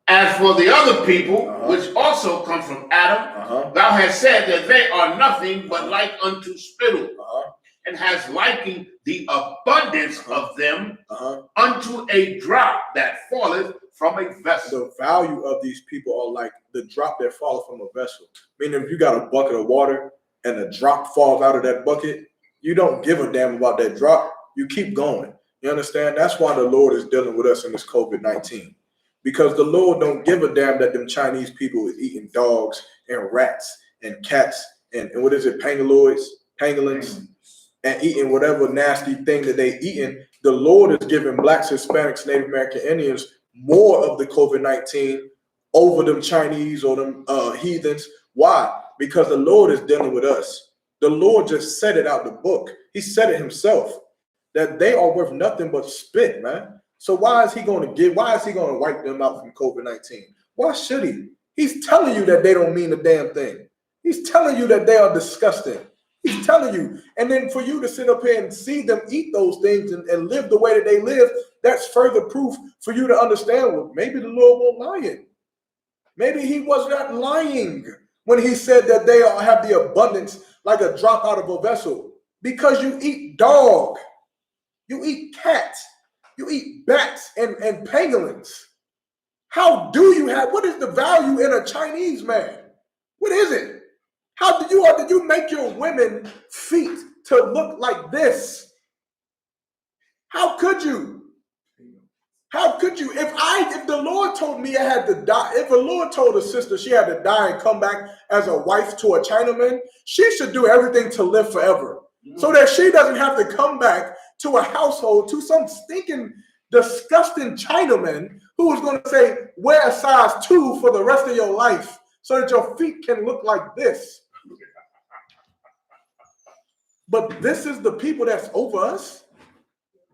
As for the other people, which also come from Adam, thou hast said that they are nothing but like unto spittle, and has likened the abundance of them unto a drop that falleth from a vessel. The value of these people are like the drop that falls from a vessel. Meaning if you got a bucket of water and a drop falls out of that bucket, you don't give a damn about that drop. You keep going. You understand? That's why the Lord is dealing with us in this COVID-19. Because the Lord don't give a damn that them Chinese people is eating dogs and rats and cats and what is it, pangolins, and eating whatever nasty thing that they eating. The Lord is giving blacks, Hispanics, Native American Indians more of the COVID-19 over them Chinese or them heathens. Why? Because the Lord is dealing with us. The Lord just said it out the book. He said it himself, that they are worth nothing but spit, man. So why is he going to wipe them out from COVID-19? Why should he? He's telling you that they don't mean a damn thing. He's telling you that they are disgusting. He's telling you. And then for you to sit up here and see them eat those things and live the way that they live, that's further proof for you to understand, well, maybe the Lord wasn't lying. Maybe he was not lying when he said that they have the abundance like a drop out of a vessel. Because you eat dog, you eat cats, you eat bats and pangolins. How do you have, what is the value in a Chinese man? What is it? How did you make your women feet to look like this? How could you? How could you? If the Lord told me I had to die, if the Lord told a sister she had to die and come back as a wife to a Chinaman, she should do everything to live forever. So that she doesn't have to come back to a household, to some stinking, disgusting Chinaman who is going to say, wear a size 2 for the rest of your life so that your feet can look like this. But this is the people that's over us.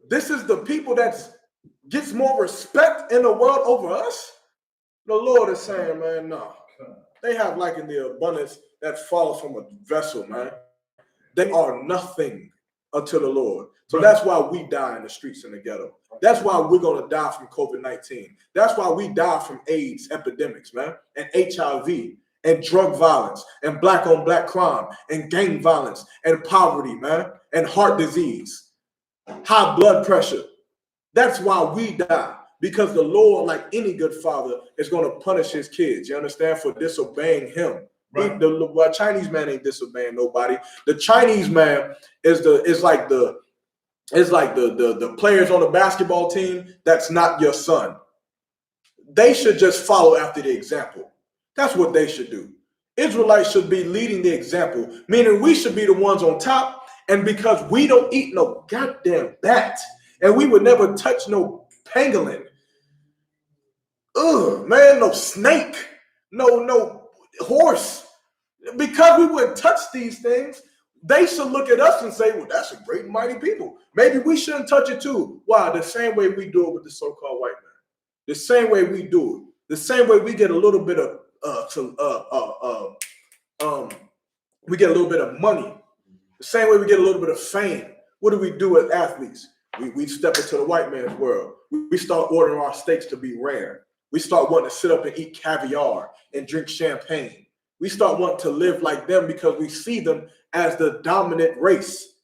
This is the people that gets more respect in the world over us. The Lord is saying, man, no. They have like in the abundance that follows from a vessel, man. They are nothing unto the Lord. So that's why we die in the streets in the ghetto. That's why we're going to die from COVID-19. That's why we die from AIDS epidemics, man, and HIV and drug violence and black on black crime and gang violence and poverty, man, and heart disease, high blood pressure. That's why we die, because the Lord, like any good father, is going to punish his kids, you understand, for disobeying him. Right. The Chinese man ain't disobeying nobody. The Chinese man is like the players on the basketball team that's not your son. They should just follow after the example. That's what they should do. Israelites should be leading the example, meaning we should be the ones on top. And because we don't eat no goddamn bat, and we would never touch no pangolin, man, no snake, no horse, because we wouldn't touch these things, they should look at us and say, well, that's a great and mighty people. Maybe we shouldn't touch it too. Why? The same way we do it with the so-called white man. The same way we do it. The same way we get a little bit of we get a little bit of money. The same way we get a little bit of fame. What do we do as athletes? We step into the white man's world. We start ordering our steaks to be rare. We start wanting to sit up and eat caviar and drink champagne. We start wanting to live like them because we see them as the dominant race.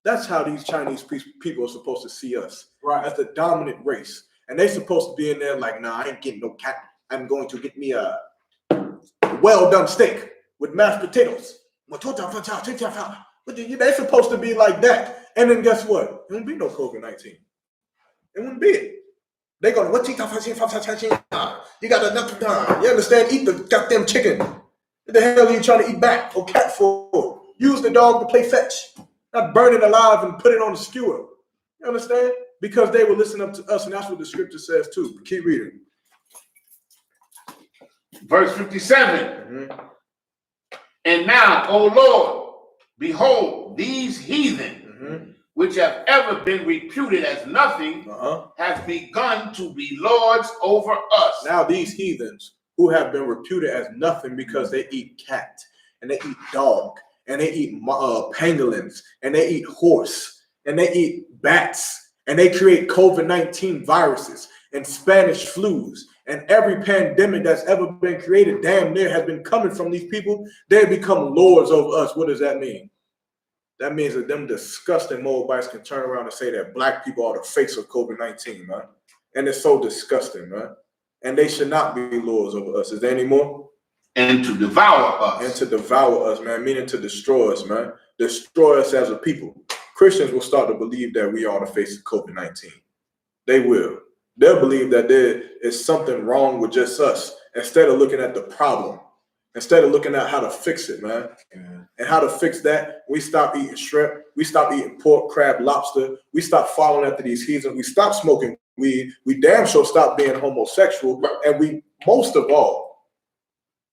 That's how these Chinese people are supposed to see us, right? As the dominant race. And they're supposed to be in there like, nah, I ain't getting no cat. I'm going to get me a well-done steak with mashed potatoes. They're supposed to be like that. And then guess what? It won't be no COVID-19. It wouldn't be it. They're going to, you got enough time. You understand? Eat the goddamn chicken. What the hell are you trying to eat back or cat for? Use the dog to play fetch. Not burn it alive and put it on the skewer. You understand? Because they will listen up to us, and that's what the scripture says too. Keep reading. Verse 57. And now, O Lord, behold, these heathen, which have ever been reputed as nothing, have begun to be lords over us. Now these heathens who have been reputed as nothing because they eat cat, and they eat dog, and they eat pangolins, and they eat horse, and they eat bats, and they create COVID-19 viruses and Spanish flus, and every pandemic that's ever been created damn near has been coming from these people. They become lords over us. What does that mean? That means that them disgusting Moabites can turn around and say that black people are the face of COVID-19, man. And it's so disgusting, man. And they should not be lords over us. Is there any more? And to devour us. And to devour us, man, meaning to destroy us, man. Destroy us as a people. Christians will start to believe that we are the face of COVID-19. They will. They'll believe that there is something wrong with just us instead of looking at the problem. Instead of looking at how to fix it, man. And how to fix that, we stop eating shrimp. We stop eating pork, crab, lobster. We stop following after these heathens. We stop smoking weed. We damn sure stop being homosexual. And we, most of all,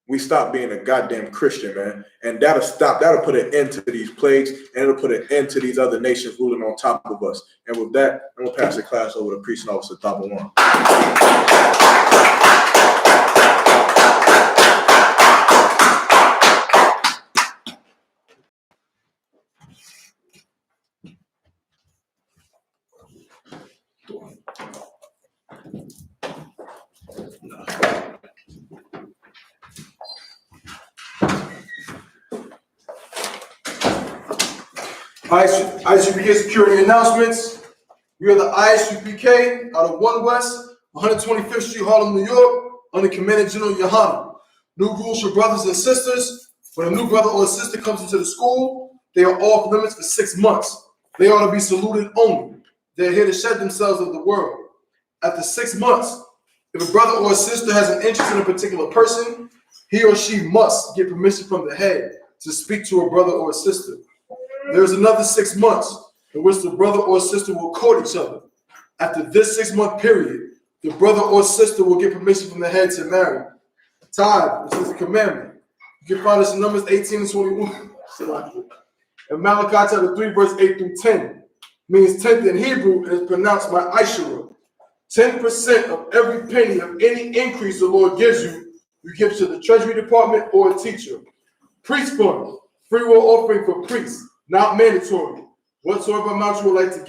we stop being a goddamn Christian, man. And that'll put an end to these plagues, and it'll put an end to these other nations ruling on top of us. And with that, I'm going to pass the class over to Priest and Officer Thaba One. ISUPK security announcements. We are the ISUPK out of 1 West, 125th Street, Harlem, New York, under Commander General Yohana. New rules for brothers and sisters. When a new brother or sister comes into the school, they are off limits for 6 months. They are to be saluted only. They are here to shed themselves of the world. After 6 months, if a brother or a sister has an interest in a particular person, he or she must get permission from the head to speak to a brother or a sister. There is another 6 months in which the brother or sister will court each other. After this 6-month period, the brother or sister will get permission from the head to marry. Tithe, which is the commandment. You can find this in Numbers 18 and 21. And Malachi chapter 3, verse 8 through 10 means 10th in Hebrew and is pronounced by Isupk. 10% of every penny of any increase the Lord gives you, you give to the Treasury Department or a teacher. Priest fund, free will offering for priests, not mandatory. Whatsoever amount you would like to give.